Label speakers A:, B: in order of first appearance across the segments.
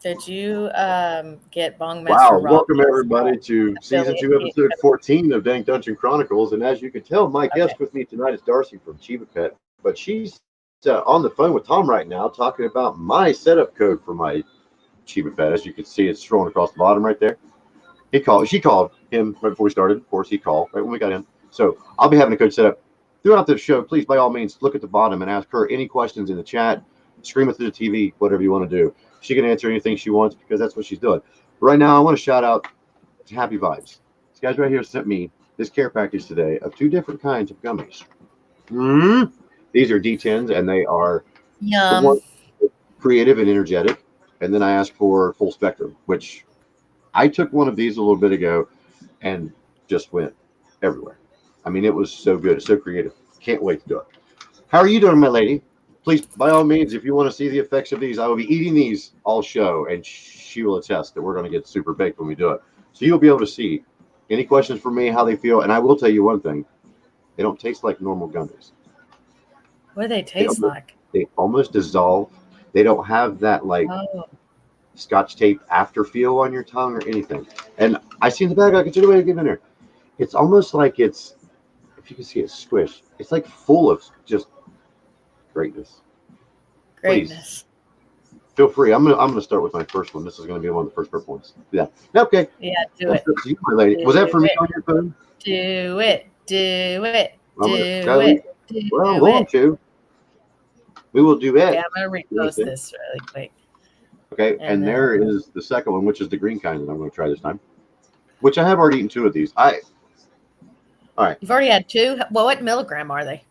A: Did you get Bongmaster
B: Wow, welcome
A: Robbie's
B: everybody to season
A: affiliate
B: 2,
A: gift
B: episode
A: code?
B: 14 of Dank Dungeon Chronicles. And as you can tell, my
A: Okay.
B: guest with me tonight is Darcy from Chiba Pet, but she's on the phone with Tom right now talking about my setup code for my Chiba Pet. As you can see, it's scrolling across the bottom right there. She called him right before we started. Of course, he called right when we got in. So I'll be having a code set up throughout the show. Please, by all means, look at the bottom and ask her any questions in the chat. Scream it through the TV, whatever you want to do. She can answer anything she wants because that's what she's doing. Right now, I want to shout out to Happy Vibes. This guy's right here sent me this care package today of 2 different kinds of gummies. Mm. These are D10s, and they are the
A: Yum.
B: one creative and energetic. And then I asked for full spectrum, which I took one of these a little bit ago and just went everywhere. I mean, it was so good. It's so creative. Can't wait to do it. How are you doing, my lady? Please, by all means, if you want to see the effects of these, I will be eating these all show, and she will attest that we're going to get super baked when we do it. So you'll be able to see any questions for me, how they feel, and I will tell you one thing: they don't taste like normal gummies.
A: What do they
B: They
A: taste
B: almost,
A: like?
B: they almost dissolve. They don't have that like
A: Oh,
B: Scotch tape after feel on your tongue or anything. And I see in the bag, I can see the way to get in there. It's almost like it's, if you can see it squish, it's like full of just greatness. Please
A: greatness.
B: feel free. I'm gonna start with my first one. This is gonna be one of the first purple ones. Yeah. Okay.
A: Yeah, do
B: I'll
A: it.
B: start to you, my lady.
A: Do
B: Was that for me
A: it.
B: on your phone?
A: Do it. Do it.
B: I'm gonna
A: Do
B: go.
A: it.
B: Well, I'm
A: Do
B: going
A: it.
B: to. We will do
A: Okay,
B: it.
A: I'm gonna repost this really quick.
B: Okay.
A: And
B: And
A: then
B: there is the second one, which is the green kind that I'm going to try this time. Which I have already eaten 2 of these. All right.
A: you've already had two. Well, what milligram are they?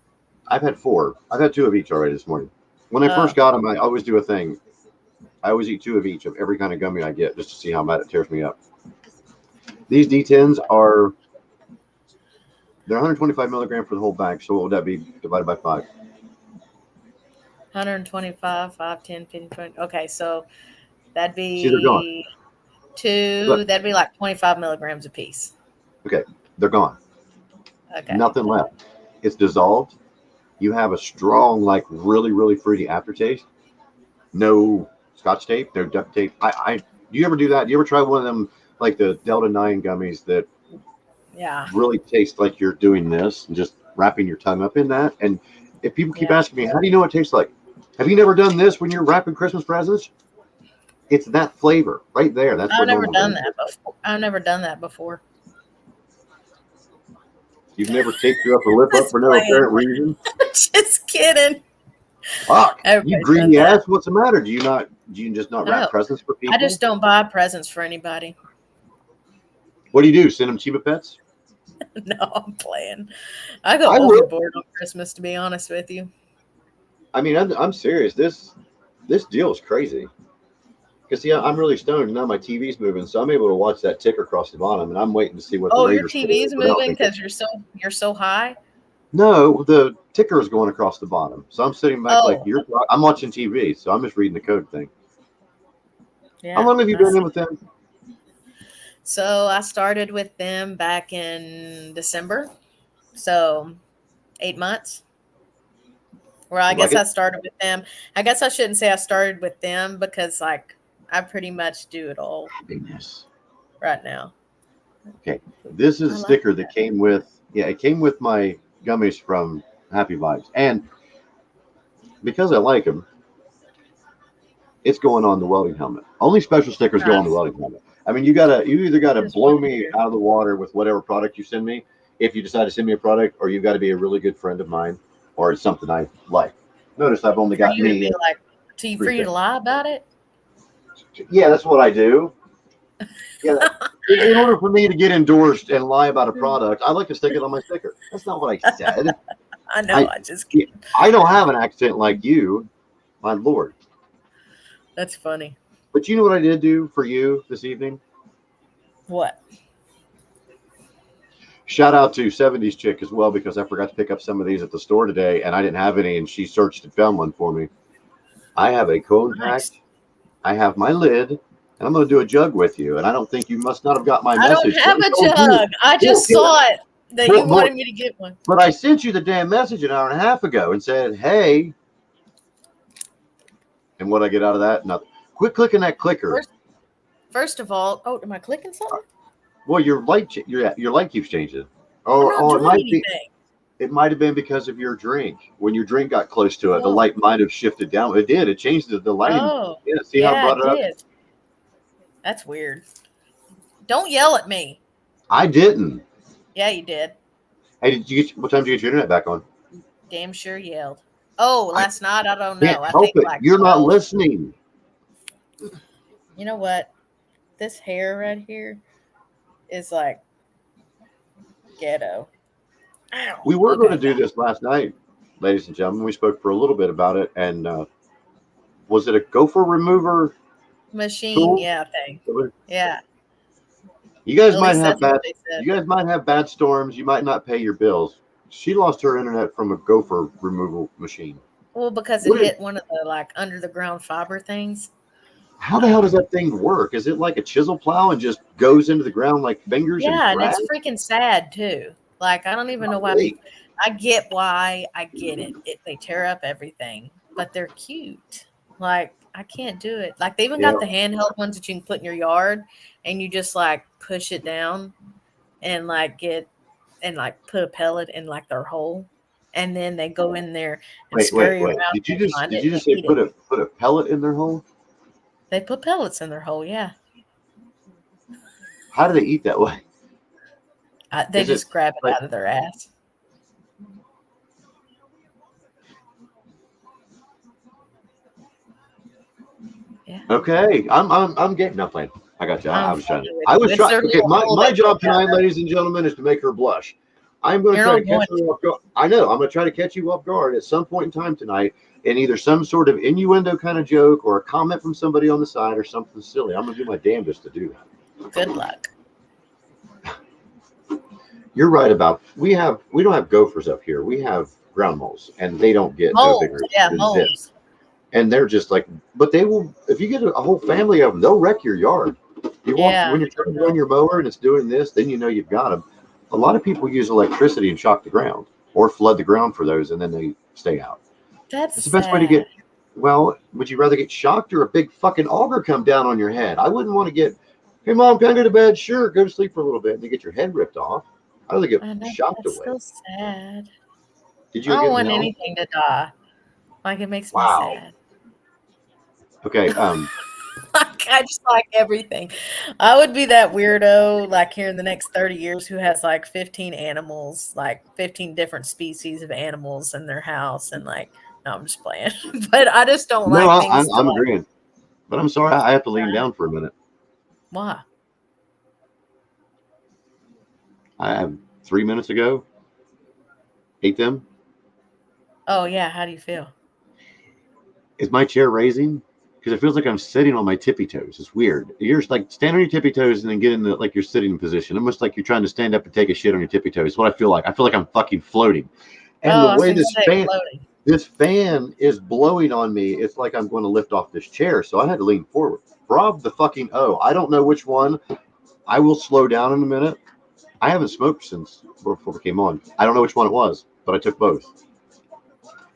B: I've had 4. I've had 2 of each already this morning. When I first
A: Oh,
B: got them, I always do a thing. I always eat 2 of each of every kind of gummy I get just to see how bad it tears me up. These D10s are they're 125 milligram for the whole bag. So what would that be divided by 5?
A: 125, 5, 10, 15, 20. Okay, so that'd
B: See, they're gone.
A: be
B: Look,
A: two. That'd be like 25 milligrams a piece.
B: okay, they're gone.
A: Okay.
B: Nothing left. It's dissolved. You have a strong, like really, really fruity aftertaste. No Scotch tape, no duct tape. Do you ever do that? Do you ever try one of them like the Delta 9 gummies that
A: Yeah.
B: really taste like you're doing this and just wrapping your tongue up in that? And if people keep
A: Yeah.
B: asking me, how do you know what it tastes like? Have you never done this when you're wrapping Christmas presents? It's that flavor right there. That's
A: I've
B: what
A: never
B: normal
A: done
B: gum
A: that
B: is.
A: before. I've never done that before.
B: You've never taped your upper lip up
A: Just
B: for no
A: playing.
B: apparent reason.
A: Just kidding.
B: Fuck, you
A: Everybody's done
B: greedy
A: that.
B: ass. What's the matter? Do you just not wrap
A: No,
B: presents for
A: I
B: people?
A: just don't buy presents for anybody.
B: What do? Send them Chiba Pets?
A: No, I'm playing. I go
B: I would.
A: overboard on Christmas, to be honest with you.
B: I mean, I'm serious. This deal is crazy. Because see, I'm really stoned and now my TV's moving, so I'm able to watch that ticker across the bottom, and I'm waiting to see what the
A: Oh, your
B: Raiders score is
A: TV's
B: without
A: moving
B: thinking.
A: because you're so high.
B: No, the ticker is going across the bottom, so I'm sitting back like
A: Oh,
B: I'm watching TV, so I'm just reading the code thing. How
A: yeah.
B: long have you
A: I
B: been in
A: see.
B: with them?
A: So I started with them back in December. So 8 months. Well, I
B: You like
A: guess I
B: it?
A: started with them. I guess I shouldn't say I started with them because like I pretty much do it all
B: Happiness.
A: right now.
B: Okay, this is
A: I
B: a
A: like
B: sticker that came with. Yeah, it came with my gummies from Happy Vibes, and because I like them, it's going on the welding helmet. Only special stickers go on the
A: nice.
B: welding helmet. I mean, you either gotta
A: Just one
B: blow me
A: here.
B: out of the water with whatever product you send me, if you decide to send me a product, or you've got to be a really good friend of mine, or it's something I like. Notice I've only
A: For
B: got
A: you to
B: me
A: be like,
B: three
A: for you to
B: things.
A: lie about it.
B: Yeah, that's what I do. Yeah, in order for me to get endorsed and lie about a product, I like to stick it on my sticker. That's not what I said.
A: I know.
B: I
A: I just kidding.
B: I don't have an accent like you, my lord.
A: That's funny.
B: But you know what I did do for you this evening?
A: What?
B: Shout out to 70s chick as well, because I forgot to pick up some of these at the store today and I didn't have any, and she searched and found one for me. I have a cone
A: Nice.
B: pack. I have my lid, and I'm going to do a jug with you. And I don't think you must not have got my
A: I don't
B: message.
A: have a
B: Oh, dude.
A: jug. I
B: Well,
A: just saw it that you wanted me to get one.
B: but I sent you the damn message an hour and a half ago and said, hey, and what I get out of that? Nothing. Quit clicking that clicker.
A: First of all, oh, am I clicking something?
B: Well, your light keeps changing.
A: I'm
B: Or
A: not
B: it
A: doing
B: might be.
A: anything.
B: It might have been because of your drink. When your drink got close to it, the
A: Oh,
B: light might have shifted down. It did. It changed the lighting.
A: oh,
B: Yeah. See how I
A: yeah,
B: brought
A: it
B: it up?
A: did. That's weird. Don't yell at me.
B: I didn't.
A: Yeah, you did.
B: Hey, what time did you get your internet back on?
A: Damn sure yelled. Oh,
B: I
A: last night I don't
B: can't
A: know. I
B: help
A: think
B: it.
A: like
B: You're not
A: 12.
B: listening.
A: You know what? This hair right here is like ghetto. Ow.
B: We were going to
A: Okay.
B: do this last night, ladies and gentlemen. We spoke for a little bit about it, and was it a gopher remover
A: Machine,
B: tool?
A: yeah, thing. Yeah.
B: You guys
A: At
B: might
A: least
B: have
A: that's what
B: bad.
A: they said.
B: You guys might have bad storms. You might not pay your bills. She lost her internet from a gopher removal machine.
A: Well, because it
B: What is,
A: hit one of the like under the ground fiber things.
B: how the hell does that thing work? Is it like a chisel plow and just goes into the ground like fingers and
A: Yeah, and
B: grabs?
A: it's freaking sad too. Like I don't even know why
B: Golly.
A: people. I get why. I get it. They tear up everything, but they're cute. Like I can't do it. Like they even
B: Yeah.
A: got the handheld ones that you can put in your yard, and you just like push it down, and like get and like put a pellet in like their hole, and then they go in there and scurry
B: Wait.
A: around and find
B: Did
A: it
B: you
A: and
B: just say
A: eat it.
B: put a pellet in their hole?
A: They put pellets in their hole. Yeah,
B: How do they eat that way?
A: they
B: Is it
A: just grab it
B: like
A: out of their ass. Yeah,
B: okay? I'm getting nothing. I got you. I
A: I'm
B: was trying to.
A: fucking with
B: I
A: you.
B: was
A: It's
B: trying.
A: their
B: Okay,
A: little hole
B: my
A: they
B: job
A: poke out.
B: tonight, ladies and gentlemen, is to make her blush. I'm going to
A: You're
B: try to
A: not
B: catch
A: going
B: her
A: to.
B: off guard. I know. I'm going to try to catch you off guard at some point in time tonight, in either some sort of innuendo kind of joke or a comment from somebody on the side or something silly. I'm going to do my damnedest to do that.
A: Good luck.
B: You're right about we don't have gophers up here. We have ground moles, and they don't get no
A: Moles.
B: bigger
A: Yeah,
B: than this.
A: moles.
B: And they're just like, but they will. If you get a whole family of them, they'll wreck your yard. You walk
A: Yeah.
B: when you're trying to run your mower and it's doing this, then you know you've got them. A lot of people use electricity and shock the ground or flood the ground for those, and then they stay out.
A: That's
B: It's the best way to
A: sad.
B: get. Well, would you rather get shocked or a big fucking auger come down on your head? I wouldn't want to get. Hey, mom, can I go to bed? Sure, go to sleep for a little bit, and you get your head ripped off. I'd rather get
A: I know.
B: shocked
A: That's
B: away.
A: so sad.
B: Did
A: I
B: you
A: don't
B: get in
A: want
B: hell?
A: anything to die. Like it makes me
B: Wow.
A: sad.
B: Okay.
A: Like I just like everything. I would be that weirdo like here in the next 30 years who has like 15 animals, like 15 different species of animals in their house and like no, I'm just playing. But I just don't
B: No,
A: like things to
B: I'm
A: like
B: agreeing, but I'm sorry. I have to lean down for a minute.
A: why?
B: I have 3 minutes ago ate them.
A: Oh yeah, how do you feel?
B: Is my chair raising? Because it feels like I'm sitting on my tippy toes. It's weird. You're just like stand on your tippy toes and then get in the like you're sitting position, almost like you're trying to stand up and take a shit on your tippy toes. It's what I feel like. I feel like I'm fucking floating. And
A: Oh,
B: the
A: I was
B: way
A: gonna say floating.
B: this fan is blowing on me, it's like I'm going to lift off this chair. So I had to lean forward. Rob the fucking O. I don't know which one. I will slow down in a minute. I haven't smoked since before we came on. I don't know which one it was, but I took both.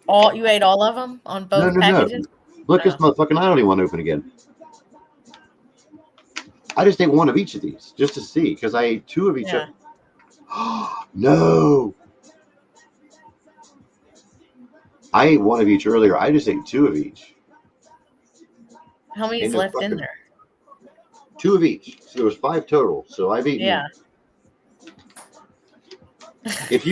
A: All you ate all of them on
B: No,
A: both
B: no, no.
A: packages?
B: Look, this
A: Oh,
B: motherfucking I don't even want to open again. I just ate one of each of these just to see because I ate two of each.
A: yeah.
B: No, I ate one of each earlier. I just ate two of each.
A: How many is
B: Into
A: left in
B: fucking
A: there?
B: two of each. So there was 5 total. So I've eaten.
A: Yeah.
B: If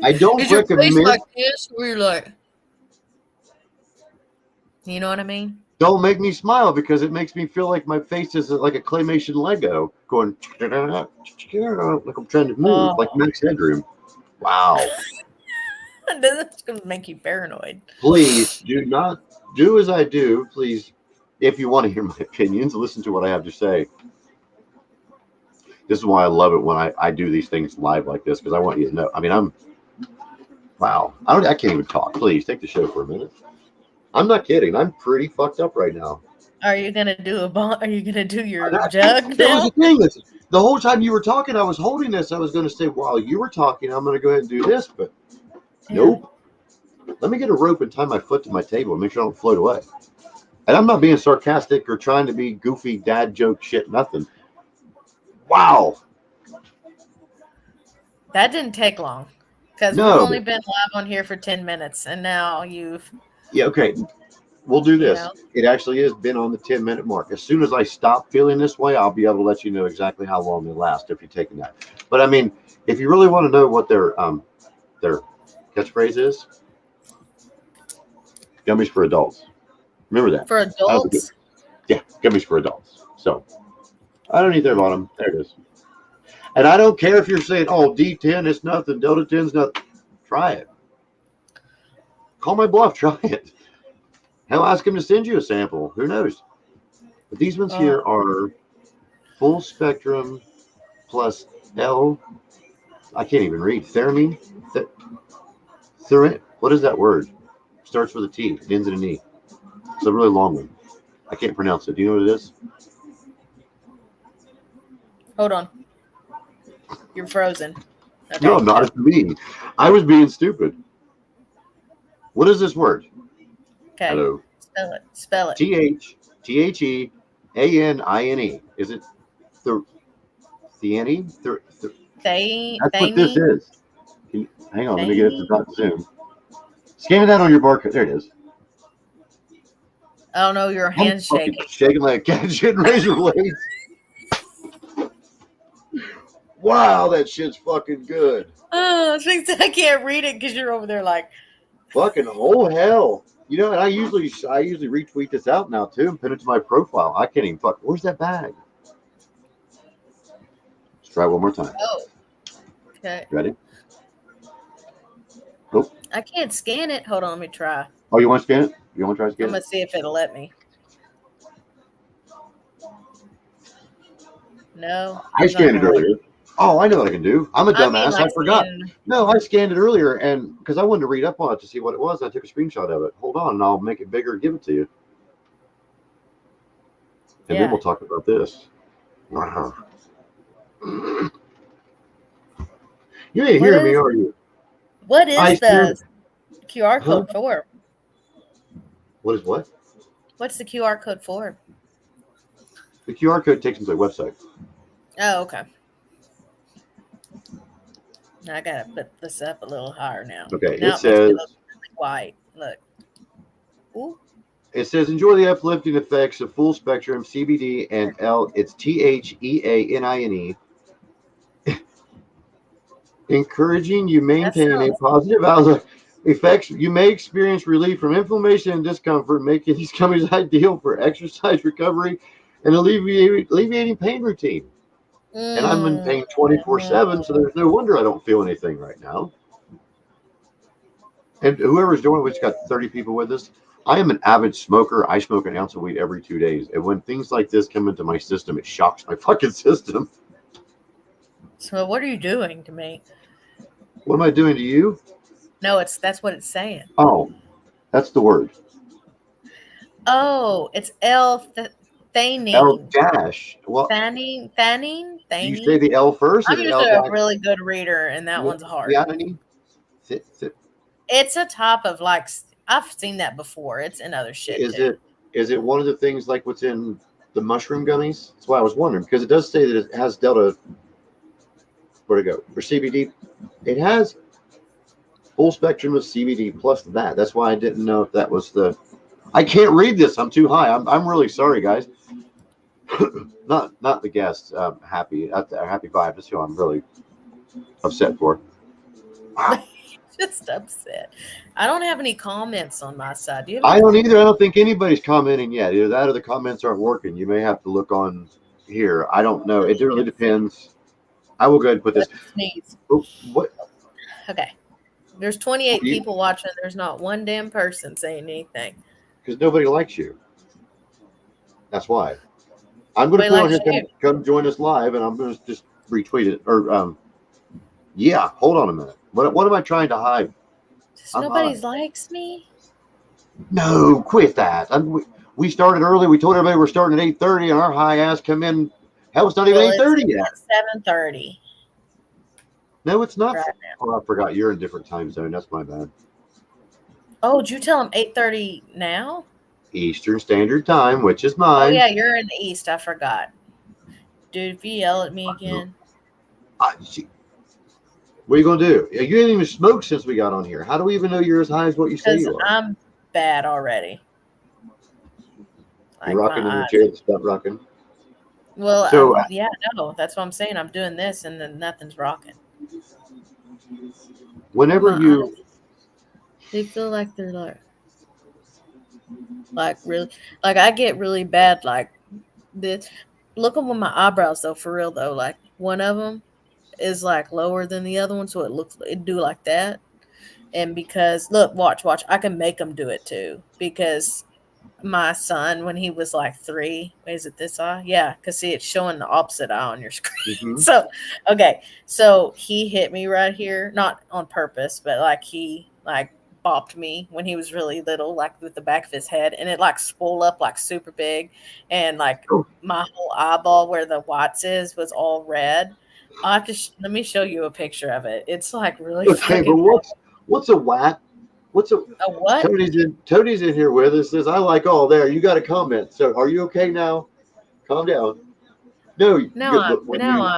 B: I don't
A: Is your face
B: recommend.
A: like this? Or you're like, you know what I mean?
B: Don't make me smile because it makes me feel like my face is like a claymation Lego going like I'm trying to move, like
A: Oh,
B: Max Headroom. Wow.
A: that's gonna make you paranoid.
B: Please do not do as I do. Please, if you want to hear my opinions, listen to what I have to say. This is why I love it when I do these things live like this because I want you to know. I mean, wow. I can't even talk. Please take the show for a minute. I'm not kidding. I'm pretty fucked up right now.
A: Are you gonna do Are you gonna do your
B: That
A: jug
B: was
A: now?
B: the thing. The whole time you were talking, I was holding this. I was going to say, while you were talking, I'm going to go ahead and do this, but
A: Yeah.
B: nope. Let me get a rope and tie my foot to my table and make sure I don't float away. And I'm not being sarcastic or trying to be goofy dad joke shit, nothing. Wow.
A: That didn't take long because we've
B: No.
A: only been live on here for 10 minutes and now you've,
B: Yeah, okay. We'll do
A: you
B: this.
A: know,
B: It actually has been on the 10-minute mark. As soon as I stop feeling this way, I'll be able to let you know exactly how long they last if you're taking that. But I mean, if you really want to know what their catchphrase is, gummies for adults. Remember that.
A: for
B: I don't think
A: adults.
B: yeah, gummies for adults. So I don't need their bottom. There it is. And I don't care if you're saying, oh, D10 is nothing, Delta 10 is nothing. Try it. Call my bluff. Try it. Hell, ask him to send you a sample. Who knows? But these ones
A: Oh,
B: here are full spectrum plus L. I can't even read. Theramine? What is that word? Starts with a T. It ends in an E. It's a really long one. I can't pronounce it. Do you know what it is?
A: hold on. You're frozen.
B: No,
A: Okay,
B: I'm not.
A: go.
B: It's me. I was being stupid. What is this word?
A: Okay.
B: Hello.
A: Spell it. Spell it.
B: TheAnine. Is it theanine? That's what this
A: Thane.
B: is. Hang on, let me get it to
A: Thane.
B: dot zoom. Scan that on your barcode. There it is.
A: Oh no, your
B: I'm
A: hand's
B: fucking
A: shaking.
B: shaking like a cat shitting razor blades. Wow, that shit's fucking good.
A: Oh, I can't read it because you're over there like,
B: Fucking oh hell. You know, and I usually retweet this out now too and put it to my profile. I can't even fuck. Where's that bag? Let's try one more time.
A: oh, okay.
B: Ready? Nope.
A: I can't scan it. Hold on, let me try.
B: Oh, you want to scan it? You want to try to
A: I'm
B: scan
A: gonna
B: it?
A: see if it'll let me. No,
B: I
A: it's not
B: scanned it
A: gonna let
B: earlier. Oh, I know what I can do. I'm a
A: I mean,
B: dumbass.
A: like
B: I forgot.
A: scan.
B: No, I scanned it earlier, and because I wanted to read up on it to see what it was, I took a screenshot of it. Hold on, and I'll make it bigger and give it to you, and then
A: Yeah.
B: we'll talk about this. You ain't
A: What
B: hearing me,
A: is
B: are you?
A: what
B: I
A: is the
B: scanned.
A: QR
B: Huh?
A: code for?
B: What is what?
A: What's the QR code for?
B: The QR code takes them to the website.
A: Oh, okay. Now I gotta put this up a little higher now.
B: Okay,
A: Now
B: it
A: it makes me
B: says
A: look really white. Look. Ooh.
B: enjoy the uplifting effects of full spectrum CBD and L. It's THEANINE, encouraging you
A: That
B: maintain a
A: sounds
B: positive outlook. Effects you may experience relief from inflammation and discomfort, making these gummies ideal for exercise recovery and alleviating pain routine. And I'm in
A: mm,
B: pain 24/7, so there's no wonder I don't feel anything right now. And whoever's doing it, we've got 30 people with us. I am an avid smoker. I smoke an ounce of weed every 2 days. And when things like this come into my system, it shocks my fucking system.
A: so what are you doing to me?
B: What am I doing to you?
A: No, that's what it's saying.
B: Oh, that's the word.
A: Oh, it's
B: L
A: theanine.
B: dash. Well, do you say
A: Thanine.
B: the L first or
A: I'm
B: the
A: just
B: L
A: a
B: dash?
A: really good reader, and that one's hard.
B: The
A: It's a top of like I've seen that before. It's in other shit
B: Is
A: too.
B: it one of the things like what's in the mushroom gummies? That's why I was wondering because it does say that it has delta. Where to go for CBD? It has full spectrum of CBD plus that. That's why I didn't know if that was the. I can't read this. I'm too high. I'm really sorry, guys. Not the guests. Happy vibe. That's who I'm really upset for. Wow.
A: Just upset. I don't have any comments on my side. Do you have any
B: I don't either. I
A: comments?
B: don't think anybody's commenting yet. Either that or the comments aren't working. You may have to look on here. I don't know.
A: Let
B: It
A: me
B: really
A: just see.
B: depends. I will go ahead and put this.
A: Let me sneeze.
B: Oh, what?
A: Okay. There's
B: What
A: 28
B: do you?
A: people watching. There's not one damn person saying anything.
B: Because nobody likes you. That's why. I'm going to
A: Nobody
B: put on
A: likes
B: here.
A: you.
B: Come join us live, and I'm going to just retweet it. Or yeah. Hold on a minute. What am I trying to hide?
A: Just
B: I'm high.
A: nobody likes me.
B: No, quit that. We started early. We told everybody we're starting at 8:30, and our high ass come in. Hell, it's not even
A: Well,
B: 8:30 yet.
A: it's 7:30
B: No, it's not.
A: right
B: Oh, I forgot. You're in a different time zone. That's my bad.
A: Oh, did you tell him 8:30 now?
B: Eastern Standard Time, which is
A: Oh
B: mine.
A: yeah, you're in the east. I forgot, dude. If you yell at me again,
B: See, what are you gonna do? You didn't even smoke since we got on here. How do we even know you're as high as what you say
A: because
B: you are?
A: I'm bad already.
B: You're
A: Like my
B: rocking in the
A: eyes.
B: chair that's not rocking.
A: Well,
B: So
A: yeah, no, that's what I'm saying. I'm doing this, and then nothing's rocking.
B: whenever
A: My
B: you,
A: eyes, they feel like they're like really, like I get really bad like this. Look at my eyebrows though, for real though. Like one of them is like lower than the other one, so it do like that. And because look, watch, I can make them do it too. Because my son, when he was like 3, is it this eye? Yeah, because see, it's showing the opposite eye on your screen.
B: mhm.
A: So, okay, so he hit me right here, not on purpose, but like he like bopped me when he was really little, like with the back of his head, and it like swole up like super big, and like
B: Oh,
A: my whole eyeball where the whites is was all red. I have to let me show you a picture of it. It's like really
B: okay, but
A: fucking
B: what's a whack? What's a
A: a what?
B: Tony's in here with us. Says I like all there. You got a comment. So are you okay now? Calm down. No, look,
A: Now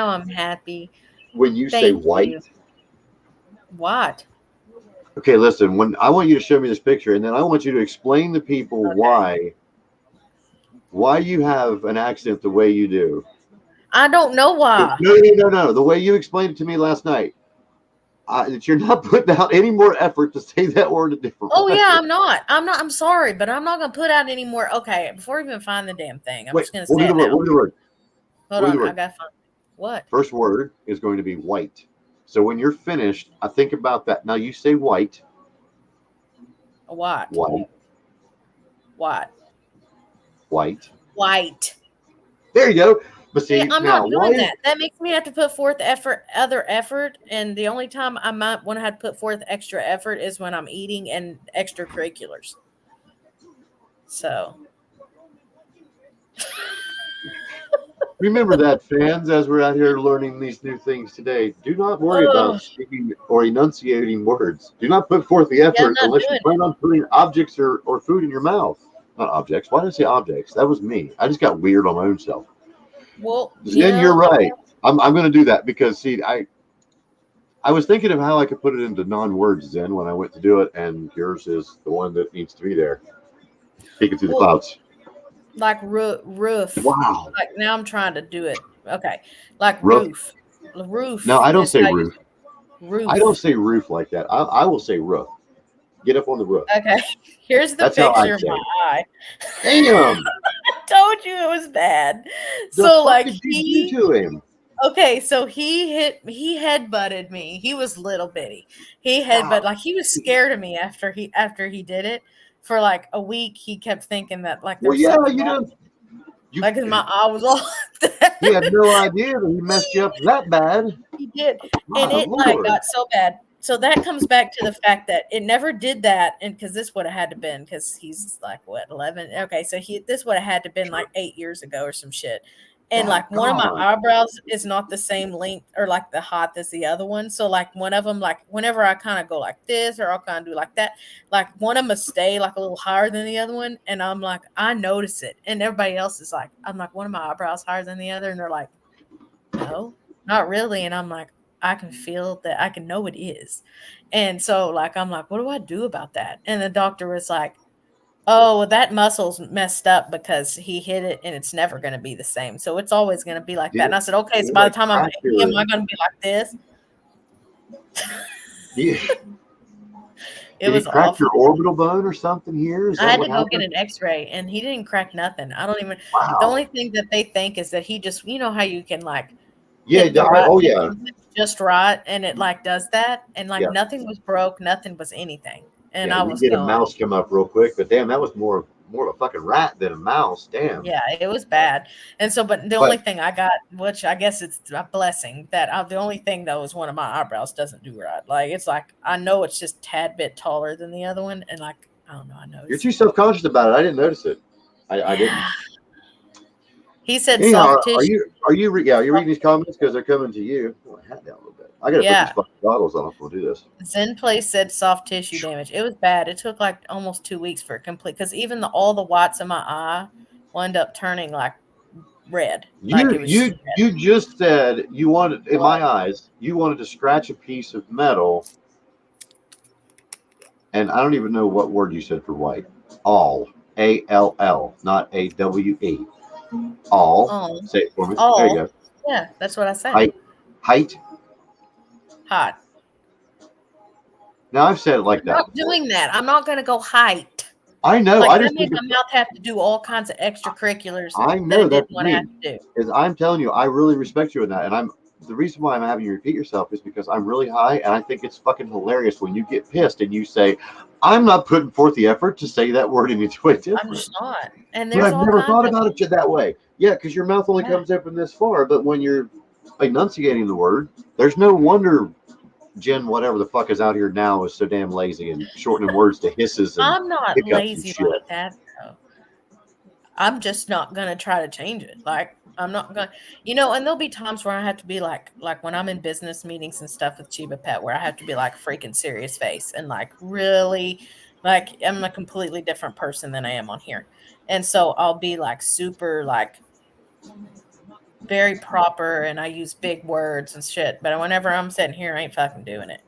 A: I'm happy.
B: when you say
A: Thank you.
B: white.
A: What?
B: Okay, listen. When I want you to show me this picture, and then I want you to explain to people
A: Okay.
B: why you have an accent the way you do.
A: I don't know
B: No,
A: why.
B: no, no, no, no. The way you explained it to me last night, that you're not putting out any more effort to say that word a different
A: Oh
B: way.
A: yeah, I'm not. I'm not. I'm sorry, but I'm not gonna put out any more. Okay, before we even find the damn thing, I'm
B: Wait,
A: just gonna
B: we'll do
A: say
B: the
A: it
B: word.
A: now.
B: We'll do the word.
A: Hold
B: We'll do
A: on,
B: the
A: I
B: word.
A: gotta find what?
B: First word is going to be white. So when you're finished, I think about that. Now you say white,
A: A what?
B: white,
A: What?
B: white.
A: White.
B: There you go. But
A: See,
B: see
A: I'm
B: now,
A: not
B: why
A: doing
B: is
A: that. That makes me have to put forth other effort, and the only time I might want to have to put forth extra effort is when I'm eating and extracurriculars. So,
B: remember that, fans, as we're out here learning these new things today, do not worry
A: oh
B: about speaking or enunciating words. Do not put forth the
A: yeah, I'm
B: effort
A: not
B: unless you
A: doing it.
B: plan on putting objects or food in your mouth. Not objects. Why did I say objects? That was me. I just got weird on my own self.
A: Well, you
B: Then you're
A: know,
B: right. I'm going to do that because, see, I was thinking of how I could put it into non-words Zen when I went to do it, and yours is the one that needs to be there, peeking through the
A: well,
B: clouds.
A: like roof.
B: Wow,
A: Like now I'm trying to do it. Okay. Like
B: roof.
A: roof.
B: No,
A: Roof
B: I don't
A: is
B: say
A: how you
B: roof. I don't
A: roof.
B: say roof like that. I will say roof. Get up on the roof.
A: Okay. Here's the
B: That's how I
A: picture of
B: say
A: my
B: it.
A: eye.
B: Damn,
A: I told you it was bad.
B: the
A: So
B: fuck
A: like
B: did you do to him?
A: okay, so he headbutted me. He was little bitty. He headbutt
B: Wow.
A: like he was scared of me after he did it. For like a week he kept thinking that like there
B: Well,
A: was
B: yeah,
A: something
B: you
A: wrong.
B: don't. You.
A: Like 'cause my eye was all
B: He had no idea that he messed you up that bad.
A: He did,
B: My
A: and it, like,
B: lord.
A: got so bad. So that comes back to the fact that it never did that, and because this would have had to been because he's, like, what, 11? Okay, so he this would have had to been, like, 8 years ago or some shit, and, like, one of my
B: Daggone.
A: eyebrows is not the same length or, like, the height as the other one, so, like, one of them, like, whenever I kinda go like this or I'll kinda do like that, like, one of 'em stay, like, a little higher than the other one, and I'm like, I notice it, and everybody else is like I'm like, "One of my eyebrows higher than the other?" And they're like, no, not really. And I'm like, I can feel that I can know it is. And so like I'm like, what do I do about that? And the doctor was like, oh, well, that muscle's messed up because he hit it and it's never gonna be the same. So it's always gonna be like that.
B: Did
A: And I said, okay, so
B: he
A: by the
B: like
A: time I'm
B: crack
A: 80, am
B: your?
A: I gonna be like this?
B: Did,
A: It
B: did he
A: was
B: crack your
A: awful.
B: orbital bone or something? Here is
A: I
B: that
A: had
B: what
A: to go get
B: happened?
A: an x-ray and he didn't crack nothing. I don't even the only
B: Wow.
A: thing that they think is that he just how you can like
B: Yeah.
A: hit the right
B: Oh yeah.
A: just right, and it, like, does that, and, like,
B: Yeah.
A: nothing was broke, nothing was anything, and
B: Yeah.
A: I
B: You
A: was
B: get a
A: going,
B: mouse come up real quick, but damn, that was more of a fucking rat than a mouse. Damn.
A: yeah, it was bad, and so but the only
B: But
A: thing I got, which I guess it's a blessing, that the only thing, though, is one of my eyebrows doesn't do right, like, it's like, I know it's just tad bit taller than the other one, and, like, I don't know, I
B: you're
A: noticed
B: too
A: it.
B: self conscious about it. I didn't notice it. I didn't.
A: Yeah. He said
B: Anyhow,
A: soft tissue,
B: are you yeah? Are you reading
A: soft
B: these comments because they're coming to you? Pull my hat down a little bit. I gotta put these
A: Yeah.
B: fucking goggles on if we'll do this.
A: Zen Place said soft tissue damage. It was bad. It took like almost 2 weeks for it complete because even all the whites in my eye wound up turning like red. Like
B: You
A: it was just
B: you
A: red.
B: you just said you wanted, in
A: What?
B: my eyes, you wanted to scratch a piece of metal, and I don't even know what word you said for white. All, A-L-L, not A-W-E. All.
A: Oh,
B: Say it for me. There you
A: all.
B: go.
A: Yeah, that's what I said.
B: Height. Height.
A: Hot.
B: Now I've said it like
A: I'm
B: that
A: not
B: before.
A: doing that. I'm not going to go height.
B: I know.
A: Like
B: I
A: that
B: just
A: made
B: think
A: my mouth have to do all kinds of extracurriculars
B: I
A: that
B: know
A: it didn't
B: that's
A: want to have
B: me.
A: to do.
B: Is I'm telling you, I really respect you in that, and I'm the reason why I'm having you repeat yourself is because I'm really high, and I think it's fucking hilarious when you get pissed and you say, "I'm not putting forth the effort to say that word any way
A: I'm
B: different."
A: just not. And
B: But
A: there's
B: I've
A: all
B: never
A: kinds
B: thought
A: of
B: about it that way. Yeah, because your mouth only
A: yeah.
B: comes open this far, but when you're enunciating the word, there's no wonder Jen, whatever the fuck is out here now, is so damn lazy and shortening words to hisses and
A: I'm not
B: hiccups and
A: lazy
B: shit.
A: like that though. I'm just not gonna try to change it. Like I'm not gonna, and there'll be times where I have to be like when I'm in business meetings and stuff with Chiba Pet, where I have to be like freaking serious face and like really, like I'm a completely different person than I am on here, and so I'll be like super like very proper and I use big words and shit. But whenever I'm sitting here, I ain't fucking doing it.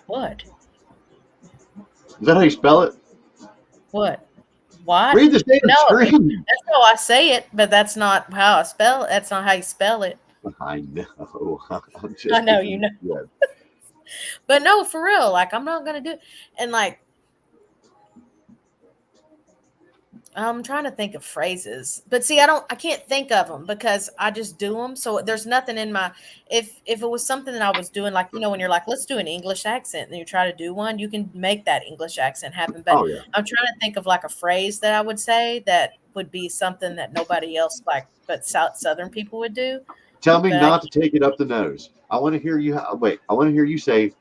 A: What?
B: Is that how you spell it?
A: What? What?
B: Read the damn
A: No,
B: screen.
A: that's how I say it, but that's not how I spell it. That's not how you spell it.
B: I know. I'm
A: I
B: just
A: know you
B: giving
A: know.
B: you shit.
A: But no, for real, like I'm not gonna do it. And like I'm trying to think of phrases, but see, I can't think of them because I just do them. So there's nothing in my, if it was something that I was doing, like, when you're like, let's do an English accent and you try to do one, you can make that English accent happen. But
B: Oh yeah.
A: I'm trying to think of like a phrase that I would say that would be something that nobody else like, but Southern people would do.
B: Tell me
A: But I
B: not to take it up the nose. I want to hear you. Wait. I want to hear you say,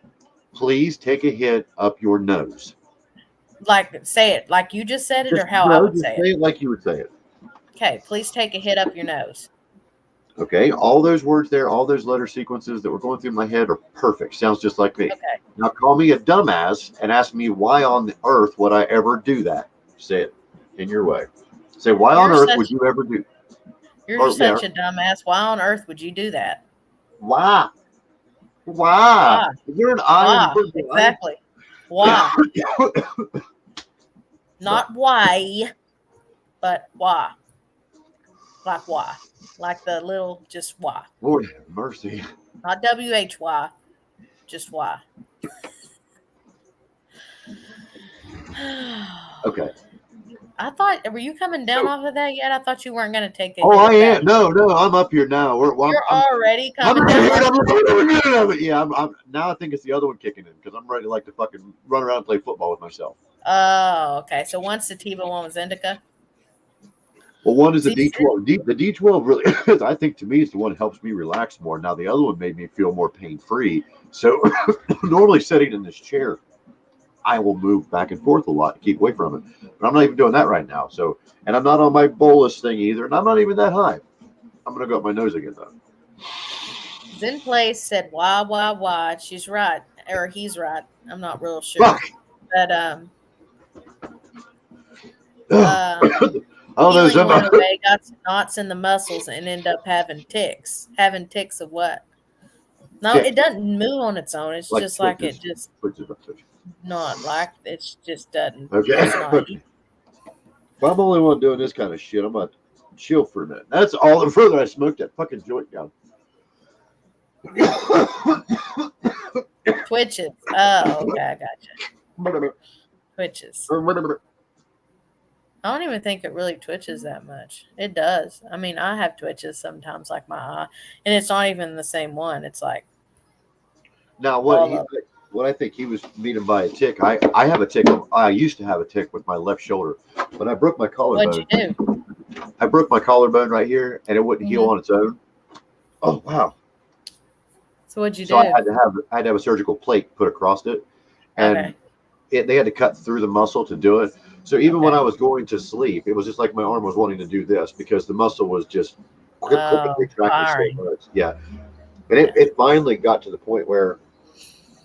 B: "Please take a hit up your nose."
A: like say it like you just said it
B: Just
A: or how I
B: no.
A: would
B: Just
A: say it.
B: say it like you would say it.
A: Okay, please take a hit up your nose.
B: Okay. All those words there, all those letter sequences that were going through my head are perfect. Sounds just like me.
A: Okay.
B: Now call me a dumbass and ask me why on the earth would I ever do that? Say it in your way. Say why on
A: You're
B: earth
A: such
B: would you ever do?
A: you're
B: Or yeah,
A: such a dumbass. Why on earth would you do that?
B: why? Why?
A: Why?
B: Is there an I in the
A: Why?
B: word why?
A: Exactly. Why? Not why, but why? Like why? Like the little just why.
B: Lord have mercy.
A: Not WHY, just why.
B: Okay.
A: I thought, were you coming down
B: So,
A: off of that yet? I thought you weren't going to take a
B: oh,
A: hit
B: I
A: of that.
B: am. No, no, I'm up here now.
A: You're already
B: I'm
A: coming
B: ready.
A: down off of that.
B: I'm ready. Yeah, I'm now. I think it's the other one kicking in because I'm ready to like to fucking run around and play football with myself.
A: Oh, okay. So one sativa, one was indica.
B: Well, one is a
A: See,
B: D12. The D12 really, I think to me, is the one that helps me relax more. Now, the other one made me feel more pain free. So, normally sitting in this chair, I will move back and forth a lot to keep away from it. But I'm not even doing that right now. So, and I'm not on my bolus thing either, and I'm not even that high. I'm gonna go up my nose again though.
A: Zen Place said, why? She's right. Or he's right. I'm not real sure.
B: Fuck.
A: But
B: Oh, those
A: healing went away, got some knots in the muscles, and end up having ticks. Having ticks of what? No, it doesn't move on its own. It's
B: like
A: just like it
B: switches,
A: just
B: switches.
A: not like it's just doesn't.
B: Okay.
A: It's not.
B: If I'm the only one doing this kind of shit, I'm gonna chill for a minute. That's all the further I smoked that fucking joint down.
A: Twitches. Oh, okay, I gotcha. Twitches. I don't even think it really twitches that much. It does. I mean, I have twitches sometimes, like my eye, and it's not even the same one. It's like
B: Now,
A: all of
B: what I think he was beaten by a tick. I have a tick. I used to have a tick with my left shoulder, but I broke my
A: what'd you
B: collarbone.
A: do?
B: I broke my collarbone right here, and it wouldn't heal
A: Mhm.
B: on its own. Oh wow!
A: So what'd you
B: So I
A: do?
B: had to have a surgical plate put across it, and
A: Okay.
B: they had to cut through the muscle to do it. So even when
A: Okay.
B: I was going to sleep, it was just like my arm was wanting to do this because the muscle was just
A: Oh,
B: contracting so
A: firing.
B: much. Yeah. And
A: Yeah.
B: it finally got to the point where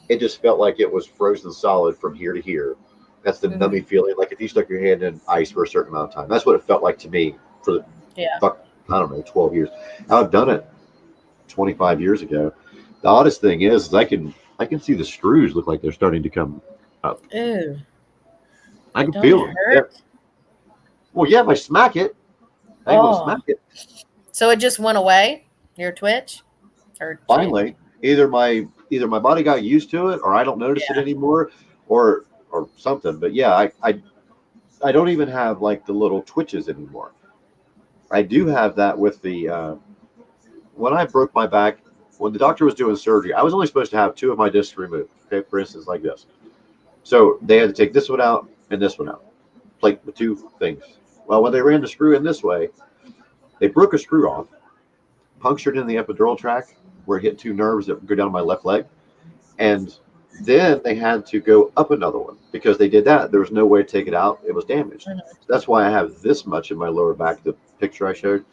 B: it just felt like it was frozen solid from here to here. That's the
A: Hmm.
B: nummy feeling, like if you stuck your hand in ice for a certain amount of time. That's what it felt like to me for the
A: Yeah.
B: fuck, I don't know, 12 years. I've done it 25 years ago. The oddest thing is I can see the screws look like they're starting to come up.
A: Ew.
B: I can
A: Don't it
B: feel them. Yeah.
A: hurt?
B: Well, yeah, if I smack it, I ain't gonna
A: Oh.
B: smack it.
A: So it just went away? Your twitch? Or chin?
B: Finally, either my body got used to it, or I don't notice it
A: Yeah.
B: anymore, or something. But yeah, I don't even have like the little twitches anymore. I do have that with the when I broke my back. When the doctor was doing surgery, I was only supposed to have two of my discs removed. Okay, for instance, like this. So they had to take this one out and this one out, like the two things. Well, when they ran the screw in this way, they broke a screw off, punctured in the epidural tract where it hit two nerves that go down my left leg, and then they had to go up another one because they did that. There was no way to take it out; it was damaged.
A: Mhm.
B: So that's why I have this much in my lower back. The picture I showed.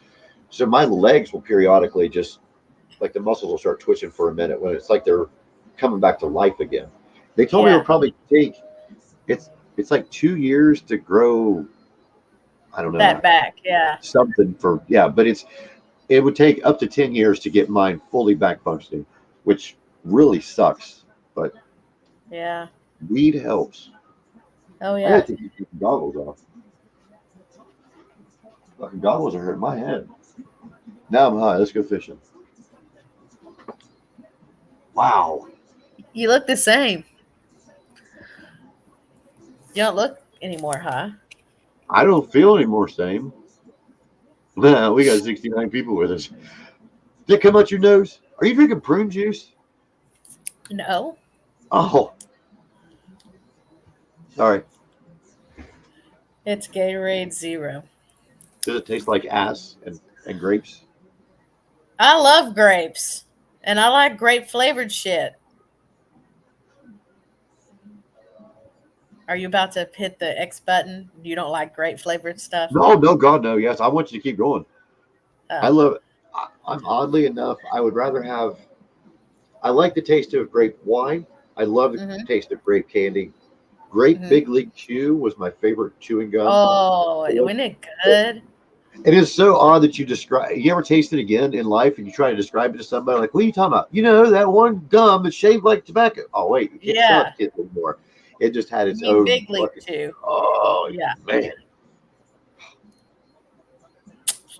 B: So my legs will periodically just like the muscles will start twitching for a minute when it's like they're coming back to life again. They told me it'll
A: Yeah.
B: probably take it's like 2 years to grow. I don't know
A: That back. Yeah.
B: something for yeah, but it would take up to 10 years to get mine fully back functioning, which really sucks. But
A: Yeah.
B: weed helps.
A: Oh,
B: I gotta
A: yeah.
B: take these fucking goggles off. Fucking goggles are hurting my head. Now I'm high. Let's go fishing. Wow.
A: You look the same. You don't look anymore, huh?
B: I don't feel any more same. Nah, we got 69 people with us. Did it come out your nose? Are you drinking prune juice?
A: No.
B: Oh, sorry.
A: It's Gatorade Zero.
B: Does it taste like ass and grapes?
A: I love grapes. And I like grape flavored shit. Are you about to hit the X button? You don't like grape flavored stuff?
B: No, no, God, no. Yes, I want you to keep going. I
A: Oh.
B: love it. I'm oddly enough, I would rather have. I like the taste of grape wine. I love the
A: Hmm.
B: taste of grape candy. Grape
A: Hmm.
B: Big League Chew was my favorite chewing gum.
A: Oh, isn't it good?
B: It is so odd that you describe. You ever taste it again in life, and you try to describe it to somebody like, "What are you talking about?" You know that one gum that's shaped like tobacco. Oh wait, you can't sell it
A: Yeah.
B: to kids anymore. It just had
A: You
B: its
A: mean
B: own
A: Big League
B: fucking.
A: too?
B: Oh
A: Yeah.
B: man,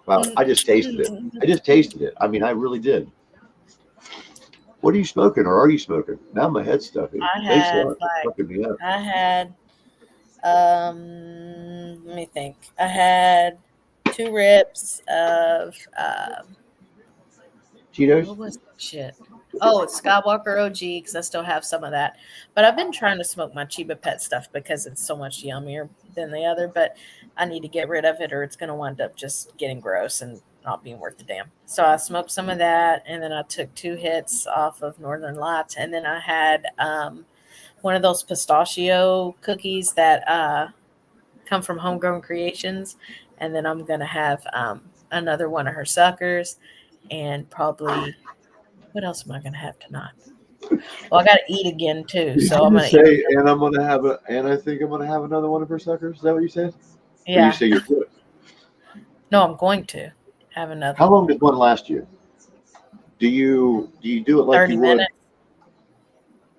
B: wow! I just tasted it.
A: I
B: I just tasted it. I mean, I really did. What are you smoking, or are you smoking? Now my head's stuffy. Thanks a
A: had
B: lot for
A: like
B: fucking me up.
A: I had let me think. I had two rips of
B: Cheetos.
A: what was that shit? Oh, it's Skywalker OG because I still have some of that. But I've been trying to smoke my Chiba Pet stuff because it's so much yummier than the other. But I need to get rid of it or it's going to wind up just getting gross and not being worth the damn. So I smoked some of that and then I took two hits off of Northern Lights. And then I had one of those pistachio cookies that come from Homegrown Creations. And then I'm going to have another one of her suckers and probably what else am I gonna have tonight? Well, I gotta eat again too,
B: Did
A: so I'm
B: you
A: gonna eat.
B: say, and I'm gonna have a, and I think I'm gonna have another one of her suckers? Is that what you said? Or you
A: Yeah,
B: say you're good?
A: no, I'm going to have another
B: How
A: one.
B: long does one last you? Do you do it like you
A: 30
B: would?
A: minutes.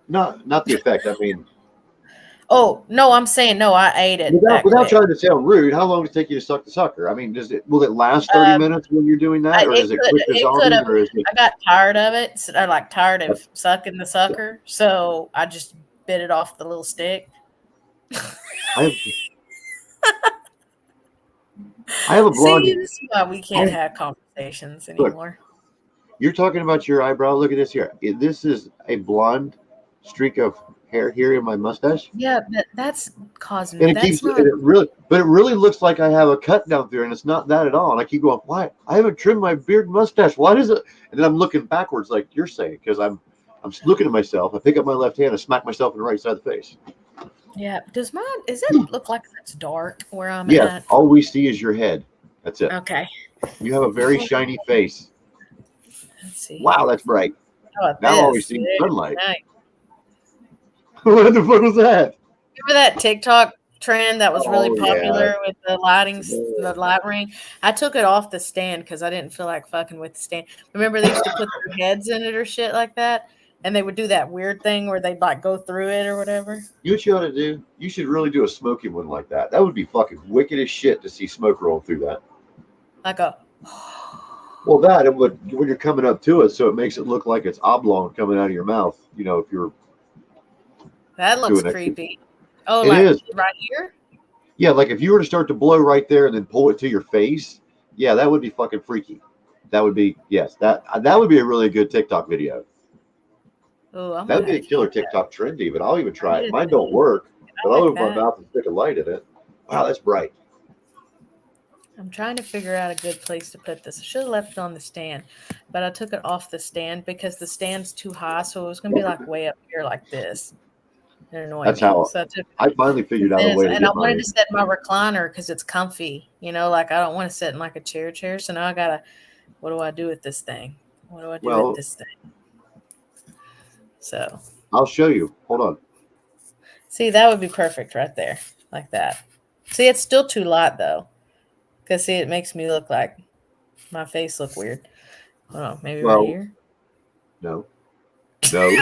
B: Not the effect. I mean,
A: Oh no, I'm saying no. I ate it that
B: without
A: quick.
B: trying to sound rude, how long does it take you to suck the sucker? I mean, does it will it last 30
A: Um,
B: minutes when you're doing that, or
A: it
B: is it
A: could
B: quick
A: it could
B: dissolving,
A: have.
B: or is it?
A: I got tired of it. So I like tired of sucking the sucker, so I just bit it off the little stick.
B: I have I have a
A: See,
B: blonde.
A: this is why we can't
B: I,
A: have conversations
B: look,
A: anymore.
B: you're talking about your eyebrow. Look at this here. This is a blonde streak of hair here in my mustache.
A: Yeah, but that's causing.
B: And it
A: That's
B: keeps
A: not.
B: and it really but it really looks like I have a cut down there, and it's not that at all. And I keep going, why? I haven't trimmed my beard mustache. Why does it? And then I'm looking backwards like you're saying, because I'm looking at myself. I pick up my left hand and smack myself in the right side of the face.
A: Yeah. Does mine? Does it look like it's dark where I'm
B: Yes,
A: at?
B: all we see is your head. That's it.
A: Okay.
B: You have a very shiny face.
A: Let's see
B: Wow,
A: here.
B: that's bright.
A: How about
B: Now all we
A: this?
B: see is
A: Yeah,
B: sunlight.
A: nice.
B: What the fuck was that?
A: Remember that TikTok trend that was really
B: Oh yeah.
A: popular with the light ring? I took it off the stand because I didn't feel like fucking with the stand. Remember they used to put their heads in it or shit like that, and they would do that weird thing where they'd like go through it or whatever.
B: You know what you ought to do? You should really do a smoking one like that. That would be fucking wicked as shit to see smoke roll through that.
A: Like a
B: Well, that and when you're coming up to it, so it makes it look like it's oblong coming out of your mouth. You know, if you're
A: that looks
B: doing it,
A: creepy. Oh,
B: it
A: like
B: is.
A: right here?
B: Yeah, like if you were to start to blow right there and then pull it to your face, yeah, that would be fucking freaky. That would be yes, that would be a really good TikTok video.
A: Oh, I
B: That
A: might
B: would be
A: have
B: a
A: to
B: killer
A: get that.
B: TikTok trend. Even I'll even
A: I
B: try
A: need
B: it.
A: to
B: Mine don't
A: see.
B: work,
A: I
B: but I'll
A: like
B: open my
A: that.
B: mouth and stick a light in it. Wow, that's bright.
A: I'm trying to figure out a good place to put this. I should have left it on the stand, but I took it off the stand because the stand's too high, so it was gonna be like way up here like this. It annoyed
B: That's
A: me.
B: how
A: So I took
B: I finally figured out a way to
A: and I
B: get
A: wanted
B: my.
A: to sit in my recliner because it's comfy. Like I don't want to sit in like a chair. So now I gotta. What do I do with this thing? What do I do with
B: Well,
A: this thing? So
B: I'll show you. Hold on.
A: see, that would be perfect right there, like that. See, it's still too light though, because see, it makes me look like my face look weird. Hold on, maybe right
B: Well,
A: here.
B: no, no.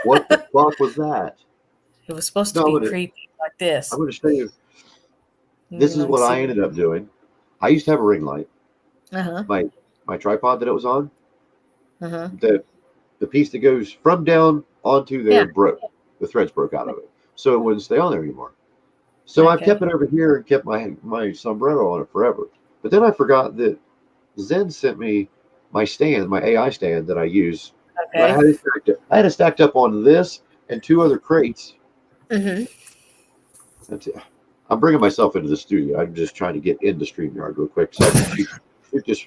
B: What the fuck was that?
A: It was supposed to
B: No,
A: be creepy like
B: I'm
A: this.
B: gonna show you. This is
A: Let me
B: what I
A: see.
B: ended up doing. I used to have a ring light.
A: Uh huh.
B: My tripod that it was on,
A: Uh huh.
B: the piece that goes from down onto there
A: Yeah.
B: broke. The threads broke out of it, so it wouldn't stay on there anymore. So I've kept
A: Okay.
B: it over here and kept my sombrero on it forever. But then I forgot that Zen sent me my stand, my AI stand that I use. But
A: Okay.
B: I had it stacked up on this and two other crates.
A: Mhm.
B: That's it. I'm bringing myself into the studio. I'm just trying to get into StreamYard real quick so I can shoot this.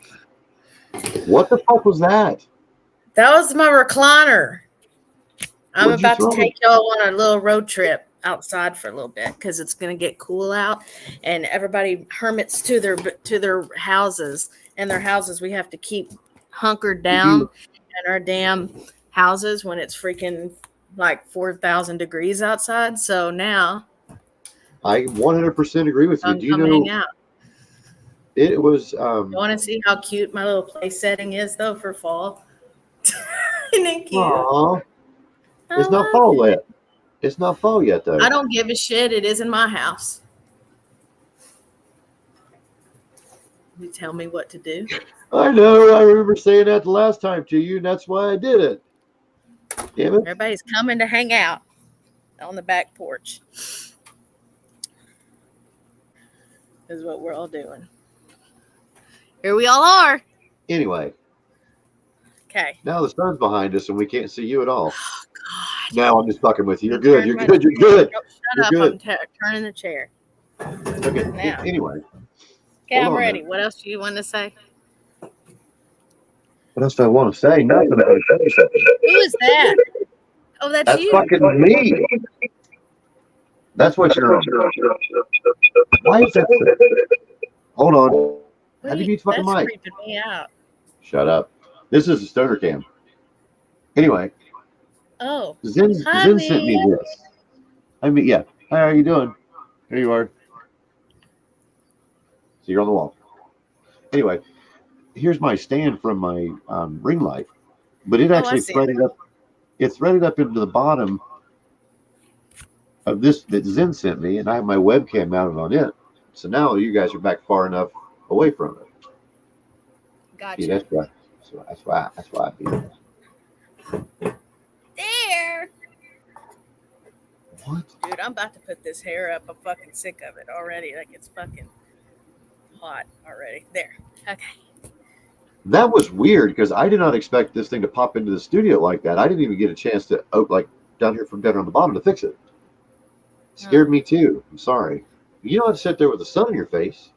B: What the fuck was that?
A: That was my recliner. I'm
B: What'd you
A: about to
B: throw?
A: take y'all on a little road trip outside for a little bit because it's gonna get cool out, and everybody hermits to their houses. And their houses, we have to keep hunkered
B: Did
A: down
B: you?
A: in our damn houses when it's freaking like 4,000 degrees outside. So now
B: I 100% agree with you.
A: I'm
B: Do you
A: come hang
B: know
A: out.
B: it was?
A: You want to see how cute my little place setting is though for fall? Isn't it cute?
B: Aw,
A: I
B: it's not
A: love
B: fall
A: it.
B: yet. It's not fall yet
A: I
B: though.
A: don't give a shit. It is in my house. You tell me what to do.
B: I know. I remember saying that the last time to you, and that's why I did it. Damn it.
A: Everybody's coming to hang out on the back porch. Is what we're all doing. Here we all are.
B: Anyway,
A: Okay.
B: now the sun's behind us and we can't see you at all.
A: Oh God.
B: Now I'm just fucking with you. You're
A: I'm
B: good.
A: turning
B: You're
A: my
B: good. You're
A: chair.
B: good.
A: Oh,
B: You're
A: shut up.
B: good.
A: Turning the chair.
B: Okay.
A: Now.
B: Anyway,
A: Okay,
B: hold
A: I'm
B: on
A: ready.
B: there.
A: What else do you want to say?
B: What else do I want to say? Nothing.
A: Who is that? Oh, that's
B: That's
A: you.
B: fucking me. That's what you're on. Why is that? Hold on. How do you
A: Wait,
B: mute fucking
A: that's
B: mic?
A: creeping me out.
B: Shut up. This is a stoner cam. Anyway,
A: Oh. Hi,
B: Zen sent me
A: me.
B: this. I mean, yeah. Hi, how are you doing? There you are. So you're on the wall. Anyway, here's my stand from my ring light, but it
A: Oh, I
B: actually
A: see it.
B: threaded up. It threaded up into the bottom of this that Zen sent me, and I have my webcam mounted on it. So now you guys are back far enough away from it. See,
A: Gotcha.
B: that's why. So that's why I do it.
A: There.
B: What?
A: Dude, I'm about to put this hair up. I'm fucking sick of it already. Like it's fucking hot already. There. Okay.
B: That was weird because I did not expect this thing to pop into the studio like that. I didn't even get a chance to like down here from down on the bottom to fix it.
A: Huh.
B: Scared me too. I'm sorry. You don't have to sit there with the sun in your face.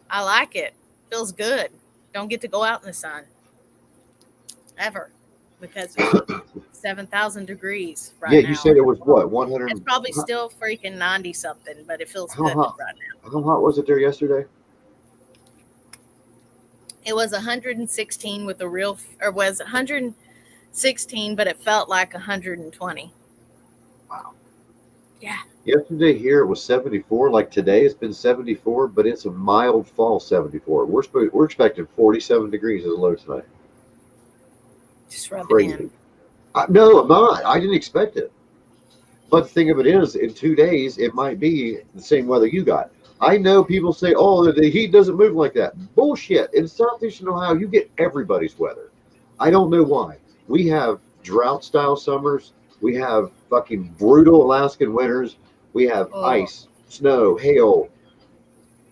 A: I like it. Feels good. Don't get to go out in the sun. Ever. Because it's 7,000 degrees
B: Yeah,
A: right
B: you
A: now.
B: said it was what 100.
A: It's probably still freaking 90 something, but it feels
B: How
A: good
B: hot?
A: right now.
B: How hot was it there yesterday?
A: It was 116 with a real, or was 100. 16, but it felt like 120.
B: Wow.
A: Yeah.
B: Yesterday here it was 74. Like today it's been 74, but it's a mild fall 74. We're expecting 47 degrees as a low tonight.
A: Just rub it in.
B: Crazy. No, I'm not. I didn't expect it. But the thing of it is, in 2 days, it might be the same weather you got. I know people say, oh, the heat doesn't move like that. Bullshit. In Southeastern Ohio, you get everybody's weather. I don't know why. We have drought style summers. We have fucking brutal Alaskan winters. We have
A: Oh,
B: ice, snow, hail.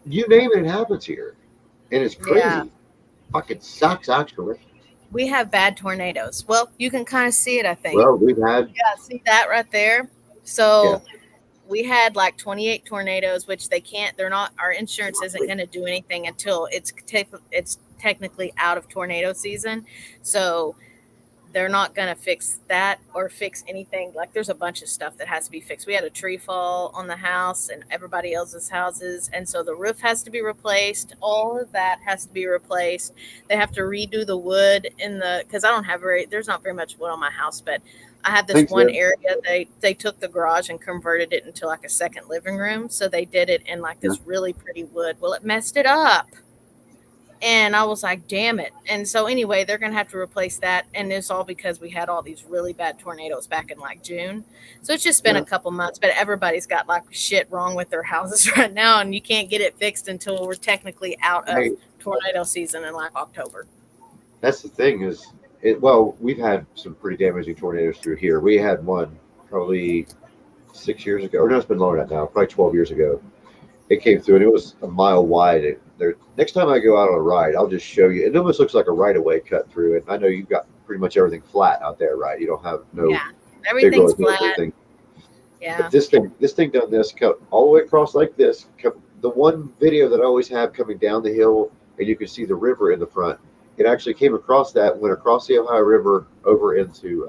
B: You name it, it happens here. And it's
A: yeah.
B: crazy. Fucking sucks, actually.
A: We have bad tornadoes. Well, you can kind of see it, I think.
B: Well, we've had,
A: Yeah, see that right there?
B: yeah.
A: So we had like 28 tornadoes, which they can't, they're not, our insurance isn't going to do anything until it's technically out of tornado season. So they're not going to fix that or fix anything. Like there's a bunch of stuff that has to be fixed. We had a tree fall on the house and everybody else's houses. And so the roof has to be replaced. All of that has to be replaced. They have to redo the wood cause I don't have there's not very much wood on my house, but I have this
B: Thanks,
A: one
B: man.
A: area. They took the garage and converted it into like a second living room. So they did it in like
B: Yeah.
A: this really pretty wood. Well, it messed it up. And I was like, damn it. And so, anyway, they're going to have to replace that. And it's all because we had all these really bad tornadoes back in like June. So it's just been
B: Yeah.
A: a couple months, but everybody's got like shit wrong with their houses right now. And you can't get it fixed until we're technically out of
B: Hey,
A: tornado season in like October.
B: that's the thing is, well, we've had some pretty damaging tornadoes through here. We had one probably 6 years ago, or no, it's been longer than that now, probably 12 years ago. It came through and it was a mile wide. Next time I go out on a ride, I'll just show you. It almost looks like a right of way cut through it. I know you've got pretty much everything flat out there, right? You don't have no
A: Yeah.
B: big
A: Everything's
B: road hills or
A: flat.
B: anything.
A: Yeah.
B: But this thing done this, cut all the way across like this. The one video that I always have coming down the hill, and you can see the river in the front. It actually came across that, went across the Ohio River over into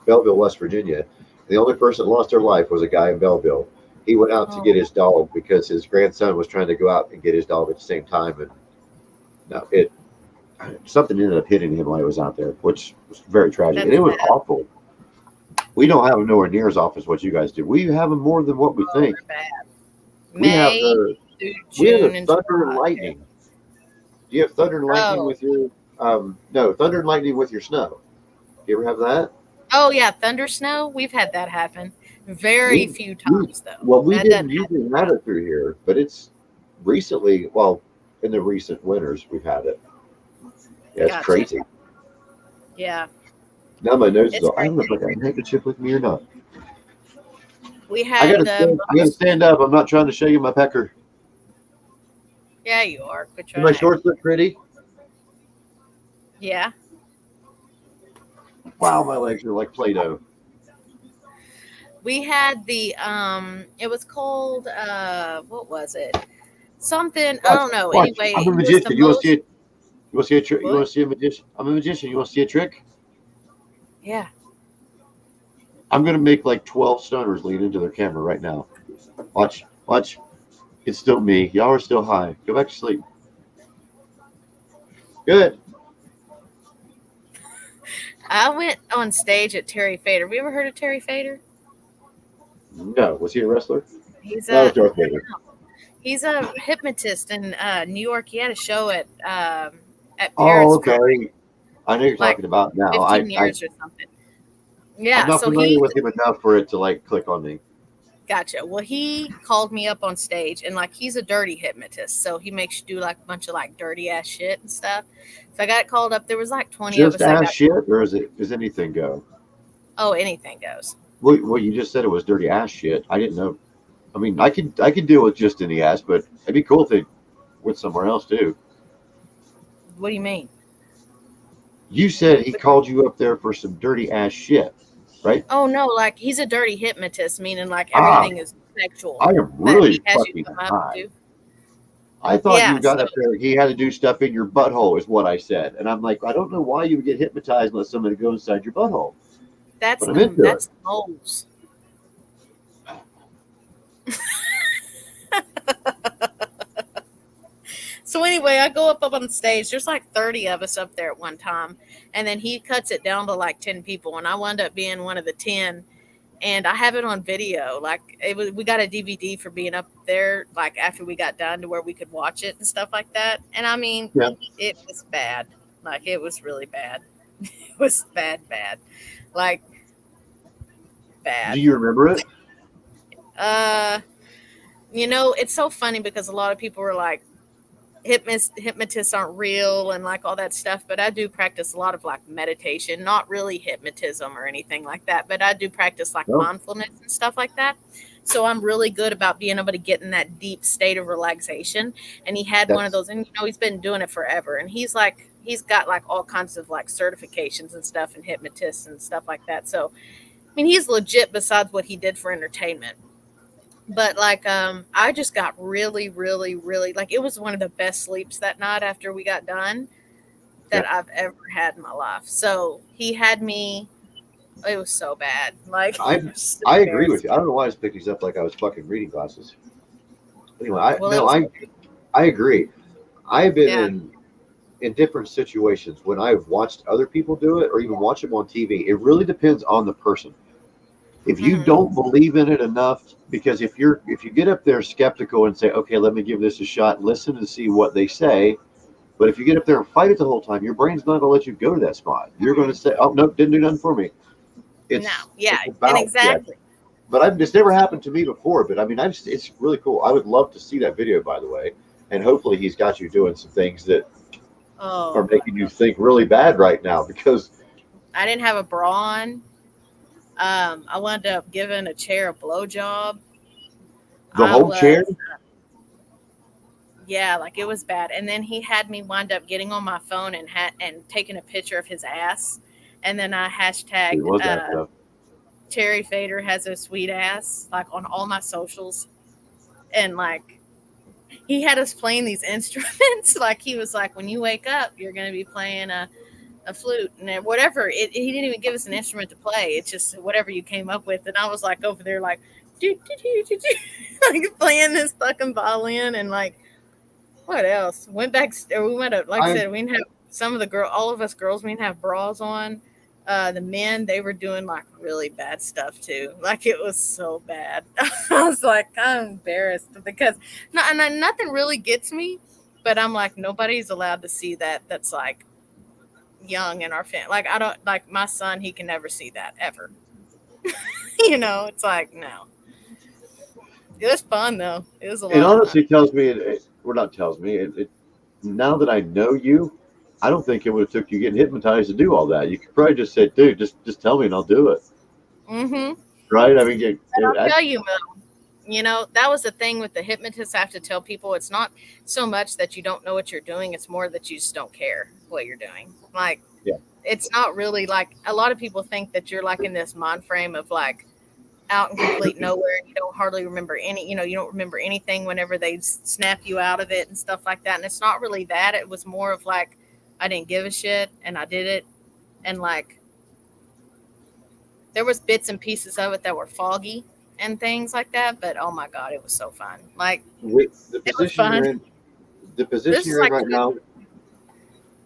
B: Belleville, West Virginia. The only person that lost their life was a guy in Belleville. He went out to get
A: Oh,
B: his dog because his grandson was trying to go out and get his dog at the same time, and no, it something ended up hitting him while he was out there, which was very tragic, and
A: that's
B: it was
A: sad.
B: awful. We don't have them nowhere near as often as what you guys do. We have them more than what we
A: Oh,
B: think.
A: they're bad.
B: We have
A: May
B: the
A: through
B: we have the
A: June and
B: thunder and
A: July.
B: lightning. Do you have thunder and lightning
A: Oh,
B: with your no thunder and lightning with your snow? Do you ever have that?
A: oh yeah. Thunder snow. We've had that happen. Very
B: We
A: few
B: we
A: times, though.
B: well we
A: That doesn't
B: didn't
A: happen
B: usually
A: a
B: have
A: lot.
B: it through here, but it's recently. Well, in the recent winters we've had it. Yeah, it's
A: Gotcha.
B: crazy.
A: Yeah,
B: Now my nose is
A: it's
B: all. I don't know if I
A: crazy.
B: got a handkerchief with me or not.
A: We
B: I
A: had
B: gotta
A: the
B: stand. I gotta
A: most.
B: stand up. I'm not trying to show you my pecker.
A: Yeah, you are. Quit
B: Do
A: trying
B: my
A: to act.
B: shorts look pretty?
A: Yeah,
B: Wow, my legs are like Play-Doh.
A: we had the. It was called. What was it? Something. I
B: Watch,
A: don't know.
B: watch.
A: Anyway,
B: I'm a
A: it was the
B: magician. You want to see
A: most.
B: it? You want to see a trick? You want
A: What?
B: to see a magician? I'm a magician. You want to see a trick?
A: Yeah.
B: I'm gonna make like 12 stoners lean into their camera right now. Watch, watch. It's still me. Y'all are still high. Go back to sleep. Good.
A: I went on stage at Terry Fader. Have you ever heard of Terry Fader?
B: No, was he a wrestler?
A: He's
B: That was
A: a
B: Darth Vader.
A: he's a hypnotist in New York. He had a show at
B: Oh,
A: Paris for
B: okay. I know you're
A: like
B: talking about now.
A: 15 years or something.
B: I'm
A: Yeah,
B: not
A: so
B: familiar
A: he
B: with him enough for it to like click on me.
A: gotcha. Well, he called me up on stage and like he's a dirty hypnotist. So he makes you do like a bunch of like dirty ass shit and stuff. So I got called up. There was like 20 of
B: Just
A: us that
B: ass
A: got,
B: shit, or is it? Does anything go?
A: oh, anything goes.
B: Well, you just said it was dirty ass shit. I didn't know. I mean, I could deal with just in the ass, but it'd be cool if they went somewhere else too.
A: What do you mean?
B: You said he called you up there for some dirty ass shit, right?
A: Oh no, like he's a dirty hypnotist, meaning like
B: Ah,
A: everything is sexual
B: I am
A: that he
B: really
A: has you
B: fucking
A: come up and
B: high.
A: do.
B: I thought you
A: Yeah,
B: got
A: so
B: up there. He had to do stuff in your butthole, is what I said, and I'm like, I don't know why you would get hypnotized unless somebody goes inside your butthole, but I'm into it.
A: that's the moles. So anyway, I go up on stage. There's like 30 of us up there at one time, and then he cuts it down to like 10 people, and I wound up being one of the 10. And I have it on video. Like we got a DVD for being up there. Like after we got done, to where we could watch it and stuff like that. And I mean,
B: Yeah.
A: it was bad. Like it was really bad. It was bad, bad. Like
B: Do
A: bad.
B: you remember it?
A: Uh, it's so funny because a lot of people were like, hypnotists aren't real and like all that stuff, but I do practice a lot of like meditation, not really hypnotism or anything like that, but I do practice like
B: No.
A: mindfulness and stuff like that. So I'm really good about being able to get in that deep state of relaxation. And he had one of
B: That's
A: those, and he's been doing it forever, and he's got like all kinds of like certifications and stuff and hypnotists and stuff like that. So I mean, he's legit besides what he did for entertainment. But like I just got really, really, really, like, it was one of the best sleeps that night after we got done
B: yeah.
A: that I've ever had in my life. So he had me, it was so bad. Like
B: I
A: it was so
B: I agree with
A: embarrassing.
B: you. I don't know why I just picked these up like I was fucking reading glasses. Anyway, I
A: Well, it
B: no,
A: was,
B: I agree. I've been
A: yeah.
B: in different situations when I've watched other people do it or even watch them on TV. It really depends on the person. If you
A: Hmm.
B: don't believe in it enough, because if you get up there skeptical and say, okay, let me give this a shot, listen and see what they say. But if you get up there and fight it the whole time, your brain's not going to let you go to that spot. You're going to say, oh nope, didn't do nothing for me.
A: No, yeah,
B: It's
A: and
B: about yeah.
A: exactly.
B: But it's never happened to me before. But I mean, it's really cool. I would love to see that video, by the way, and hopefully he's got you doing some things that are
A: Oh my
B: making you
A: God.
B: think really bad right now because
A: I didn't have a bra on. I wound up giving a chair a blowjob.
B: the
A: I
B: whole chair.
A: was, yeah, like it was bad. And then he had me wind up getting on my phone and taking a picture of his ass. And then I
B: It
A: hashtagged
B: was that stuff.
A: Terry Fader has a sweet ass, like on all my socials. And like he had us playing these instruments. Like he was like, when you wake up, you're gonna be playing a flute and then whatever. He didn't even give us an instrument to play. It's just whatever you came up with. And I was like over there like do, do, do, do, do, like playing this fucking violin and like what else? Went back. We went up. Like I
B: I
A: said, we didn't have some of the girl. All of us girls, we didn't have bras on. The men, they were doing like really bad stuff too. Like it was so bad. I was like, I'm embarrassed because nothing really gets me. But I'm like, nobody's allowed to see that. That's like young in our family. Like I don't like my son. He can never see that ever. It's like no. It was fun though. It was a
B: it
A: lot of fun.
B: honestly tells me or not tells me now that I know you, I don't think it would have took you getting hypnotized to do all that. You could probably just say, dude, just tell me and I'll do it.
A: Mm-hmm.
B: Right? I mean,
A: But I'll tell you, that was the thing with the hypnotist. I have to tell people it's not so much that you don't know what you're doing, it's more that you just don't care what you're doing. Like,
B: yeah,
A: it's not really like a lot of people think that you're like in this mind frame of like out in complete nowhere and you don't hardly remember you don't remember anything whenever they snap you out of it and stuff like that. And it's not really that. It was more of like, I didn't give a shit and I did it. And like, there was bits and pieces of it that were foggy and things like that, but oh my god, it was so fun. Like
B: with the
A: it was
B: position
A: fun.
B: you're in, the position
A: This is
B: you're in
A: like
B: right now.
A: go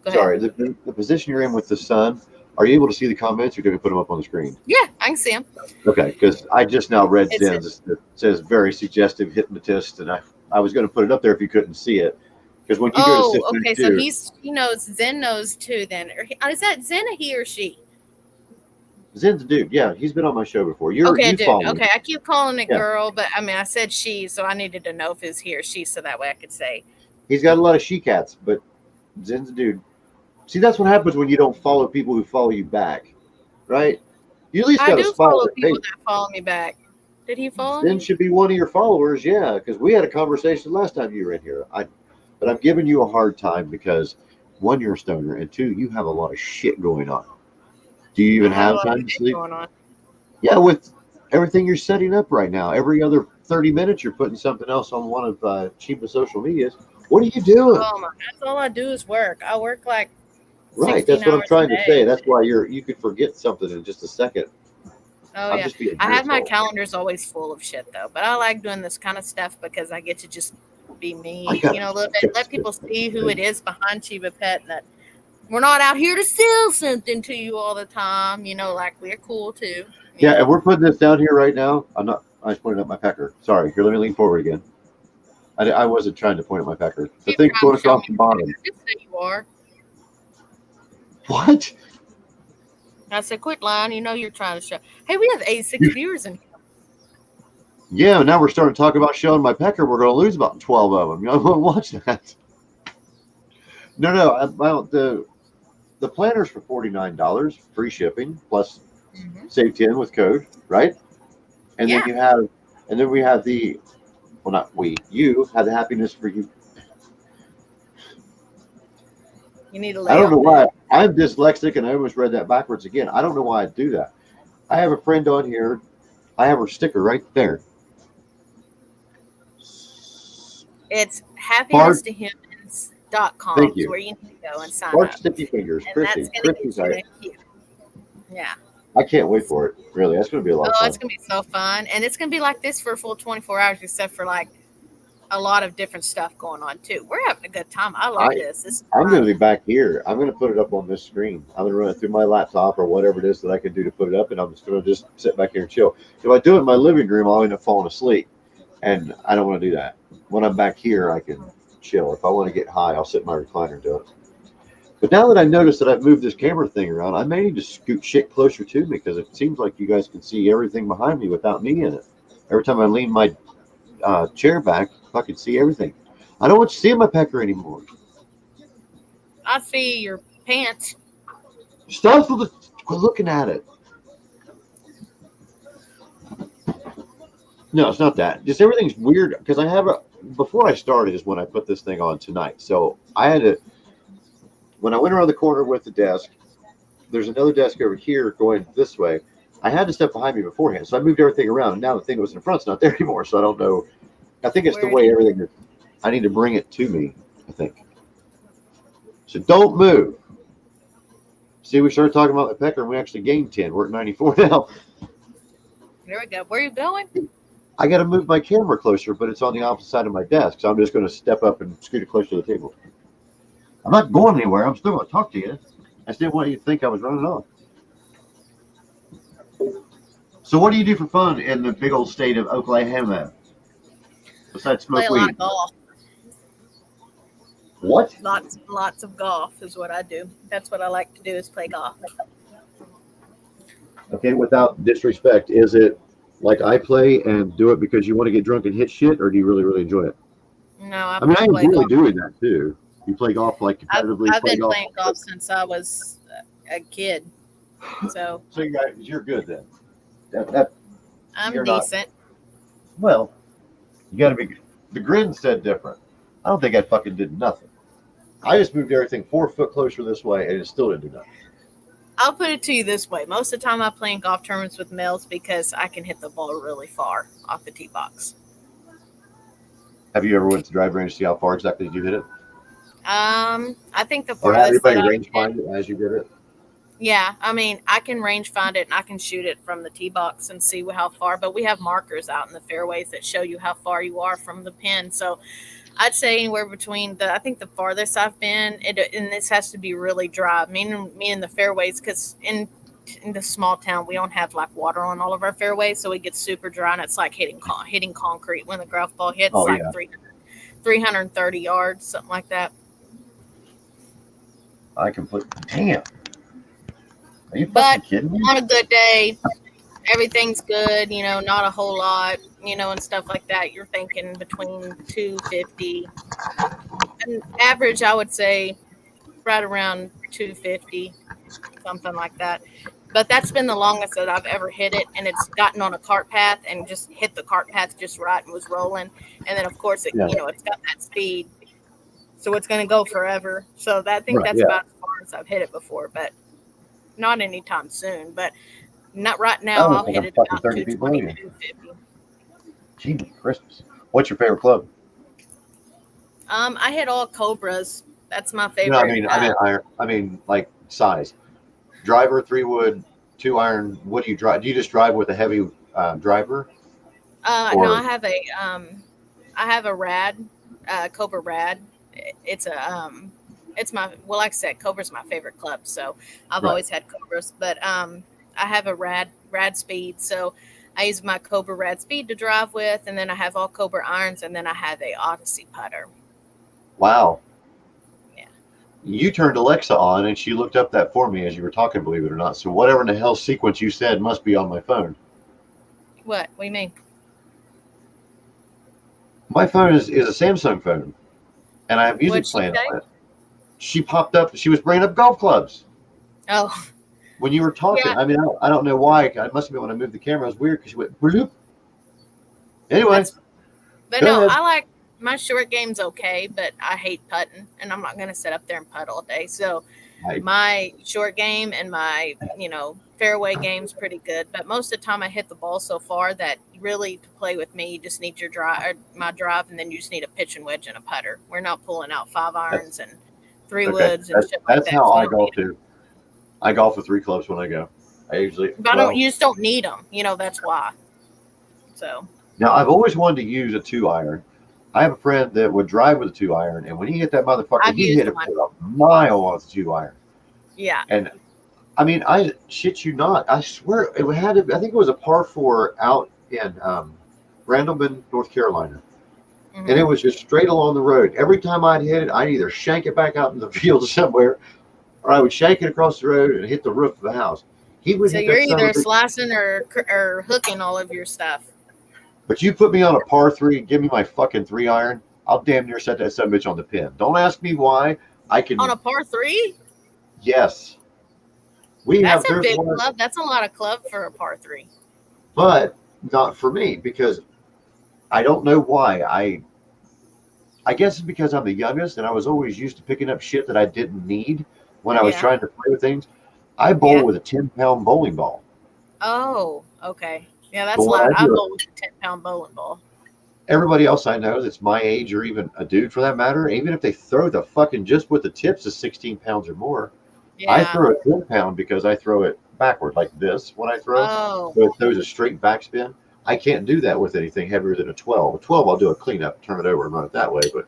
A: ahead.
B: Sorry, the position you're in with the sun. Are you able to see the comments, or do we put them up on the screen?
A: Yeah, I can see him.
B: Okay, because I just now read
A: It's
B: Zen's. It says very suggestive hypnotist, and I was going to put it up there if you couldn't see it. Because when you go to
A: oh,
B: System
A: okay. So
B: 2,
A: he knows. Zen knows too. Then is that Zen a he or she?
B: Zen's a dude. Yeah, he's been on my show before.
A: Okay,
B: You
A: dude.
B: follow him.
A: Okay, I keep calling it
B: Yeah,
A: girl, but I mean I said she, so I needed to know if it's he or she, so that way I could say.
B: he's got a lot of she cats, but Zen's a dude. See, that's what happens when you don't follow people who follow you back, right? You at least
A: I
B: got to
A: do
B: spot
A: follow
B: that.
A: people
B: Hey,
A: that follow me back. Did he follow
B: Zen
A: me?
B: should be one of your followers, yeah. Because we had a conversation last time you were in here. But I'm giving you a hard time because one, you're a stoner, and two, you have a lot of shit going on. Do you
A: I
B: even
A: have a
B: have
A: lot of
B: time to
A: shit
B: sleep?
A: going on.
B: Yeah, with everything you're setting up right now, every other 30 minutes you're putting something else on one of Chiba's social medias. What are you doing?
A: Oh my, that's all I do is work. I work like
B: Right,
A: 16
B: that's what I'm
A: hours a
B: trying to say.
A: day.
B: That's why you could forget something in just a second.
A: Oh
B: I'm
A: yeah.
B: just being an
A: I have my
B: asshole.
A: calendars always full of shit though. But I like doing this kind of stuff because I get to just be me.
B: I got
A: A little bit. Let people see who it is behind Chiba Pet, and that we're not out here to sell something to you all the time. Like we're cool too.
B: Yeah, and we're putting this down here right now. I'm not. I was pointing at my pecker. Sorry. Here, let me lean forward again. I wasn't trying to point at my pecker. The
A: You're
B: thing's
A: trying
B: going
A: to show
B: across
A: me
B: the bottom.
A: just say you are.
B: What?
A: I said, quit lying. You're trying to show. Hey, we have 86 viewers in here.
B: Yeah, now we're starting to talk about showing my pecker. We're going to lose about 12 of them. You know, watch that. No. The planner's for $49, free shipping, plus save 10 with code, right? And
A: Yeah.
B: then we have the, well, not we, you have the happiness for you.
A: You need to lay
B: I don't know
A: off
B: why.
A: that.
B: I'm dyslexic and I almost read that backwards again. I don't know why I do that. I have a friend on here. I have her sticker right there.
A: It's happiness2humans.com.
B: Thank
A: Is
B: you.
A: where you need to go and sign
B: Spark
A: up.
B: sticky fingers.
A: And
B: Christy.
A: that's going to
B: Christy's
A: get you
B: right.
A: a cute. Yeah.
B: I can't wait for it. Really, that's going to be a lot of
A: Oh,
B: fun.
A: it's going to be so fun. And it's going to be like this for a full 24 hours, except for like a lot of different stuff going on too. We're having a good time. I love this.
B: I'm going to be back here. I'm going to put it up on this screen. I'm going to run it through my laptop or whatever it is that I can do to put it up, and I'm just going to sit back here and chill. If I do it in my living room, I'll end up falling asleep, and I don't want to do that. When I'm back here, I can chill. If I want to get high, I'll sit in my recliner and do it. But now that I've noticed that I've moved this camera thing around, I may need to scoot shit closer to me because it seems like you guys can see everything behind me without me in it. Every time I lean my chair back, I can see everything. I don't want you seeing my pecker anymore.
A: I see your pants.
B: Stop looking at it. No, it's not that. Just everything's weird because before I started is when I put this thing on tonight. So I had to, when I went around the corner with the desk, there's another desk over here going this way. I had to step behind me beforehand. So I moved everything around, and now the thing that was in front's not there anymore. So I don't know. I think it's the way everything is. I need to bring it to me, I think. So don't move. See, we started talking about the pecker, and we actually gained 10. We're at 94 now.
A: There we go. Where are you going?
B: I got to move my camera closer, but it's on the opposite side of my desk. So I'm just going to step up and scoot it closer to the table. I'm not going anywhere. I'm still going to talk to you. I still want you to think I was running off. So what do you do for fun in the big old state of Oklahoma? Besides smoke
A: Play a
B: weed?
A: lot of golf.
B: What?
A: Lots of golf is what I do. That's what I like to do is play golf.
B: Okay, without disrespect, is it like I play and do it because you want to get drunk and hit shit, or do you really, really enjoy it?
A: No, I
B: mean, I enjoy
A: golf.
B: doing that too. You play golf like competitively.
A: I've been playing golf since I was a kid. So
B: you're good then.
A: I'm decent.
B: Well, you got to be. The grin said different. I don't think I fucking did nothing. I just moved everything 4 foot closer this way, and it still didn't do nothing.
A: I'll put it to you this way. Most of the time I play in golf tournaments with males because I can hit the ball really far off the tee box.
B: Have you ever went to drive range to see how far exactly you hit it?
A: I think the
B: Or
A: farthest
B: everybody range find it as you did it?
A: Yeah, I mean, I can range find it and I can shoot it from the tee box and see how far, but we have markers out in the fairways that show you how far you are from the pin. So I'd say anywhere between I think the farthest I've been, and this has to be really dry, meaning the fairways, because in the small town, we don't have like water on all of our fairways, so it gets super dry and it's like hitting concrete when the golf ball hits 330 yards, something like that.
B: I completely, damn. Are you
A: fucking
B: kidding me?
A: On a good day, everything's good, not a whole lot, and stuff like that. You're thinking between 250. And average, I would say right around 250, something like that. But that's been the longest that I've ever hit it, and it's gotten on a cart path and just hit the cart path just right and was rolling. And then, of course, it's got that speed, so it's going to go forever. So that's about as far as I've hit it before, but not anytime soon. But not right now. I'll hit it about 220, 250.
B: Jesus Christmas. What's your favorite club?
A: I hit all Cobras. That's my favorite.
B: No, I mean, like size. Driver, 3-wood, 2-iron. What do you drive? Do you just drive with a heavy driver?
A: No, I have a rad,
C: Cobra Rad. It's a it's my like I said, Cobra's my favorite club, so I've
B: Right.
C: always had Cobras. But I have a Rad Speed, so I use my Cobra Rad Speed to drive with, and then I have all Cobra irons, and then I have a Odyssey putter.
B: Wow.
C: Yeah.
B: You turned Alexa on and she looked up that for me as you were talking, believe it or not. So whatever in the hell sequence you said must be on my phone.
C: What? What do you mean?
B: My phone is a Samsung phone, and I have
C: What'd
B: music
C: she
B: playing
C: say?
B: on it. She popped up. She was bringing up golf clubs
C: Oh,
B: when you were talking.
C: yeah.
B: I mean, I don't know why. It must have been when I moved the camera. It was weird because she went bloop. Anyway,
C: That's. But
B: go
C: no,
B: ahead.
C: I like my short game's okay, but I hate putting, and I'm not gonna sit up there and putt all day. So
B: I,
C: my short game and my fairway game's pretty good, but most of the time I hit the ball so far that really to play with me you just need your drive, my drive, and then you just need a pitching wedge and a putter. We're not pulling out 5 irons and three
B: okay.
C: woods and shit like
B: That's
C: that
B: how
C: because we
B: I
C: don't need
B: golf
C: them.
B: too. I golf with 3 clubs when I go. I usually
C: But I don't. You just don't need them. That's why. So
B: now I've always wanted to use a 2 iron. I have a friend that would drive with a 2 iron, and when he hit that motherfucker,
C: I've
B: he hit
C: used
B: it
C: one.
B: for a mile on the 2 iron.
C: Yeah.
B: And I mean, I shit you not. I swear it had to. I think it was a par 4 out in Randleman, North Carolina, and it
C: Hmm.
B: was just straight along the road. Every time I'd hit it, I'd either shank it back out in the field somewhere, or I would shank it across the road and hit the roof of the house. He would
C: So
B: hit
C: you're
B: that son of a
C: either
B: bitch.
C: slicing or hooking all of your stuff
B: But you put me on a par 3 and give me my fucking 3 iron, I'll damn near set that son of a bitch on the pin. Don't ask me why. I
C: on
B: can.
C: a par three.
B: Yes, we
C: That's
B: have.
C: a
B: There's
C: big
B: one,
C: club. That's a lot of club for a par three.
B: but not for me because I don't know why. I guess it's because I'm the youngest and I was always used to picking up shit that I didn't need when I was
C: Yeah.
B: trying to play with things. I bowl
C: Yeah.
B: with a 10-pound bowling ball.
C: Oh, okay. Yeah,
B: But
C: that's a
B: what
C: lot.
B: I
C: I
B: do,
C: bowl with a 10-pound bowling ball.
B: everybody else I know that's my age or even a dude for that matter, even if they throw the fucking just with the tips of 16 pounds or more, I
C: Yeah.
B: throw a 10 pound because I throw it backward like this when I throw.
C: Oh,
B: So it throws a straight backspin. I can't do that with anything heavier than a 12. A 12, I'll do a cleanup, turn it over, and run it that way. But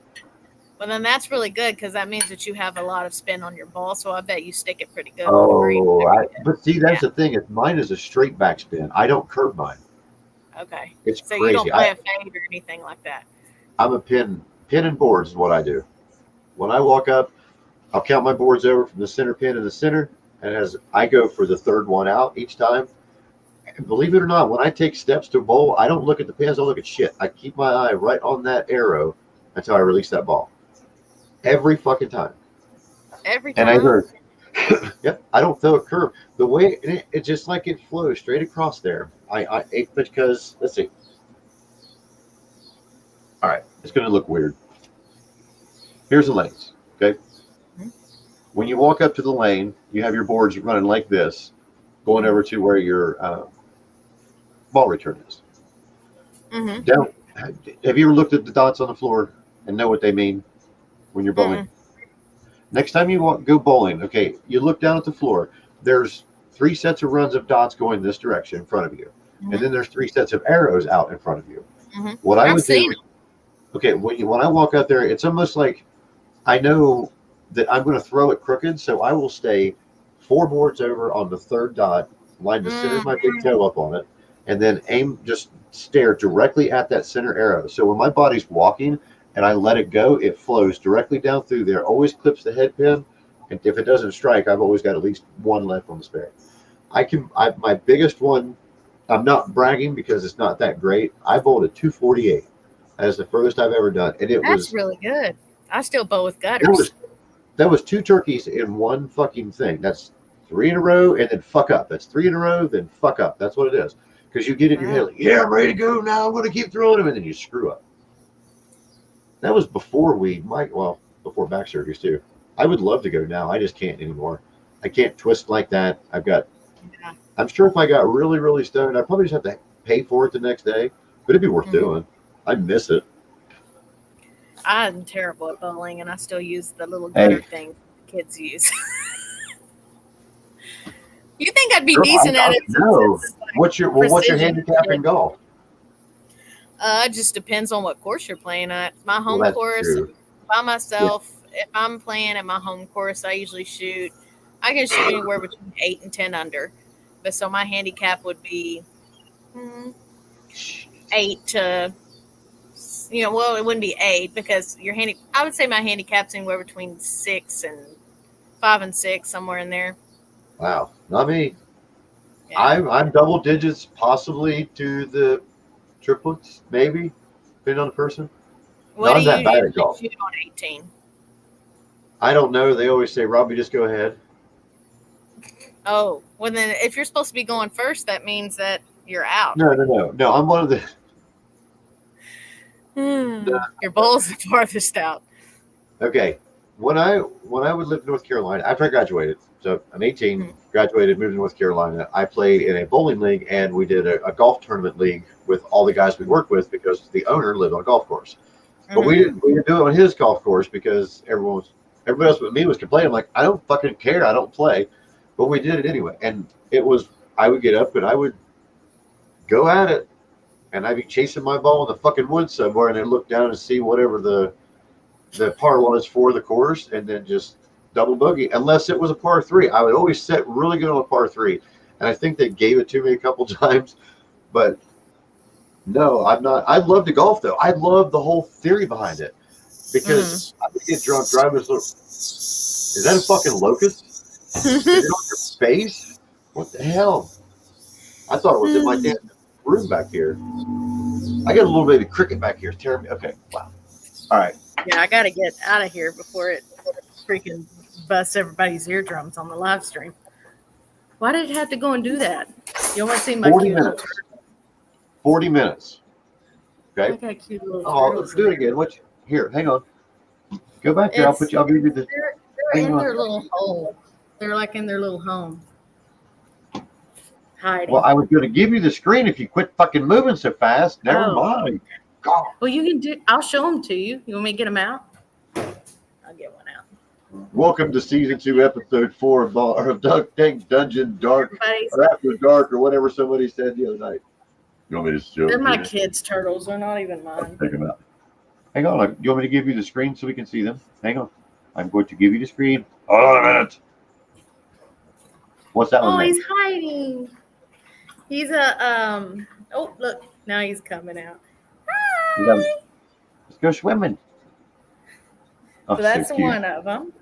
C: well, then that's really good because that means that you have a lot of spin on your ball. So I bet you stick it pretty good with the green.
B: but see, that's
C: Yeah.
B: the thing. Is mine is a straight backspin. I don't curve mine.
C: Okay.
B: It's
C: So you
B: crazy.
C: don't play a fade or anything like that.
B: I'm a pin and boards is what I do. When I walk up, I'll count my boards over from the center pin in the center, and as I go for the third one out each time, and believe it or not, when I take steps to bowl, I don't look at the pins. I look at shit. I keep my eye right on that arrow until I release that ball. Every fucking time.
C: Every
B: And I
C: time.
B: heard, yep, I don't throw a curve. The way it just like it flows straight across there. Because let's see. All right, it's going to look weird. Here's the lanes. Okay,
C: Mhm.
B: when you walk up to the lane, you have your boards running like this, going over to where your ball return is.
C: Mm-hmm.
B: Down. Have you ever looked at the dots on the floor and know what they mean when you're bowling?
C: Mm-mm.
B: Next time you go bowling, okay, you look down at the floor. There's 3 sets of runs of dots going this direction in front of you, and
C: Mm-hmm.
B: then there's 3 sets of arrows out in front of you.
C: Mm-hmm.
B: What I
C: I've
B: would
C: seen
B: do, okay, when I walk out there, it's almost like I know that I'm going to throw it crooked, so I will stay 4 boards over on the third dot, line the center
C: them.
B: of my big toe up on it, and then just stare directly at that center arrow. So when my body's walking and I let it go, it flows directly down through there, always clips the head pin, and if it doesn't strike, I've always got at least one left on the spare. My biggest one, I'm not bragging because it's not that great. I bowled a 248. That is the furthest I've ever done, and
C: That's really good. I still bow with
B: that
C: gutters.
B: was that was 2 turkeys in one fucking thing. That's 3 in a row and then fuck up. That's 3 in a row, then fuck up. That's what it is. Because you get in your head
C: Wow.
B: like, yeah, I'm ready to go now. I'm going to keep throwing them, and then you screw up. That was before before back surgeries too. I would love to go now. I just can't anymore. I can't twist like that.
C: Yeah.
B: I'm sure if I got really, really stoned, I'd probably just have to pay for it the next day, but it'd be worth
C: Hmm.
B: doing. I miss it.
C: I'm terrible at bowling, and I still use the little gutter
B: Hey,
C: thing the kids use. You think I'd be
B: girl,
C: decent at
B: I
C: it since
B: know.
C: it's like
B: What's your
C: precision
B: handicap in
C: shit.
B: golf?
C: It just depends on what course you're playing at. My
B: Well,
C: home
B: that's
C: course
B: true.
C: by
B: Yeah.
C: myself, if I'm playing at my home course, I can shoot anywhere between 8 and 10 under. But so my handicap would be hmm, 8 to, well, it wouldn't be 8 because I would say my handicap's anywhere between 6 and 5 and 6, somewhere in there.
B: Wow. Not me.
C: Yeah.
B: I'm double digits, possibly to the triplets, maybe, depending on the person. No,
C: What do
B: I'm
C: you
B: that bad at
C: usually
B: golf.
C: shoot on 18?
B: I don't know. They always say, Robbie, just go ahead.
C: Oh, well, then if you're supposed to be going first, that means that you're out.
B: No. I'm one of the.
C: Your bowl's the farthest out.
B: Okay. When I would live in North Carolina, after I graduated, so I'm 18,
C: Mhm.
B: graduated, moved to North Carolina. I played in a bowling league, and we did a golf tournament league with all the guys we worked with because the owner lived on a golf course. But
C: Mhm.
B: we didn't do it on his golf course because everybody else but me was complaining. I'm like, I don't fucking care. I don't play. But we did it anyway. And it was, I would get up and I would go at it. And I'd be chasing my ball in the fucking woods somewhere and then look down and see whatever the par was for the course and then just double bogey. Unless it was a par three. I would always set really good on a par three. And I think they gave it to me a couple times. But no, I'm not. I love to golf though. I love the whole theory behind it. Because I would get drunk driving. Is that a fucking locust? Is it on your face? What the hell? I thought it was in my damn room back here. I got a little baby cricket back here. It's tearing me. Okay, wow. All right.
C: Yeah, I gotta get out of here before it freaking busts everybody's eardrums on the live stream. Why did it have to go and do that? You want to see my
B: 40
C: cute little
B: minutes.
C: turtle?
B: 40 minutes.
C: I
B: Okay.
C: got cute little
B: Oh,
C: turtles.
B: let's do it again. Here, hang on. Go back there.
C: It's
B: I'll give you the.
C: they're
B: Hang
C: in
B: on.
C: their little hole. They're like in their little home, hiding.
B: Well, I was going to give you the screen if you quit fucking moving so fast. Never
C: Oh.
B: mind. God.
C: Well, you can do. I'll show them to you. You want me to get them out? I'll get one out.
B: Welcome to season 2, episode 4 of Duck Tank Dungeon Dark
C: Everybody's.
B: or After Dark or whatever somebody said the other night. You want me to show
C: They're my
B: you?
C: kids' turtles. They're not even mine.
B: Check them out. Hang on. You want me to give you the screen so we can see them? Hang on. I'm going to give you the screen. Hold on a minute. What's that
C: Oh,
B: one name?
C: he's hiding. He's a Oh, look! Now he's coming out. Hi.
B: Let's go swimming. Oh,
C: So that's
B: so cute.
C: one of them,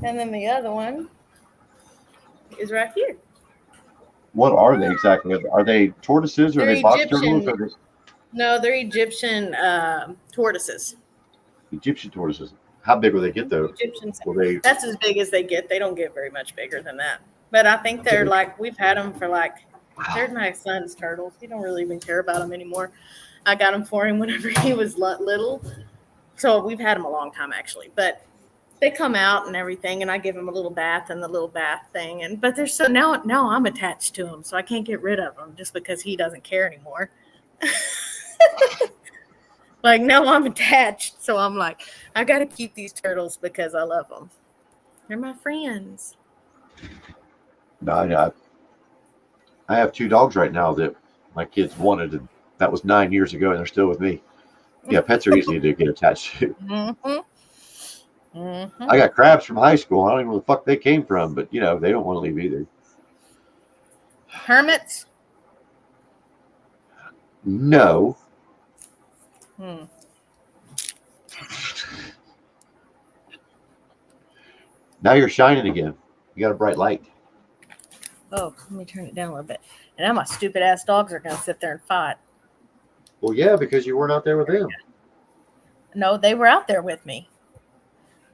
C: and then the other one is right here.
B: What are they exactly? Are they tortoises or are
C: They're
B: they box
C: Egyptian.
B: turtles or are
C: No, they're Egyptian tortoises.
B: they Egyptian tortoises? How big will they get though?
C: Egyptians.
B: Will they?
C: That's as big as they get. They don't get very much bigger than that. But I think they're like, we've had them for like, they're my son's turtles. He don't really even care about them anymore. I got them for him whenever he was little. So we've had them a long time actually. But they come out and everything, and I give him a little bath and the little bath thing. But they're so now I'm attached to him, so I can't get rid of them just because he doesn't care anymore. Like now I'm attached, so I'm like, I got to keep these turtles because I love them. They're my friends.
B: No. I have 2 dogs right now that my kids wanted, and that was 9 years ago, and they're still with me. Yeah, pets are easy to get attached to.
C: Mm-hmm. Mm-hmm.
B: I got crabs from high school. I don't even know where the fuck they came from, but they don't want to leave either.
C: Hermits?
B: No. Now you're shining again. You got a bright light.
C: Oh, let me turn it down a little bit. And now my stupid ass dogs are going to sit there and fight.
B: Well, yeah, because you weren't out there with them.
C: No, they were out there with me.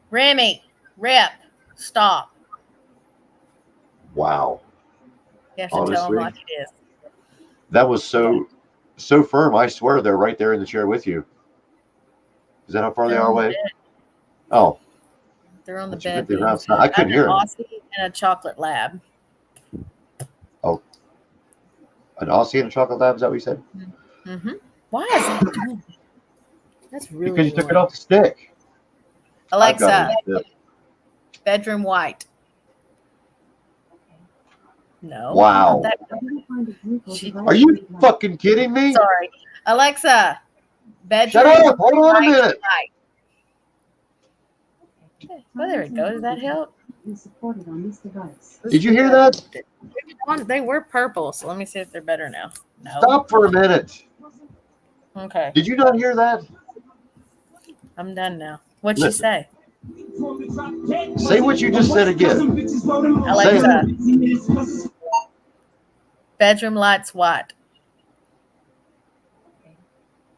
C: Remy, Rep, stop.
B: Wow.
C: You have to tell them
B: Honestly,
C: like it is.
B: that was so firm. I swear they're right there in the chair with you. Is that how far they are away? Oh,
C: They're on the
B: that's right,
C: bed.
B: they're outside. I couldn't hear them.
C: Aussie and a chocolate lab.
B: Oh, an Aussie and a chocolate lab. Is that what you said?
C: Mm-hmm. Why is that doing that? That's really
B: Because you took it
C: annoying.
B: off the stick.
C: Alexa, bedroom white. No.
B: Wow.
C: Not that-
B: Are you fucking kidding me?
C: Sorry.
A: Alexa, bedroom.
B: Shut up! Hold on a minute.
A: Light. Oh, there we go. Does that help?
B: Did you hear that?
A: They were purple, so let me see if they're better now. No.
B: Stop for a minute.
A: Okay.
B: Did you not hear that?
A: I'm done now. What'd she say?
B: Say what you just said again.
A: Alexa, bedroom lights what?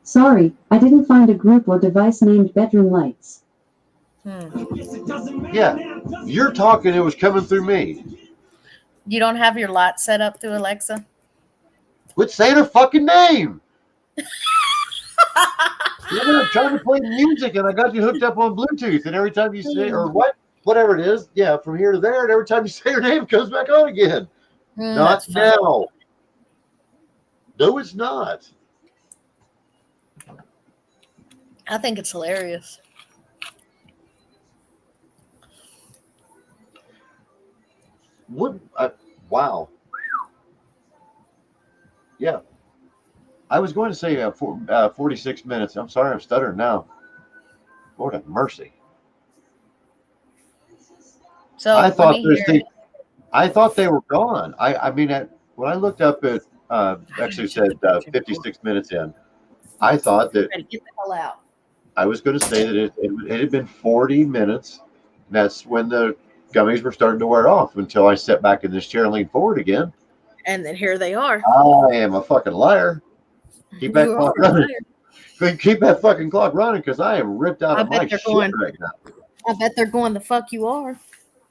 D: Sorry, I didn't find a group or device named Bedroom Lights.
B: Yeah, you're talking. It was coming through me.
A: You don't have your light set up through Alexa?
B: Quit saying her fucking name. You're trying to play music, and I got you hooked up on Bluetooth, and every time you say, or whatever it is, yeah, from here to there, and every time you say her name, it comes back on again. Not now. No, it's not.
A: I think it's hilarious.
B: What? Wow. Yeah. I was going to say 46 minutes. I'm sorry, I'm stuttering now. Lord have mercy.
A: So
B: I thought they were gone. I mean, when I looked up at actually said 56 minutes in, I thought that
A: get the hell out.
B: I was going to say that it had been 40 minutes. And that's when the gummies were starting to wear off until I sat back in this chair and leaned forward again.
A: And then here they are.
B: I am a fucking liar. Keep that clock running. Keep that fucking clock running because I am ripped out of my shit right now.
A: I bet they're going the fuck you are.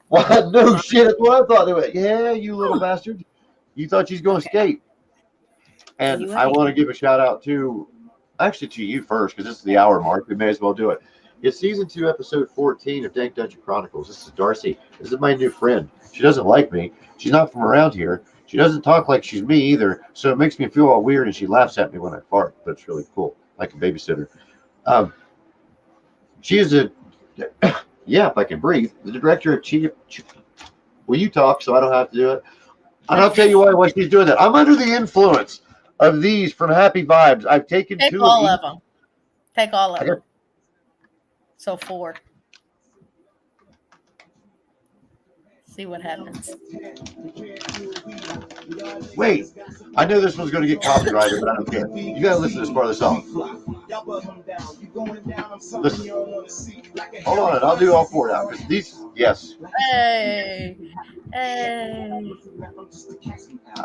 B: What? No shit. That's what I thought they were. Yeah, you little bastard. You thought she's going to skate. And I want to give a shout out to you first because this is the hour mark. We may as well do it. It's season 2, episode 14 of Dank Dungeon Chronicles. This is Darcy. This is my new friend. She doesn't like me. She's not from around here. She doesn't talk like she's me either, so it makes me feel all weird, and she laughs at me when I fart. That's really cool, like a babysitter. She is if I can breathe, the director of Will you talk so I don't have to do it? And I'll tell you why she's doing that. I'm under the influence of these from Happy Vibes. I've taken
A: Take
B: 2
A: all
B: of
A: of them. Take all of them. So 4. See what happens.
B: Wait, I know this one's going to get copyrighted, but I don't care. You got to listen to this part of the song. Listen. Hold on, I'll do all 4 now. These, yes.
A: Hey.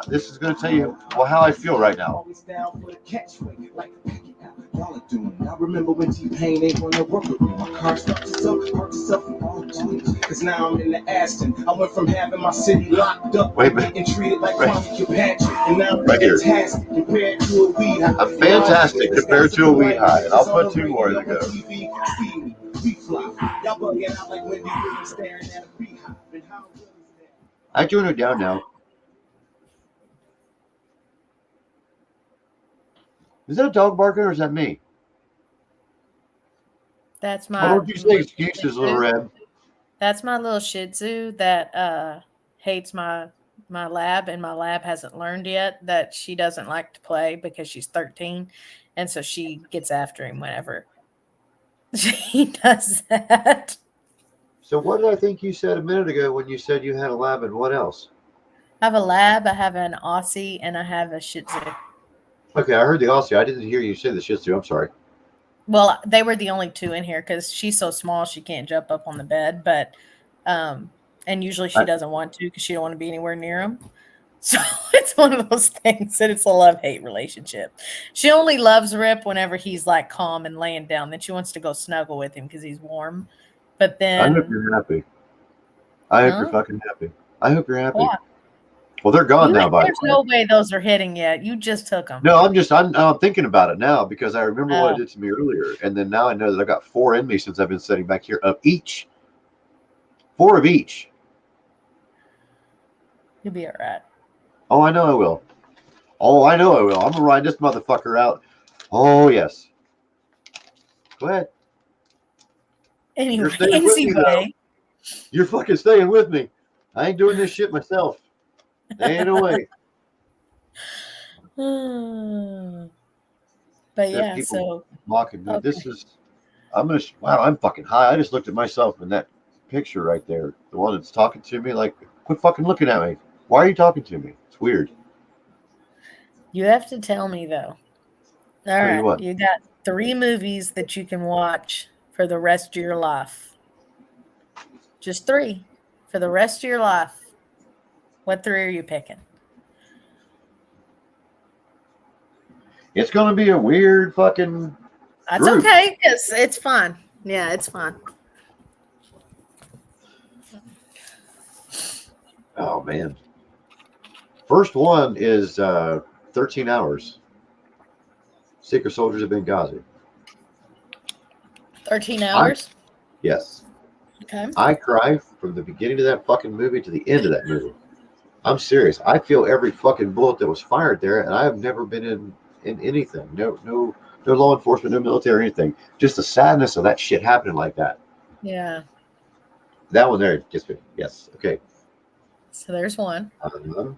B: This is going to tell you how I feel right now.
E: I remember when T-Pain ain't wanna work with me. My car starts itself from all because now I'm in the Aston. I went from having my city locked up and treated like Kwame Kilpatrick, and now I'm fantastic compared to a weed high.
B: I'm fantastic compared to a weed high, and I'll put 2 more to go. I tune it down now. Is that a dog barking or is that me?
A: That's my.
B: Why don't you say excuses, little Red?
A: That's my little Shih Tzu that hates my lab, and my lab hasn't learned yet that she doesn't like to play because she's 13, and so she gets after him whenever she does that.
B: So what did I think you said a minute ago when you said you had a lab, and what else?
A: I have a lab, I have an Aussie, and I have a Shih Tzu.
B: Okay, I heard the Aussie. I didn't hear you say the Shih Tzu. I'm sorry.
A: Well, they were the only 2 in here because she's so small she can't jump up on the bed. But and usually she doesn't want to because she don't want to be anywhere near him. So it's one of those things that it's a love-hate relationship. She only loves Rip whenever he's like calm and laying down. Then she wants to go snuggle with him because he's warm. But then
B: I hope you're happy. I hope you're fucking happy. I hope you're happy.
A: Why?
B: Well, they're gone now, by the way.
A: There's no way those are hitting yet. You just took them.
B: No, I'm thinking about it now because I remember what it did to me earlier. And then now I know that I've got 4 in me since I've been sitting back here of each. 4 of each.
A: You'll be all right.
B: Oh, I know I will. I'm going to ride this motherfucker out. Oh, yes. Go ahead.
A: Anyway,
B: you're fucking staying with me. I ain't doing this shit myself. Ain't no way.
A: But
B: There's
A: yeah,
B: people
A: so
B: mocking me.
A: okay.
B: This is. Wow, I'm fucking high. I just looked at myself in that picture right there. The one that's talking to me. Like, quit fucking looking at me. Why are you talking to me? It's weird.
A: You have to tell me though. All
B: Tell you
A: right,
B: what.
A: you got 3 movies that you can watch for the rest of your life. Just 3 for the rest of your life. What 3 are you picking?
B: It's gonna be a weird fucking
A: That's
B: group.
A: okay, because it's fun. Yeah, it's fun.
B: Oh man. First one is 13 hours. Secret Soldiers of Benghazi.
A: 13
B: I
A: hours?
B: yes.
A: Okay.
B: I cry from the beginning of that fucking movie to the end of that movie. I'm serious. I feel every fucking bullet that was fired there, and I have never been in anything. No law enforcement, no military, anything. Just the sadness of that shit happening like that.
A: Yeah.
B: That one there gets me. Yes. Okay.
A: So there's one.
B: Uh,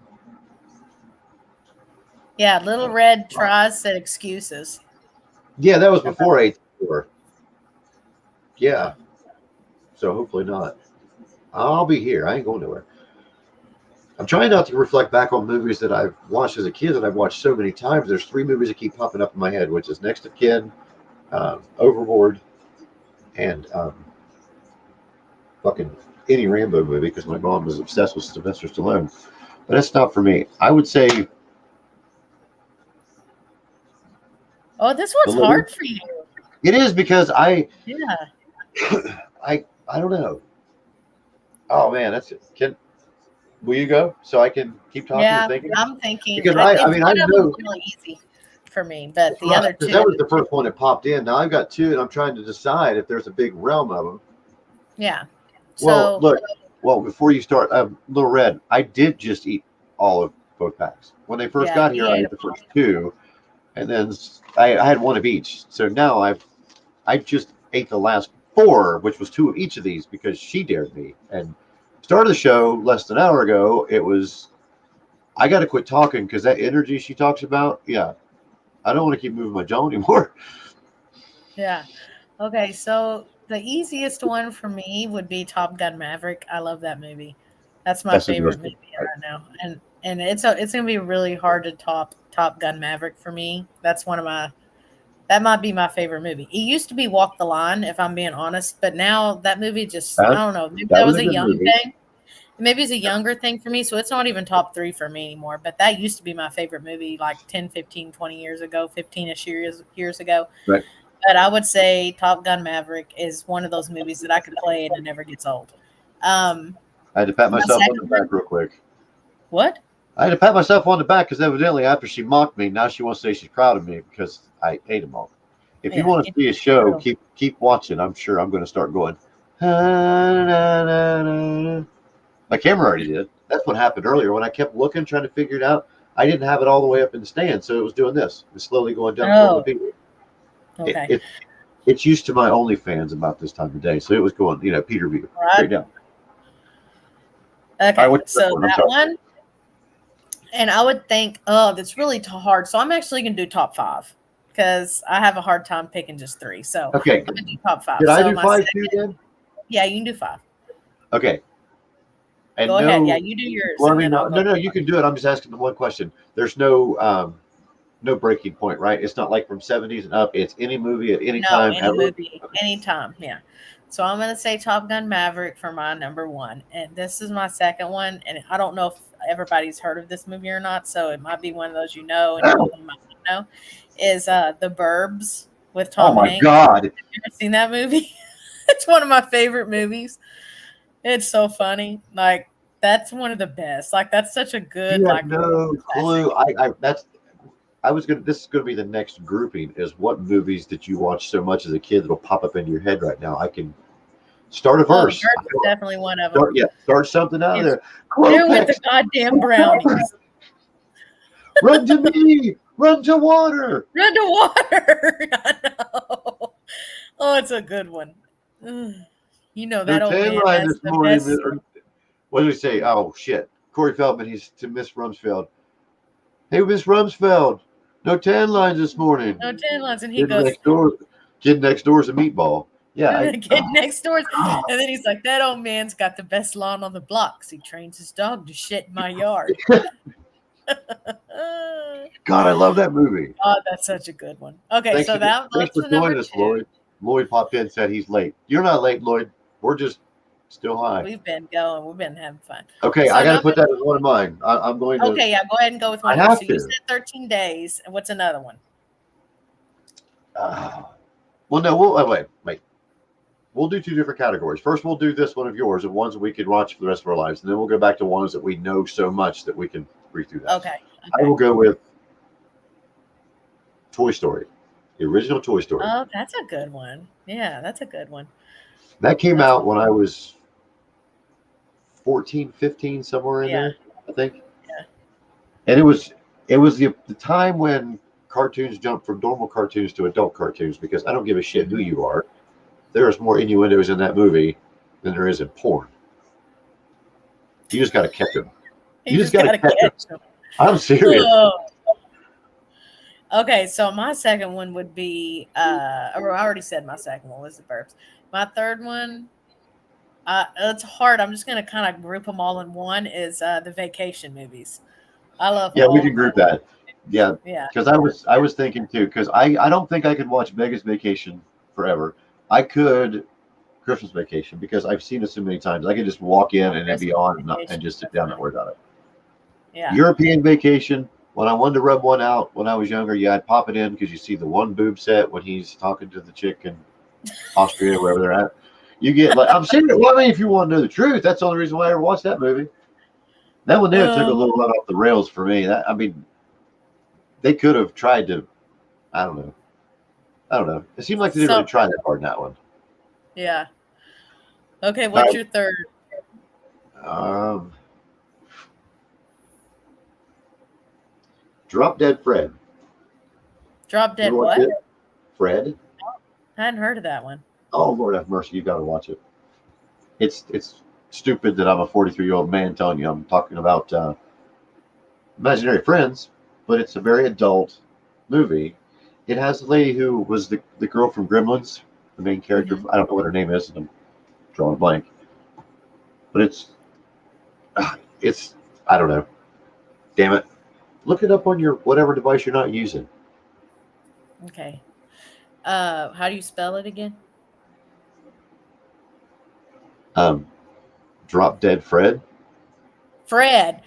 A: Yeah, Little Red tries said excuses.
B: yeah, that was
A: About,
B: before 8. Yeah.
A: oh,
B: So hopefully not. I'll be here. I ain't going nowhere. I'm trying not to reflect back on movies that I've watched as a kid that I've watched so many times. There's 3 movies that keep popping up in my head, which is Next of Kin, Overboard, and fucking any Rambo movie because my mom was obsessed with Sylvester Stallone. But that's not for me. I would say
A: oh, this
B: the
A: one's
B: little.
A: hard for you.
B: It is because
A: Yeah.
B: I don't know. Oh man, that's it. Will you go so I can keep talking and
A: Yeah,
B: thinking?
A: I'm thinking
B: Because I
A: it's
B: mean I
A: one of them's
B: know
A: really easy for me, but the
B: right
A: other
B: because
A: 2,
B: that was the first one that popped in. Now I've got 2, and I'm trying to decide if there's a big realm of them.
A: yeah.
B: Well,
A: So,
B: look. Well, before you start, Little Red, I did just eat all of both packs. When they first
A: yeah,
B: got
A: he
B: here, I
A: ate
B: ate
A: them
B: the
A: all.
B: first 2, and then I had one of each. So now I just ate the last 4, which was 2 of each of these because she dared me. And started the show less than an hour ago. It was I got to quit talking because that energy she talks about, yeah, I don't want to keep moving my jaw anymore.
A: Yeah. Okay, so the easiest one for me would be Top Gun Maverick. I love that movie. That's my
B: That's the
A: favorite
B: newest
A: movie
B: one, right?
A: right now. And it's gonna be really hard to top Top Gun Maverick for me. That might be my favorite movie. It used to be Walk the Line, if I'm being honest, but now that movie just I
B: That,
A: don't know, maybe
B: that
A: that
B: was
A: was
B: a
A: a
B: good
A: young
B: movie.
A: thing. Maybe it's a younger thing for me, so it's not even top 3 for me anymore, but that used to be my favorite movie like 10, 15, 20 years ago, 15ish years ago.
B: Right.
A: But I would say Top Gun Maverick is one of those movies that I could play and it never gets old. Um,
B: I had to pat
A: my
B: myself on
A: second
B: the
A: one,
B: back real quick.
A: what?
B: I had to pat myself on the back because evidently after she mocked me, now she wants to say she's proud of me because I ate them all. If you
A: Yeah,
B: want to
A: you
B: see a
A: did
B: show,
A: too.
B: keep watching. I'm sure I'm going to start going. My camera already did. That's what happened earlier when I kept looking, trying to figure it out. I didn't have it all the way up in the stand, so it was doing this. It's slowly going down, going to
A: Oh,
B: be. It,
A: okay.
B: it it's used to my OnlyFans about this time of day, so it was going, Peter view
A: Right.
B: straight down. All right,
A: Okay.
B: what's the
A: So
B: second one? I'm
A: that
B: sorry.
A: one, and I would think, oh, that's really hard. So I'm actually going to do top 5 because I have a hard time picking just 3. So
B: Okay,
A: I'm going to do top 5.
B: did I
A: So
B: do
A: my
B: 5 too
A: second,
B: then?
A: yeah, you can do 5.
B: Okay, and
A: Go ahead. Yeah,
B: no,
A: you do yours
B: well, I
A: and
B: mean,
A: then I'll
B: no,
A: go.
B: no, you can do it. I'm just asking the one question. There's no breaking point, right? It's not like from 70s and up. It's any movie at any
A: No,
B: time
A: any
B: ever.
A: movie, anytime. Yeah. So I'm gonna say Top Gun Maverick for my number 1, and this is my second one. And I don't know if everybody's heard of this movie or not, so it might be one of those and you might not know. Is The Burbs with
B: Oh
A: Tom
B: my
A: Hanks?
B: God!
A: You ever seen that movie? It's one of my favorite movies. It's so funny. Like that's one of the best. Like that's such a good
B: You have
A: like
B: no
A: classic.
B: clue. I was gonna. This is gonna be the next grouping. Is what movies did you watch so much as a kid that'll pop up into your head right now? I can start a
A: Oh, The
B: verse.
A: Burbs is definitely one of them.
B: Start something out of
A: It's
B: there.
A: they're with the
B: Clopex,
A: goddamn brownies.
B: run to me, run to water.
A: Run to water. I know. Oh, it's a good one. Ugh. You know
B: Their
A: that old man
B: tagline
A: has
B: this
A: the
B: morning.
A: best.
B: What did he say? Oh shit, Corey Feldman. He's to Miss Rumsfeld. Hey, Miss Rumsfeld. No tan lines this morning.
A: No tan lines. And he
B: Kid
A: goes,
B: next door. Kid next door is a meatball. Yeah.
A: the kid next door. And then he's like, that old man's got the best lawn on the block 'cause he trains his dog to shit in my yard.
B: God, I love that movie.
A: Oh, that's such a good one. Okay,
B: Thanks
A: so
B: for,
A: that's
B: thanks for
A: the number
B: joining us,
A: 2.
B: Lloyd. Lloyd popped in and said he's late. You're not late, Lloyd. We're just still high.
A: We've been going. We've been having fun.
B: Okay,
A: So
B: I got to
A: number
B: put that as one of mine. I'm going to.
A: Okay, yeah, go ahead and go with one
B: I
A: of yours.
B: have
A: So you
B: to.
A: said 13 days. And what's another one?
B: Well, no, we'll wait. We'll do 2 different categories. First, we'll do this one of yours and ones that we can watch for the rest of our lives, and then we'll go back to ones that we know so much that we can read through that.
A: Okay.
B: I will go with Toy Story, the original Toy Story.
A: Oh, that's a good one. Yeah, that's a good one.
B: That came out when I was 14, 15, somewhere in there, I think.
A: Yeah.
B: And it was the time when cartoons jumped from normal cartoons to adult cartoons, because I don't give a shit who you are. There is more innuendos in that movie than there is in porn. You just got to catch them. You just got to catch them. I'm serious.
A: Okay, so my second one would be I already said my second one was the Burbs. My third one, it's hard. I'm just gonna kind of group them all in one. Is the vacation movies. I love.
B: Yeah, we can group that. Yeah,
A: yeah.
B: Because I was thinking too. Because I don't think I could watch Vegas Vacation forever. I could Christmas Vacation because I've seen it so many times. I could just walk in and it'd be on and just sit down and worry about it.
A: Yeah.
B: European Vacation. When I wanted to rub one out when I was younger, yeah, I'd pop it in because you see the one boob set when he's talking to the chick in Austria, wherever they're at. You get like, I'm serious. Well, I mean, if you want to know the truth, that's the only reason why I ever watched that movie. That one there took a little run off the rails for me. I mean, they could have tried to. I don't know. It seemed like they didn't really try that hard in that one.
A: Yeah. Okay, what's your third?
B: Drop Dead Fred.
A: Drop Dead what?
B: Fred.
A: I hadn't heard of that one.
B: Oh, Lord have mercy. You've got to watch it. It's stupid that I'm a 43-year-old man telling you I'm talking about imaginary friends, but it's a very adult movie. It has the lady who was the girl from Gremlins, the main character. I don't know what her name is, and I'm drawing a blank. But it's I don't know. Damn it. Look it up on your whatever device you're not using.
A: Okay. How do you spell it again?
B: Drop Dead Fred.
A: Fred.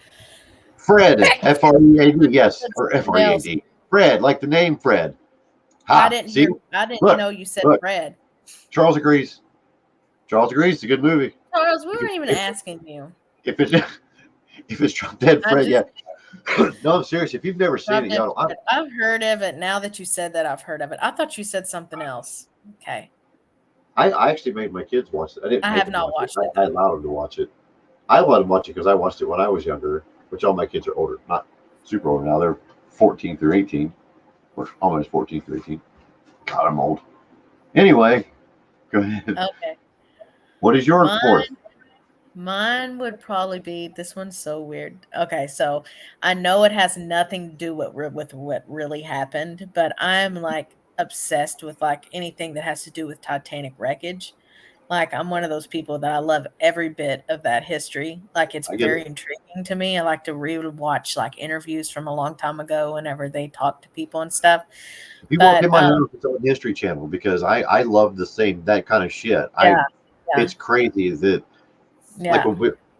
B: F-R-E-A-D. Yes, or F-R-E-A-D. Fred, like the name Fred.
A: I didn't know you said Fred.
B: Charles agrees. It's a good movie.
A: Charles, we weren't even asking you.
B: If it's Drop Dead Fred, yeah. No, I'm serious. If you've never seen it, y'all.
A: I've heard of it. Now that you said that, I've heard of it. I thought you said something else. Okay.
B: I actually made my kids watch it.
A: I have not watched it.
B: I allowed them to watch it. I let them watch it because I watched it when I was younger, which all my kids are older, not super old now. They're 14 through 18, or almost 14 through 18. God, I'm old. Anyway, go ahead.
A: Okay.
B: What is your fourth?
A: Mine would probably be, this one's so weird. Okay, so I know it has nothing to do with what really happened, but I'm like obsessed with like anything that has to do with Titanic wreckage. Like I'm one of those people that I love every bit of that history. Like it's very intriguing to me. I like to rewatch like interviews from a long time ago whenever they talk to people and stuff.
B: If you walk in my house, it's on History Channel because I love that kind of shit. It's crazy that like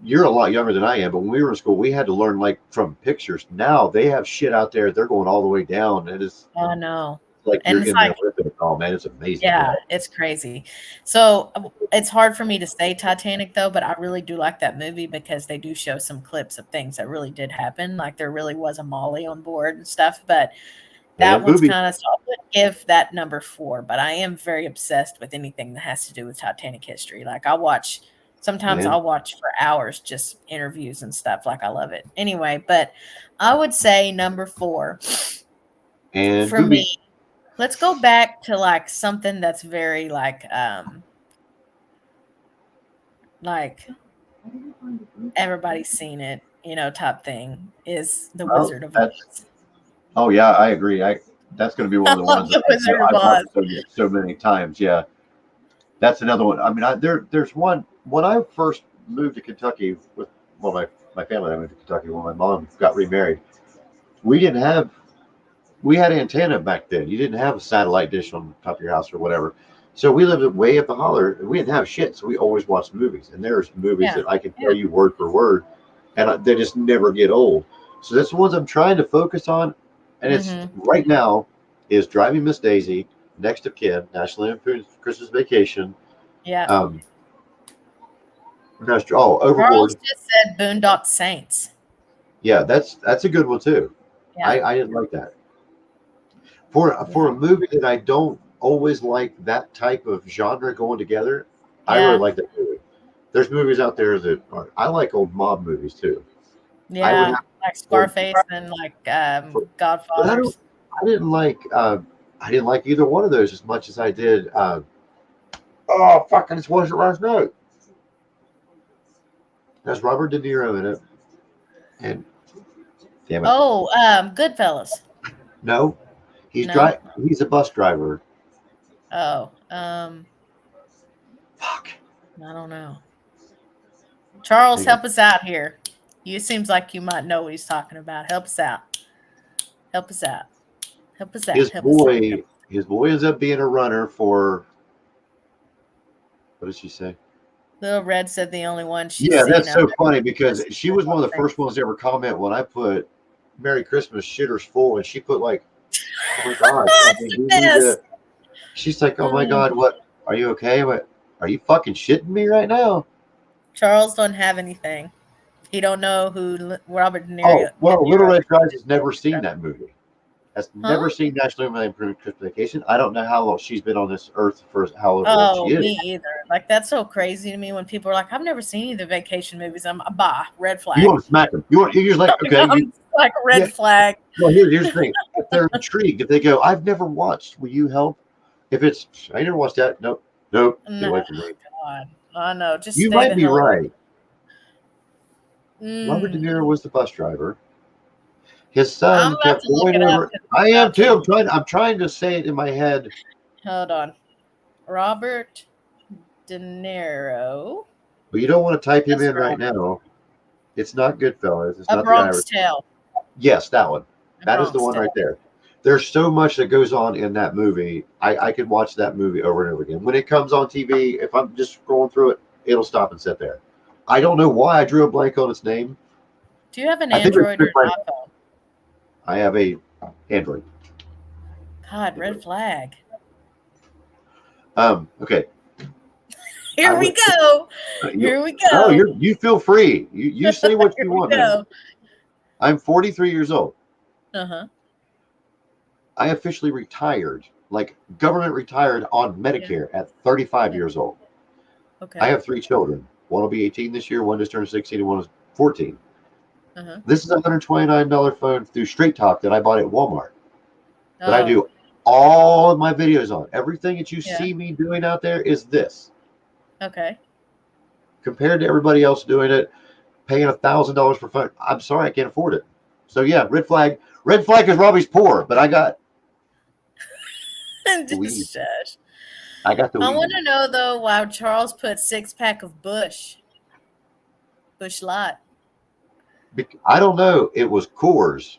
B: you're a lot younger than I am, but when we were in school, we had to learn like from pictures. Now they have shit out there; they're going all the way down, and it's
A: I know.
B: Like you're in there with it. Oh man, it's amazing.
A: Yeah, it's crazy. So it's hard for me to say Titanic though, but I really do like that movie because they do show some clips of things that really did happen. Like there really was a Molly on board and stuff, but that one's kind of, so I would give that number 4, but I am very obsessed with anything that has to do with Titanic history. Like I'll watch for hours, just interviews and stuff. Like I love it. Anyway, but I would say number 4
B: and
A: for me. Let's go back to like something that's very like everybody's seen it, type thing is The Wizard of Oz.
B: Oh yeah, I agree. That's going to be one of the
A: love
B: ones
A: The Wizard
B: I've
A: of Oz.
B: watched so many times. Yeah, that's another one. I mean, there's one when I first moved to Kentucky with my family. I moved to Kentucky when my mom got remarried. We didn't have we had antenna back then. You didn't have a satellite dish on top of your house or whatever. So we lived way up the holler, and we didn't have shit. So we always watched movies, and there's movies
A: Yeah.
B: that I can
A: Yeah.
B: tell you word for word, and they just never get old. So that's the ones I'm trying to focus on, and it's right now is Driving Miss Daisy, Next of Kin, National Lampoon's Christmas Vacation.
A: Yeah.
B: Overboard.
A: Charles just said Boondock Saints.
B: Yeah, that's a good one too.
A: Yeah.
B: I didn't like that. For a movie that I don't always like that type of genre going together, I really like that movie. There's movies out there that I like old mob movies too.
A: Yeah, like Scarface and like Godfathers.
B: I didn't like either one of those as much as I did. Oh fuck! I just watched it last night. There's Robert De Niro in it, and damn it.
A: Oh, Goodfellas.
B: No, he's a bus driver.
A: Oh,
B: fuck.
A: I don't know. Charles, help us out here. You seems like you might know what he's talking about. Help us out. Help us out. Help us out.
B: His boy ends up being a runner for. What did she say?
A: Little Red said the only one she's
B: seen.
A: Yeah,
B: that's so funny because she was one of the first ones to ever comment when I put Merry Christmas shitters full, and she put like, oh my god. She's like, oh my god, what? Are you okay? What? Are you fucking shitting me right now?
A: Charles don't have anything. He don't know who Robert De Niro.
B: Oh, well, Little Red Riding has never seen that movie. Has never seen National Lampoon's Christmas Vacation. I don't know how long she's been on this earth for how long she is.
A: Me either. Like that's so crazy to me when people are like, "I've never seen any of the vacation movies." I'm red flag.
B: You want to smack them? You're just like okay,
A: like red flag.
B: Well, here's the thing: if they're intrigued, if they go, "I've never watched," will you help? If it's, I never watched that. Nope.
A: No, God, I know. Just
B: you might be right. Robert De Niro was the bus driver. His son kept going over. I am too. I'm trying to say it in my head.
A: Hold on, Robert De Niro.
B: But you don't want to type him in right now. It's not Goodfellas. It's not
A: Bronx Tale.
B: Yes, that one. That is the one right there. There's so much that goes on in that movie. I could watch that movie over and over again. When it comes on TV, if I'm just scrolling through it, it'll stop and sit there. I don't know why I drew a blank on its name.
A: Do you have an Android or an iPhone?
B: I have a Android.
A: God, red flag.
B: Okay.
A: Here we go. Here we go.
B: Oh, you feel free. You say what you want. Man. I'm 43 years old.
A: Uh-huh.
B: I officially retired, like government retired on Medicare at 35 years old.
A: Okay.
B: I have 3 children. One will be 18 this year, one just turned 16, and one is 14.
A: Uh-huh.
B: This is a $129 phone through Straight Talk that I bought at Walmart. That I do all of my videos on. Everything that you see me doing out there is this.
A: Okay.
B: Compared to everybody else doing it, paying $1,000 for phone. I'm sorry, I can't afford it. So yeah, red flag. Red flag is Robbie's poor, but I got.
A: Just shush.
B: I got the.
A: I want to know though why Charles put 6-pack of Bush Light.
B: I don't know. It was Coors.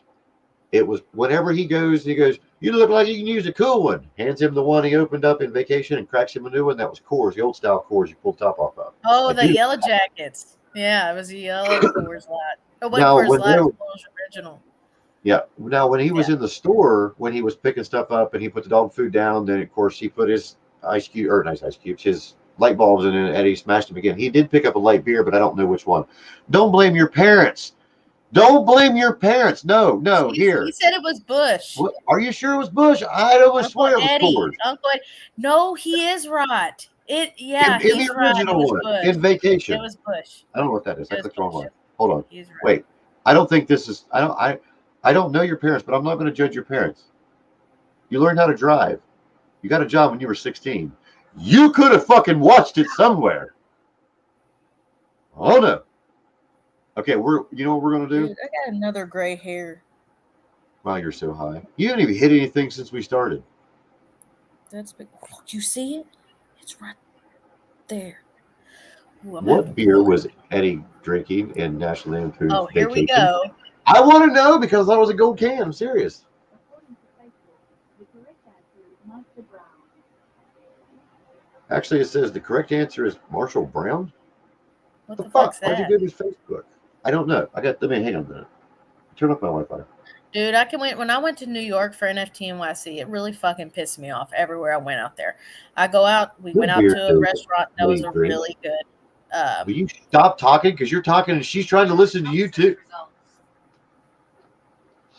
B: It was whenever he goes, you look like you can use a cool one. Hands him the one he opened up in Vacation and cracks him a new one. That was Coors, the old style Coors you pull the top off of.
A: Oh, the Yellow Jackets. Yeah, it was a yellow Coors Light. It wasn't Coors Light, it was original.
B: Yeah. Now, when he was in the store, when he was picking stuff up and he put the dog food down, then of course he put his his light bulbs in it and he smashed them again. He did pick up a light beer, but I don't know which one. Don't blame your parents. Don't blame your parents. No, here.
A: He said it was Bush.
B: What? Are you sure it was Bush? I don't swear it was Coors.
A: Uncle Eddie. No, he is right. In
B: the original one, in Vacation.
A: It was Bush.
B: I don't know what that is. I clicked the wrong one. Hold on. Right. Wait. I don't think this is. I don't know your parents, but I'm not going to judge your parents. You learned how to drive. You got a job when you were 16. You could have fucking watched it somewhere. Oh no. Okay, you know what we're gonna do?
A: Dude, I got another gray hair.
B: Wow, you're so high. You haven't even hit anything since we started.
A: That's big. Oh, you see it? It's right there. Ooh, I'm
B: What
A: having
B: beer
A: blood.
B: was Eddie drinking in National Lampoon's
A: Oh, here we
B: Vacation?
A: go.
B: I want to know because that was a gold can. I'm serious. Actually, it says the correct answer is Marshall Brown.
A: What
B: The
A: the
B: fuck?
A: fuck's
B: Why'd you
A: that?
B: go to his Facebook? I don't know. Let me hang on a minute. Turn off my Wi-Fi.
A: Dude, I can wait. When I went to New York for NFT NYC, it really fucking pissed me off everywhere I went out there. I go out, we went
B: What
A: out
B: beer
A: to a
B: does
A: restaurant that was
B: Lee
A: a
B: drink?
A: really good.
B: Will you stop talking? Because you're talking and she's trying to listen to you too.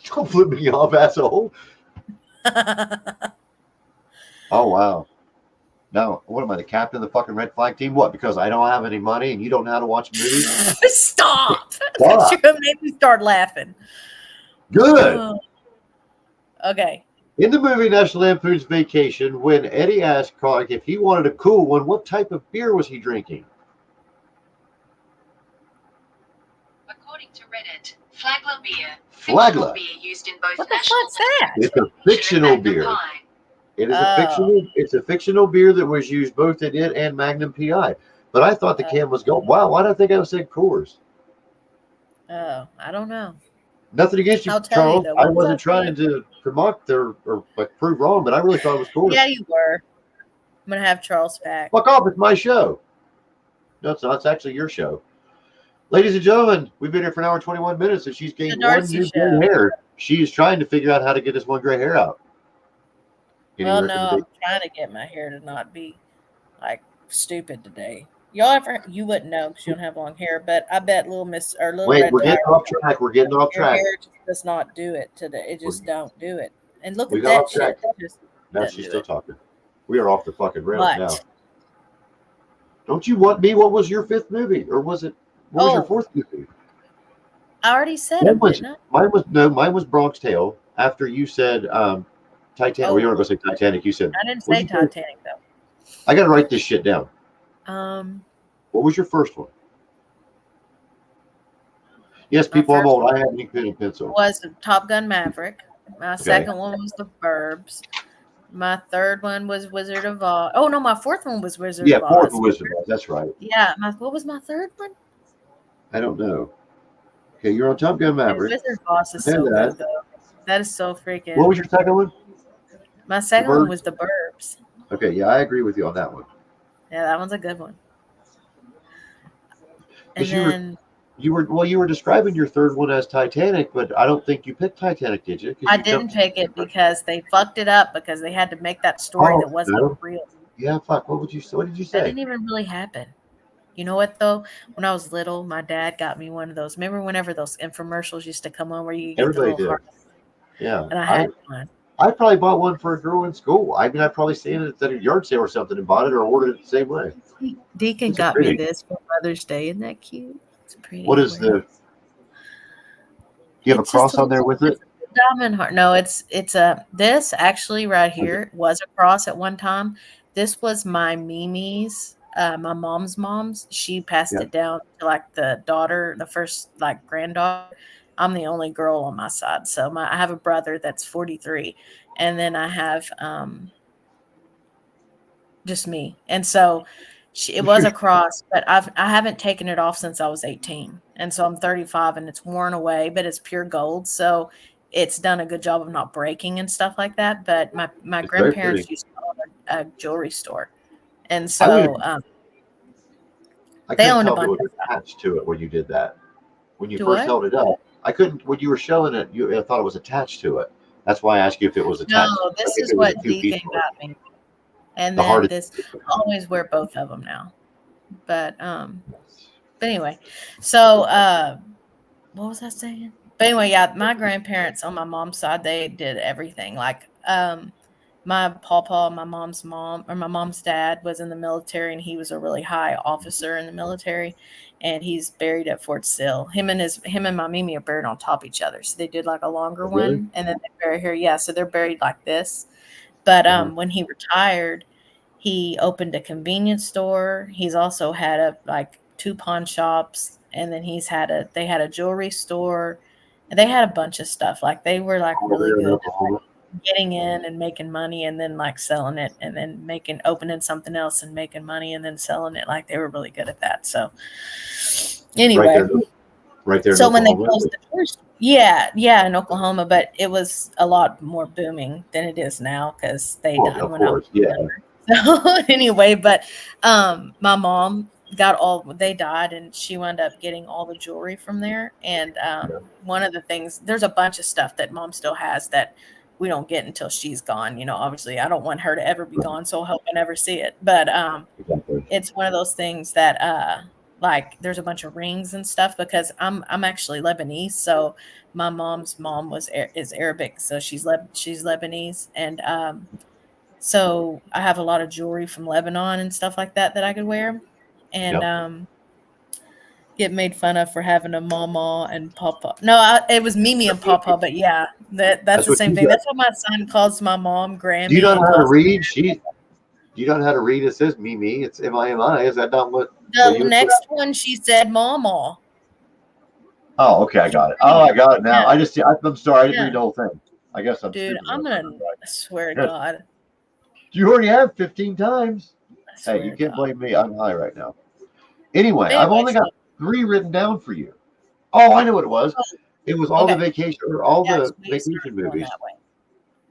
B: Don't flip me off, asshole. Oh, wow. Now, what am I, the captain of the fucking red flag team? What? Because I don't have any money and you don't know how to watch movies?
A: Stop! That
B: Fuck.
A: you're gonna make me start laughing.
B: Good.
A: Oh. Okay.
B: In the movie National Lampoon's Vacation, when Eddie asked Clark if he wanted a cool one, what type of beer was he drinking?
F: According to Reddit, Flagler beer.
B: Flagler.
F: Beer used in both
A: What the
F: national
A: fuck's that?
B: It's a fictional beer. It is a fictional. It's a fictional beer that was used both in it and Magnum PI. But I thought the can was gold. Wow, why did I think I was saying Coors?
A: Oh, I don't know.
B: Nothing against you,
A: I'll tell you
B: Charles.
A: though.
B: I
A: What was
B: wasn't
A: I
B: trying
A: saying?
B: to mock or like prove wrong, but I really thought it was Coors.
A: Yeah, you were. I'm gonna have Charles back.
B: Fuck off! It's my show. No, it's not. It's actually your show. Ladies and gentlemen, we've been here for an hour and 21 minutes, and she's
A: The
B: gained one
A: Darcy
B: new gray
A: show.
B: hair. She is trying to figure out how to get this one gray hair out. Any
A: Well, no,
B: recommendations?
A: I'm trying to get my hair to not be like stupid today. Y'all ever? You wouldn't know because you don't have long hair, but I bet little Miss or little
B: Wait,
A: Red
B: we're getting
A: Fire,
B: off track. We're getting off
A: your
B: track.
A: hair just does not do it today. It just don't do it. And look
B: We
A: at
B: got
A: that
B: off track.
A: shit. It just
B: Now
A: doesn't
B: she's
A: do
B: still
A: it.
B: talking. We are off the fucking rails now.
A: But
B: Don't you want me? What was your fifth movie, or was it? What was your fourth movie?
A: I already said
B: Mine
A: them,
B: was
A: didn't I?
B: mine was Bronx Tale. After you said Titanic, well, you were
A: Oh,
B: going to say Titanic. You said
A: I didn't
B: what
A: say
B: did you say?
A: Titanic though.
B: I got to write this shit down.
A: Um,
B: What was your first one? Yes,
A: my
B: people, I'm
A: first
B: old.
A: one
B: I have any pen and pencil.
A: was Top Gun Maverick. My
B: Okay.
A: second one was The Burbs. My third one was Wizard of Oz. Oh no, my fourth one was Wizard
B: Yeah,
A: of
B: fourth
A: Oz.
B: was that's right.
A: Yeah, what was my third one?
B: I don't know. Okay, you're on Top Gun
A: Dude,
B: Maverick.
A: Wizard of Oz is
B: I know
A: so
B: that.
A: good though. That is so freaking.
B: What was your second one?
A: My
B: The
A: second one
B: Burbs?
A: was The Burbs.
B: Okay, yeah, I agree with you on that one.
A: Yeah, that one's a good one. And
B: Because
A: then
B: you were describing your third one as Titanic, but I don't think you picked Titanic, did you? 'Cause
A: I
B: you
A: didn't
B: jumped
A: pick it because they fucked it up because they had to make that story that wasn't
B: no.
A: real.
B: Yeah, fuck. What did you
A: That
B: say?
A: didn't even really happen. You know what though? When I was little, my dad got me one of those. Remember whenever those infomercials used to come on where you get
B: Everybody
A: the little
B: did.
A: heart?
B: Yeah.
A: And I had one.
B: I probably bought one for a girl in school. I mean, I probably seen it at a yard sale or something and bought it or ordered it the same way.
A: Deacon
B: It's
A: got me
B: pretty.
A: this for Mother's Day. Isn't that cute? It's pretty.
B: What is the? Do you have a
A: It's just
B: cross on there with it?
A: diamond heart. No, it's a this actually right here was a cross at one time. This was my Mimi's, my mom's. She passed
B: Yeah.
A: it down to like the daughter, the first like granddaughter. I'm the only girl on my side, so I have a brother that's 43, and then I have just me, and so. It was a cross, but I haven't taken it off since I was 18, and so I'm 35, and it's worn away, but it's pure gold, so it's done a good job of not breaking and stuff like that. But my
B: It's very
A: grandparents
B: pretty.
A: used to own a jewelry store, and
B: I
A: so they
B: couldn't
A: owned a
B: tell if it
A: bunch
B: was
A: of stuff.
B: attached to it when you did that. When you
A: To
B: first
A: what?
B: held it up, I couldn't. When you were showing it, I thought it was attached to it. That's why I asked you if it was attached.
A: No,
B: I
A: this
B: think
A: is
B: it was a
A: what
B: two-piece
A: Deacon
B: part.
A: got me, and
B: The heart
A: then
B: is
A: this. I always wear both of them now, but anyway, so what was I saying? But anyway, yeah, my grandparents on my mom's side, they did everything. Like, my pawpaw, my mom's mom, or my mom's dad was in the military, and he was a really high officer in the military, and he's buried at Fort Sill. Him and my Mimi are buried on top of each other. So they did like a longer
B: Really?
A: one, and then they bury her. Yeah, so they're buried like this. But when he retired, he opened a convenience store. He's also had like 2 pawn shops, and then they had a jewelry store, They had a bunch of stuff. Like they were like
B: Over
A: really
B: there in
A: good
B: Oklahoma.
A: at getting in and making money and then like selling it and then opening something else and making money and then selling it. Like they were really good at that. So anyway,
B: Right there in
A: so when they
B: Oklahoma.
A: closed the first, yeah, in Oklahoma, but it was a lot more booming than it is now because they
B: Well,
A: died
B: of
A: when I was
B: course, yeah.
A: younger. So anyway, but my mom they died and she wound up getting all the jewelry from there. And one of the things, there's a bunch of stuff that mom still has that we don't get until she's gone. You know, obviously I don't want her to ever be gone, so I hope I never see it. But
B: Exactly.
A: it's one of those things that like there's a bunch of rings and stuff because I'm actually Lebanese, so my mom's mom is Arabic, so she's Lebanese, and so I have a lot of jewelry from Lebanon and stuff like that I could wear, and get made fun of for having a mama and papa. No, it was Mimi and papa, but yeah, that's the
B: what
A: same
B: you
A: thing.
B: got.
A: That's what my son calls my mom, Grammy.
B: Do you not know how to
A: calls
B: read? Do you not know how to read? It says Mimi. It's M-I-M-I. Is that not what
A: the
B: you would
A: next one she said mama.
B: Oh, okay, I got it. Oh, I got it now.
A: Yeah.
B: I'm sorry, I didn't
A: Yeah.
B: read the whole thing. I guess I'm
A: Dude,
B: stupid.
A: I'm gonna swear to
B: Yes.
A: God.
B: You already have 15 times.
A: I swear
B: Hey, you
A: to
B: can't
A: God.
B: blame me. I'm high right now. Anyway, I've
A: Anyway,
B: only got 3 written down for you. Oh, I know what it was. It was all the vacation or all the
A: we
B: vacation
A: started going
B: movies.
A: that way.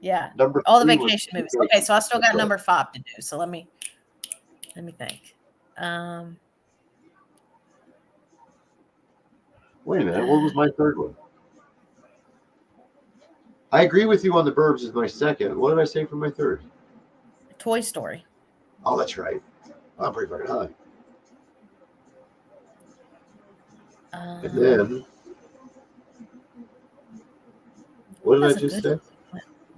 A: Yeah,
B: Number
A: all the
B: 3 was
A: vacation movies. Okay, so I still got number 5 to do. So let me think.
B: Wait a minute. What was my third one? I agree with you on the Burbs is my second. What did I say for my third?
A: Toy Story.
B: Oh, that's right. I'm pretty fucking high. And then, what did I just say?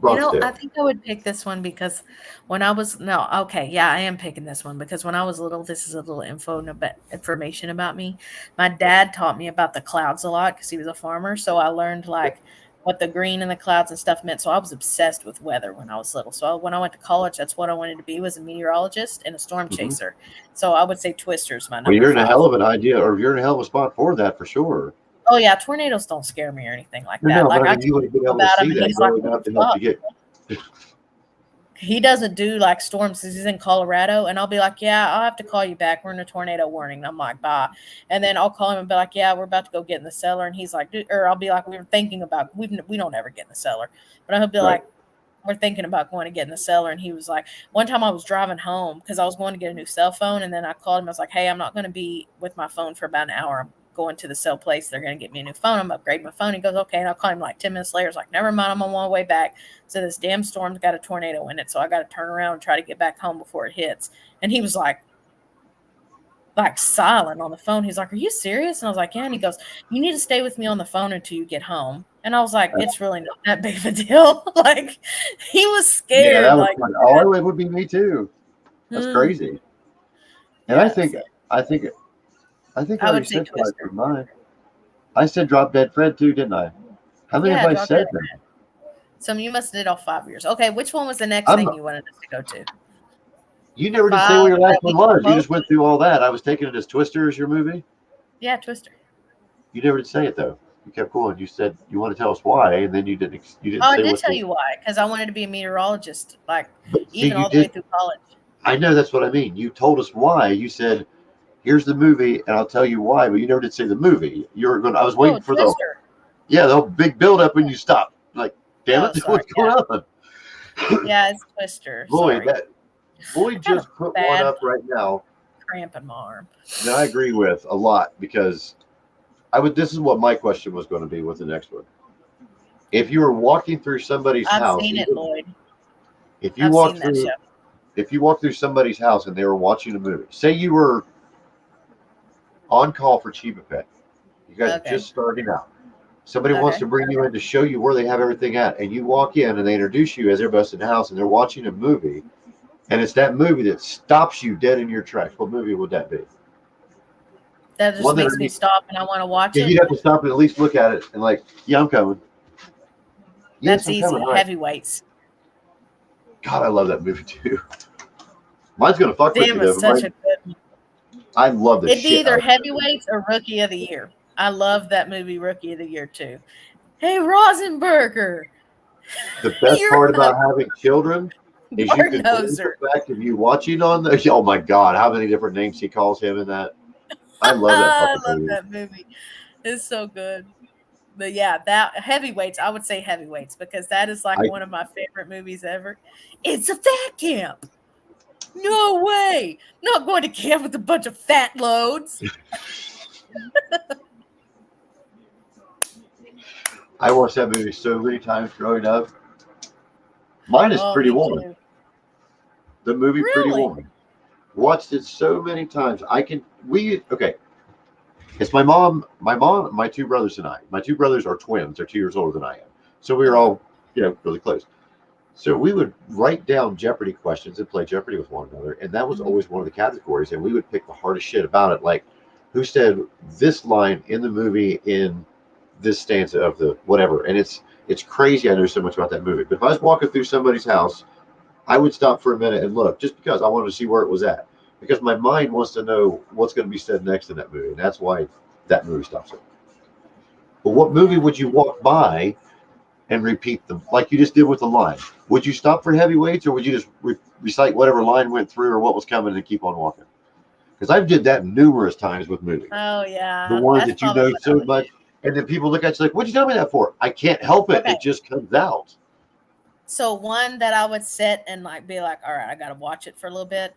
A: You know, I think I would pick this one because when I was I am picking this one because when I was little, this is a little information about me. My dad taught me about the clouds a lot because he was a farmer, so I learned like what the green and the clouds and stuff meant. So I was obsessed with weather when I was little. So when I went to college, that's what I wanted to be, was a meteorologist and a storm chaser. So I would say Twister's my number.
B: Well, you're in
A: 5.
B: a hell of an idea, or you're in a hell of a spot for that for sure.
A: Oh yeah, tornadoes don't scare me or anything like that.
B: No,
A: like
B: but I mean, you would have been able to see that growing up to help you get.
A: He doesn't do like storms because he's in Colorado, and I'll be like, yeah, I'll have to call you back. We're in a tornado warning. And I'm like, bye. And then I'll call him and be like, yeah, we're about to go get in the cellar. And he's like, or I'll be like, we were thinking about, we don't ever get in the cellar. But I'll be like, we're thinking about going to get in the cellar. And he was like, one time I was driving home because I was going to get a new cell phone. And then I called him. I was like, hey, I'm not going to be with my phone for about an hour. I'm going to the cell place. They're going to get me a new phone. I'm upgrading my phone. He goes, okay. And I'll call him like 10 minutes later. It's like, never mind. I'm on my way back. So this damn storm's got a tornado in it. So I got to turn around and try to get back home before it hits. And he was like silent on the phone. He's like, are you serious? And I was like, yeah. And he goes, you need to stay with me on the phone until you get home. And I was like, it's really not that big of a deal. Like, he was scared.
B: Yeah, that was
A: like,
B: fun. Oh, it would be me too. That's crazy. And I think I already said Twister. Mine. I said Drop Dead Fred too, didn't I? How many have I said them?
A: So you must have did all 5 years. Okay, which one was the next thing you wanted us to go to?
B: You never did say what your last one was. You just went through all that. I was taking it as Twister as your movie.
A: Yeah, Twister.
B: You never did say it though. You kept going. You said you want to tell us why, and then you didn't. You didn't.
A: Oh,
B: say
A: I did tell you why, because I wanted to be a meteorologist, like even all the way through college.
B: I know, that's what I mean. You told us why. You said, "Here's the movie, and I'll tell you why." But you never did say the movie. You were going. I was waiting for
A: Twister.
B: the big build up, and you stopped. Like, damn it,
A: sorry,
B: what's going on?
A: Yeah, it's Twister.
B: Boyd just put one up right now.
A: Cramp in my arm.
B: That I agree with a lot because this is what my question was going to be with the next one. If you were walking through somebody's house,
A: I've seen it, Lloyd.
B: If you walk through somebody's house and they were watching a movie, say you were on call for Chiba Pet, you guys are just starting out. Somebody wants to bring you in to show you where they have everything at, and you walk in and they introduce you as everybody's in the house and they're watching a movie, and it's that movie that stops you dead in your tracks. What movie would that be?
A: That just makes me stop and I want to watch it.
B: You'd have to stop and at least look at it and like, yeah, I'm coming.
A: That's easy. Heavyweights.
B: God, I love that movie too. Mine's gonna fuck with you though.
A: Such a good one.
B: I love the shit.
A: It'd be either Heavyweights or Rookie of the Year. I love that movie, Rookie of the Year too. Hey, Rosenberger,
B: The best
A: you're
B: part
A: a
B: about having children is you
A: garden
B: can believe
A: hoser.
B: the fact of you watching on the. Oh my God, how many different names he calls him in that? I love that
A: I
B: fucking
A: love
B: movie.
A: that movie. It's so good. But yeah, that heavyweights, I would say heavyweights because that is like
B: I
A: one of my favorite movies ever. It's a fat camp. No way. Not going to camp with a bunch of fat loads.
B: I watched that movie so many times growing up. Mine is
A: Oh,
B: Pretty
A: me
B: Woman.
A: too.
B: The movie Pretty
A: Really?
B: Woman. Watched it so many times. Okay. It's my two brothers and I. My two brothers are twins. They're 2 years older than I am. So we were
A: Uh-huh.
B: all, really close. So we would write down Jeopardy questions and play Jeopardy with one another. And that was
A: Mhm.
B: always one of the categories. And we would pick the hardest shit about it. Like, who said this line in the movie in this stanza of the whatever. And it's crazy. I know so much about that movie. But if I was walking through somebody's house, I would stop for a minute and look just because I wanted to see where it was at. Because my mind wants to know what's going to be said next in that movie. And that's why that movie stops it. But what movie
A: Yeah.
B: would you walk by and repeat them like you just did with the line? Would you stop for heavyweights or would you just recite whatever line went through or what was coming and keep on walking? Because I did that numerous times with movies.
A: Oh
B: The
A: yeah.
B: ones
A: That's
B: that you
A: probably
B: know
A: what I
B: so
A: would
B: much,
A: do.
B: and then people look at you like, "What'd you tell me that for?" I can't help it;
A: Okay.
B: it just comes out.
A: So one that I would sit and like be like, all right, I gotta watch it for a little bit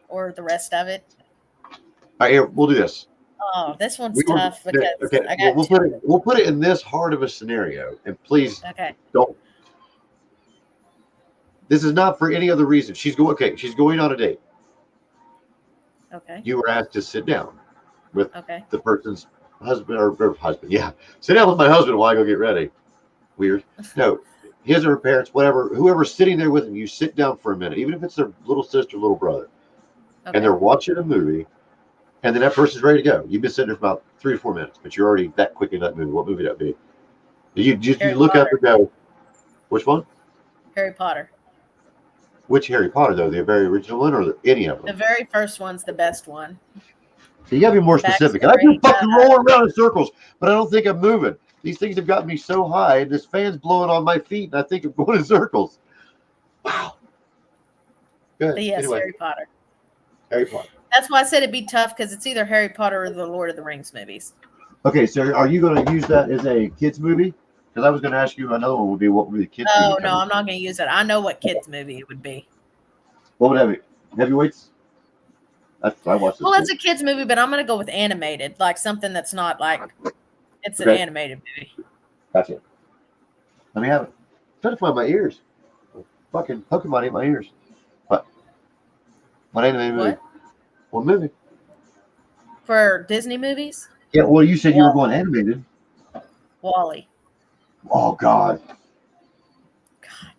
A: or the rest of it.
B: All right, here we'll do this.
A: Oh, this one's
B: We were
A: tough because
B: okay.
A: I
B: Well,
A: got
B: we'll put it in this hard of a scenario, and please
A: okay.
B: don't. This is not for any other reason. She's going okay. She's going on a date.
A: Okay.
B: You were asked to sit down with
A: Okay.
B: the person's husband or husband. Yeah, sit down with my husband while I go get ready. Weird. No, his or her parents, whatever, whoever's sitting there with him. You sit down for a minute, even if it's their little sister, little brother, and
A: Okay.
B: they're watching a movie. And then that person's ready to go. You've been sitting there for about 3 or 4 minutes, but you're already that quick in that movie. What movie would that be? You
A: Harry
B: look up
A: Potter.
B: and go, which one?
A: Harry Potter.
B: Which Harry Potter though? The very original one or any of
A: The
B: them?
A: very first one's the best one.
B: So you gotta be more
A: The
B: specific. And I've been
A: backstory.
B: fucking rolling around in circles, but I don't think I'm moving. These things have gotten me so high, and this fan's blowing on my feet, and I think I'm going in circles. Wow. Good.
A: But yes,
B: Anyway,
A: Harry Potter.
B: Harry Potter.
A: That's why I said it'd be tough because it's either Harry Potter or the Lord of the Rings movies.
B: Okay, so are you going to use that as a kids movie? Because I was going to ask you another one would be what would be the kids movie?
A: Oh no, I'm not going to use it. I know what kids movie it would be.
B: What would have heavyweights? I watched this.
A: Well, it's a kids movie, but I'm going to go with animated, like something that's not like it's an
B: Okay.
A: animated movie.
B: Gotcha. Let me have it. I'm trying to find my ears. Fucking Pokemon in my ears. What animated movie?
A: What?
B: What movie?
A: For Disney movies?
B: Yeah, well, you said you were going animated.
A: Wally.
B: Oh, God.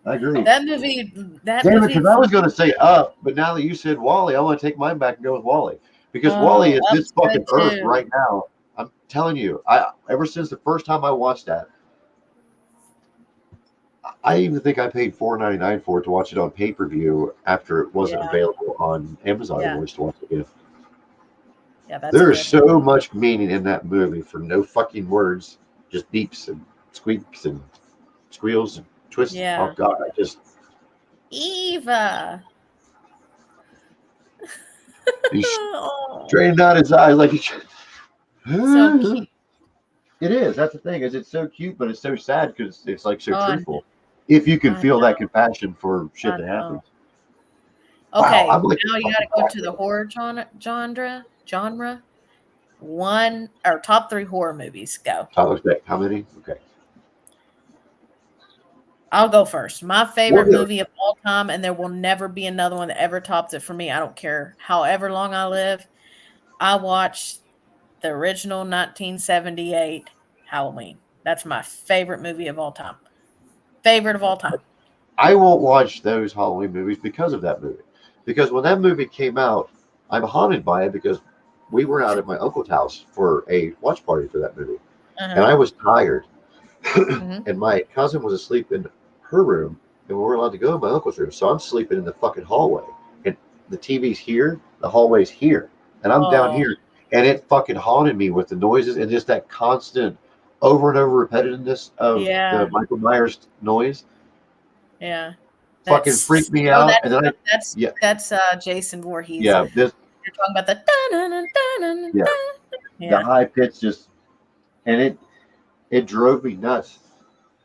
B: I agree.
A: That movie. That
B: Damn it,
A: movie.
B: because I was going to say Up, but now that you said Wally, I want to take mine back and go with Wally. Because Wally is this
A: Up's good
B: fucking earth
A: too.
B: right now. I'm telling you, ever since the first time I watched that, I even think I paid $4.99 for it to watch it on pay-per-view after it wasn't
A: Yeah.
B: available on Amazon
A: Yeah.
B: anymore to watch it again.
A: Yeah, that's
B: There is
A: good.
B: so much meaning in that movie for no fucking words, just beeps and squeaks and squeals and twists.
A: Yeah.
B: Oh God, I just
A: Eva.
B: he's
A: Oh,
B: straining out his eyes like he's
A: so cute.
B: It is. That's the thing. Is it's so cute, but it's so sad because it's like so
A: Oh,
B: truthful. If you can
A: I
B: feel
A: know.
B: that compassion for shit
A: I
B: that
A: know.
B: happens.
A: Okay,
B: Wow, I'm like,
A: now you got to go to the horror genre. One or top 3 horror movies. Go.
B: Tyler Beck, how many? Okay.
A: I'll go first. My
B: We'll
A: favorite
B: do it.
A: movie of all time, and there will never be another one that ever tops it for me. I don't care however long I live. I watched the original 1978 Halloween. That's my favorite movie of all time. Favorite of all time.
B: I won't watch those Halloween movies because of that movie. Because when that movie came out, I'm haunted by it because we were out at my uncle's house for a watch party for that movie. And
A: Uh-huh.
B: I was tired.
A: Mhm.
B: And my cousin was asleep in her room, and we were allowed to go in my uncle's room. So I'm sleeping in the fucking hallway. And the TV's here, the hallway's here. And I'm down
A: Oh,
B: here. And it fucking haunted me with the noises and just that constant over and over repetitiveness of the
A: Yeah,
B: Michael Myers noise
A: yeah.
B: fucking freaked
A: That's
B: me
A: oh,
B: out. And then
A: that's
B: yeah,
A: that's Jason Voorhees.
B: yeah, this,
A: You're talking about the dun-dun-dun-dun-dun-dun.
B: yeah, the
A: Yeah,
B: high pitch just, and it drove me nuts.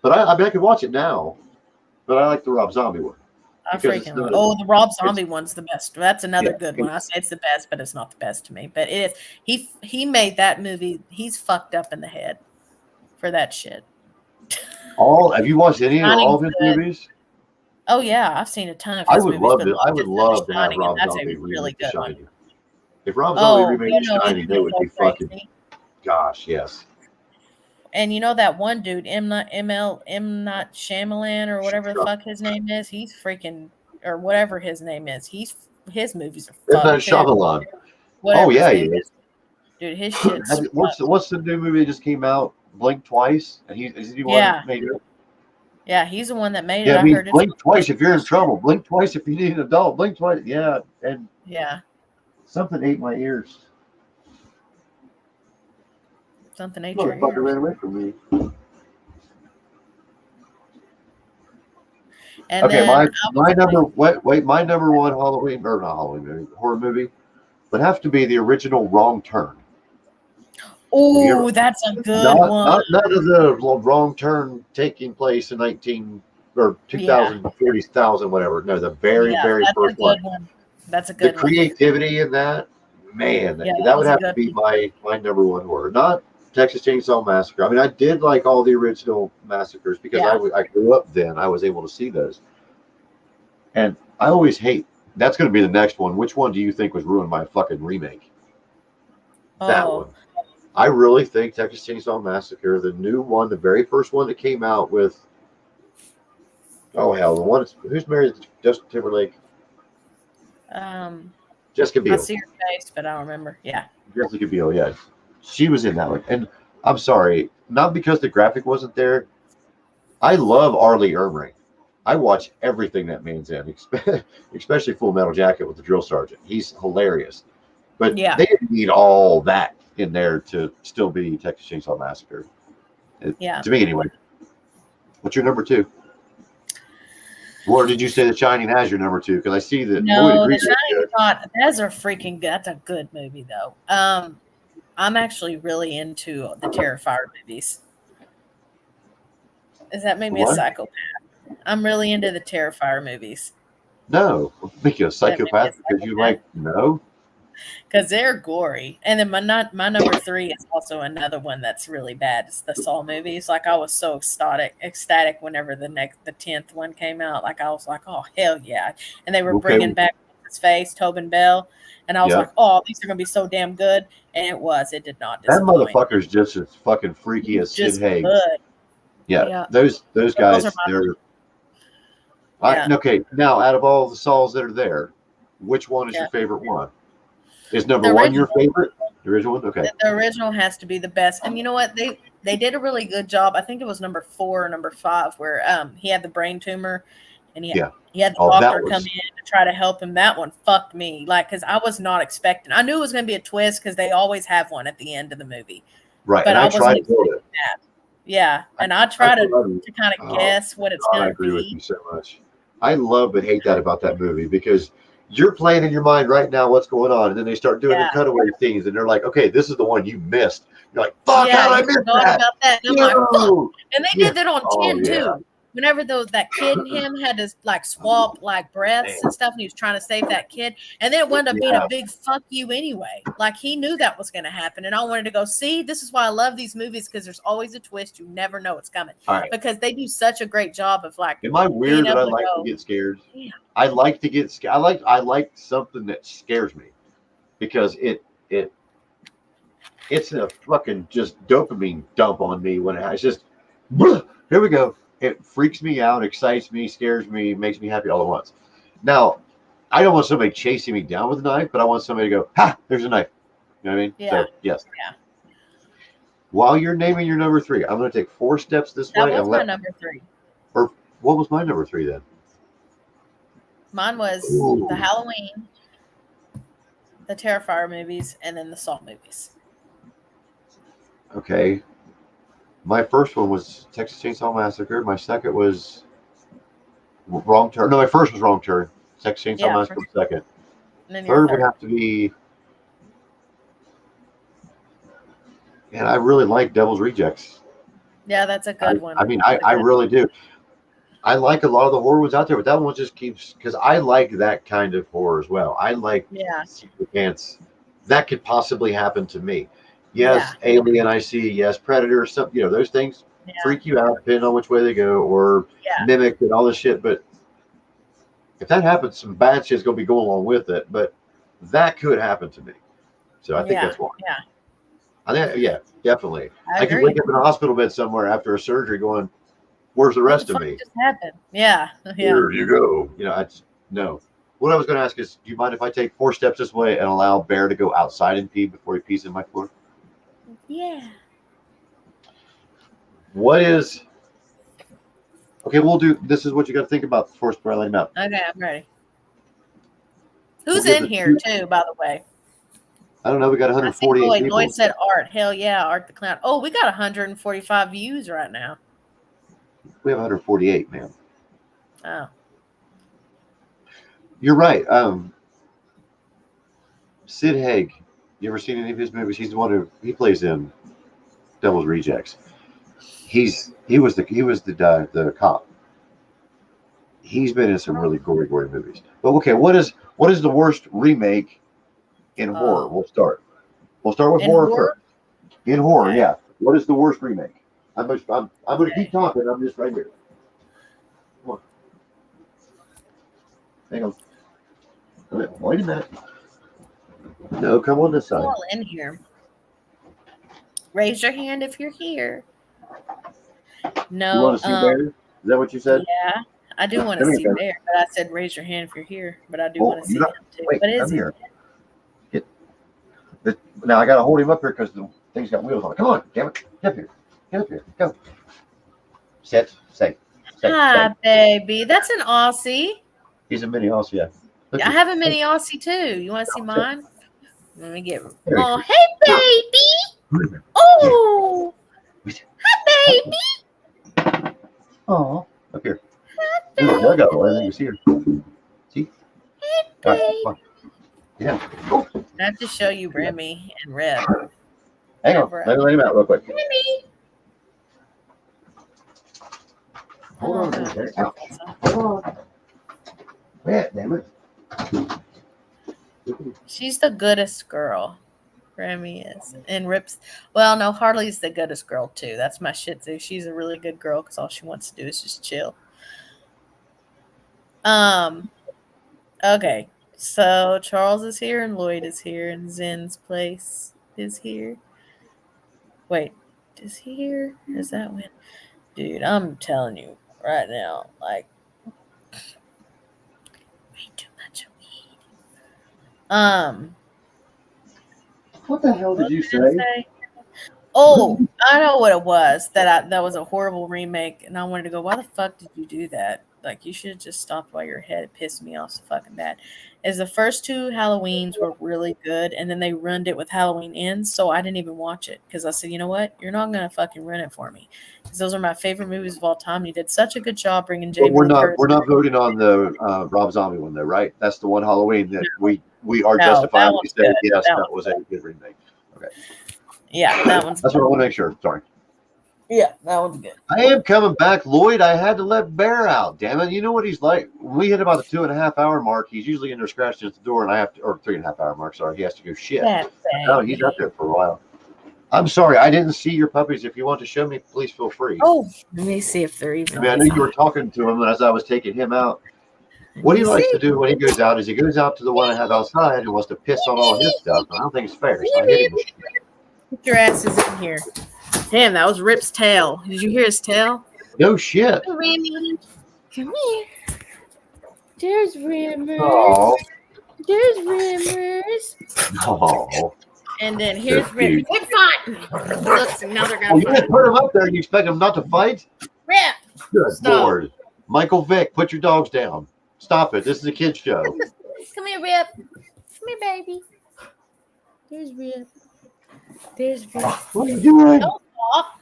B: But I mean, I could watch it now, but I like the Rob Zombie one
A: I
B: because it's
A: freaking love.
B: not,
A: Oh, the Rob
B: it's,
A: Zombie one's the best. That's
B: yeah,
A: another good one. I say it's the best, but it's not the best to me. But it is. He made that movie. He's fucked up in the head for that shit.
B: all, have you watched any or all
A: Shining's
B: of his
A: good.
B: movies?
A: Oh yeah, I've seen a ton of his movies, but
B: I would
A: just The
B: love to have
A: Shining, and
B: Rob
A: that's a
B: Zombie
A: really
B: remake The
A: good one.
B: Shining. If Rob Zombie
A: Oh,
B: remade
A: you
B: The
A: know it'd
B: Shining,
A: be
B: that would
A: so
B: be fucking,
A: crazy.
B: gosh, yes.
A: And you know that one dude, M not Shyamalan or whatever the fuck his name is. He's freaking or whatever his name is. His movies are
B: Isn't that
A: fucked too.
B: Shyamalan? Oh
A: Whatever his
B: yeah, he
A: name
B: is.
A: is, dude. His shit's
B: What's the new movie that just came out? Blink Twice, and is he the one
A: yeah,
B: that made it?
A: yeah. He's the one that made it.
B: Yeah, I
A: I
B: mean,
A: heard it's
B: blink twice if you're in
A: shit.
B: trouble. Blink twice if you need an adult. Blink twice, yeah. And
A: Yeah,
B: something ate my ears.
A: something ate your
B: Motherfucker ran
A: ears.
B: away from me.
A: And
B: Okay,
A: then
B: my number wait my number one Halloween or not Halloween movie, horror movie would have to be the original Wrong Turn. Have you ever,
A: oh, that's a good one.
B: not none of the Wrong Turn taking place in 19 or
A: Yeah,
B: 2040,000 whatever. No, the very
A: yeah,
B: very
A: that's a
B: first one.
A: good one. That's a
B: The
A: good one.
B: creativity in that, man,
A: Yeah, that
B: that would
A: was a
B: have to
A: good
B: be
A: one.
B: my number one horror. Not Texas Chainsaw Massacre. I mean, I did like all the original massacres because
A: Yeah.
B: I grew up then. I was able to see those, and I always hate. That's going to be the next one. Which one do you think was ruined by a fucking remake? That
A: Oh,
B: one. I really think Texas Chainsaw Massacre, the new one, the very first one that came out with, oh hell, the one who's married to Justin Timberlake,
A: um,
B: Jessica
A: I
B: Biel.
A: see her face, but I don't remember. Yeah.
B: Jessica Biel, yeah, she was in that one. And I'm sorry, not because the graphic wasn't there. I love Arlie Ermering. I watch everything that man's in, especially Full Metal Jacket with the drill sergeant. He's hilarious. But
A: Yeah.
B: they didn't need all that in there to still be Texas Chainsaw Massacre.
A: Yeah.
B: To me, anyway. What's your number two? Or did you say The Shining has your number two? Because I see that Lloyd
A: No, The
B: agrees with
A: Shining
B: you.
A: is not. That's a freaking good. That's a good movie, though. I'm actually really into the Terrifier movies. Does that make me a
B: What?
A: psychopath? I'm really into the Terrifier movies.
B: No. Make you a
A: That made me a
B: psychopath because you like, no?
A: because they're gory. And then my number three is also another one that's really bad. It's the Saw movies. Like I was so ecstatic whenever the 10th one came out. Like I was like, oh hell yeah! And they were
B: Okay.
A: bringing back his face, Tobin Bell, and I was
B: Yeah.
A: like, oh, these are gonna be so damn good. And it was. It did not
B: That
A: disappoint.
B: motherfucker's just as fucking freaky
A: He's
B: as Sid
A: just
B: Haig.
A: good.
B: Yeah.
A: Yeah.
B: Those
A: Those
B: guys,
A: are my.
B: they're.
A: Yeah.
B: Okay, now out of all the Saws that are there, which one is
A: Yeah.
B: your favorite one? Is number
A: The
B: one your
A: original.
B: favorite? The original one? Okay.
A: The original has to be the best. And you know what? They did a really good job. I think it was number 4 or number 5 where he had the brain tumor and he had the
B: Oh, that
A: doctor come
B: was
A: in to try to help him. That one fucked me. Like, because I was not expecting. I knew it was going to be a twist because they always have one at the end of the movie.
B: right.
A: But
B: And
A: I
B: I
A: wasn't
B: tried to build
A: expecting
B: it.
A: that. Yeah. And I try to kind of
B: Oh,
A: guess what it's
B: God, I
A: going to
B: agree with
A: be.
B: you so much. I love but hate that about that movie because you're playing in your mind right now what's going on, and then they start doing the
A: Yeah.
B: cutaway scenes, and they're like, "Okay, this is the one you missed." You're like, "Fuck,
A: Yeah,
B: how did I
A: you
B: miss
A: forgot
B: that?"
A: about that. And I'm like, fuck.
B: No.
A: And they
B: Yeah.
A: did that on
B: Oh
A: 10
B: yeah.
A: too. Whenever that kid and him had to like swap like breaths and stuff, and he was trying to save that kid, and then it wound up being
B: Yeah.
A: a big fuck you anyway. Like he knew that was going to happen, and I wanted to go see. This is why I love these movies because there's always a twist. You never know what's coming
B: All right.
A: because they do such a great job of like.
B: Am I weird that I like
A: go,
B: to get scared?
A: Yeah.
B: I like to get scared. I like something that scares me because it's a fucking just dopamine dump on me when it's just here we go. It freaks me out, excites me, scares me, makes me happy all at once. Now, I don't want somebody chasing me down with a knife, but I want somebody to go, ha, there's a knife. You know what I mean?
A: Yeah.
B: So yes.
A: Yeah.
B: While you're naming your number 3, I'm going to take 4 steps this
A: That
B: way.
A: was my number 3.
B: Or what was my number 3 then?
A: Mine was the Halloween, the Terrifier movies, and then the Saw movies.
B: Okay. My first one was Texas Chainsaw Massacre. My second was Wrong Turn. No, my first was Wrong Turn. Texas Chainsaw
A: Yeah,
B: Massacre was second.
A: and then your
B: Third would
A: third.
B: have to be, and I really like Devil's Rejects.
A: Yeah, that's a good one.
B: I mean,
A: That's a
B: I
A: good
B: really do. I like a lot of the horror ones out there, but that one just keeps because I like that kind of horror as well. I like
A: Yeah,
B: secret pants. That could possibly happen to me.
A: yeah,
B: Yes, Alien, I see. Yes, Predator, some those things
A: yeah,
B: freak you out depending on which way they go, or
A: yeah,
B: Mimic and all this shit. But if that happens, some bad shit's gonna be going along with it. But that could happen to me. So I think
A: yeah,
B: that's why.
A: yeah.
B: I think, yeah, definitely.
A: I
B: I could
A: agree.
B: wake up in a hospital bed somewhere after a surgery, going, "Where's the
A: What the
B: rest of
A: fuck
B: me?"
A: just happened? Yeah, yeah.
B: Here you go. I just, no. What I was going to ask is, do you mind if I take 4 steps this way and allow Bear to go outside and pee before he pees in my floor?
A: Yeah.
B: What is okay? We'll do. This is what you got to think about before I let him out.
A: Okay, I'm ready.
B: We'll
A: Who's
B: give
A: in
B: the
A: here too, by the way?
B: I don't know. We got
A: I see
B: 148
A: Lloyd. Lloyd
B: people.
A: said Art. Hell yeah, Art the Clown. Oh, we got 145 views right now.
B: We have 148, man.
A: Oh.
B: You're right. Sid Haig. You ever seen any of his movies? He's the one he plays in Devil's Rejects. He was the cop. He's been in some really gory movies. But okay, what is the worst remake in horror? We'll start with
A: In
B: horror
A: horror?
B: first. In horror,
A: Okay.
B: yeah. What is the worst remake? I'm going to
A: Okay.
B: keep talking. I'm just right here. Come on. Hang on. Wait a minute. No, come on this side.
A: All in here. Raise your hand if you're here. No.
B: You want to see Bear? Is that what you said?
A: Yeah, I do want to
B: Come
A: see
B: here,
A: Bear, but I said raise your hand if you're here. But I do
B: Oh,
A: want to see
B: you're
A: him
B: not-
A: too.
B: Wait,
A: What is
B: come
A: he?
B: here. Now I got to hold him up here because the thing's got wheels on it. Come on, damn it. Get up here. Get up here. Go. Sit. Stay.
A: Hi, baby. That's an Aussie.
B: He's a mini Aussie, yeah. Look
A: I
B: here.
A: have a mini Aussie too. You want to see mine? Let me get.
B: There he
A: Oh,
B: is.
A: hey, baby. Oh, hi, baby.
B: Oh, up here. Look, I got one. I think you see her. See? All right, come on. Yeah. Oh,
A: I have to show you Remy and Reb.
B: hang on. Let me let him out real quick.
A: Remy.
B: Hold on a minute. Ouch. Hold on. Yeah, damn it.
A: She's the goodest girl. Remy is. And Rip's, well, no, Harley's the goodest girl too. That's my Shih Tzu. She's a really good girl because all she wants to do is just chill. Okay. So Charles is here and Lloyd is here and Zen's place is here. Wait, is he here? Or is that when? Dude, I'm telling you right now, like, way too much of weed.
B: What the hell did you
A: What was I
B: say?
A: gonna say? Oh, I know what it was. That was a horrible remake, and I wanted to go. Why the fuck did you do that? Like, you should have just stopped while your head. It pissed me off so fucking bad. Is the first two Halloweens were really good, and then they ruined it with Halloween Ends, so I didn't even watch it because I said, you know what, you're not gonna fucking ruin it for me because those are my favorite movies of all time. You did such a good job bringing
B: But
A: Jamie Lee Curtis.
B: we're not voting on the Rob Zombie one though, right? That's the one Halloween that we are
A: No, that
B: justifiably
A: one's
B: saying
A: good.
B: yes,
A: That
B: that was a good remake. Okay.
A: Yeah, that one's
B: That's what I want to make sure. Sorry.
A: yeah, that one's good.
B: I am coming back, Lloyd. I had to let Bear out. Damn it! You know what he's like. When we hit about the 2.5 hour mark, he's usually in there scratching at the door, and I have to, or 3.5 hour mark. Sorry, he has to go shit. No, he's out there for a while. I'm sorry, I didn't see your puppies. If you want to show me, please feel free.
A: Oh, let me see if they're even.
B: I mean, I knew you were talking to him as I was taking him out. What he likes to do when he goes out is he goes out to the one I have outside and wants to piss on all his stuff. I don't think it's fair, so I hit him.
A: Get your asses in here. Damn, that was Rip's tail. Did you hear his tail?
B: No shit.
A: Remy, come here. There's Rimmers.
B: Oh,
A: There's Rimmers.
B: no.
A: And then here's
B: That's
A: Rip.
B: cute.
A: Quit fighting. Look, now they're
B: Well,
A: gonna
B: you just
A: fight.
B: put him up there and you expect him not to fight?
A: Rip,
B: Good
A: Stop.
B: Lord. Michael Vick, put your dogs down. Stop it. This is a kid's show.
A: come here, Rip. Come here, baby. There's Rip. There's Rip.
B: What are you doing?
A: Don't stop.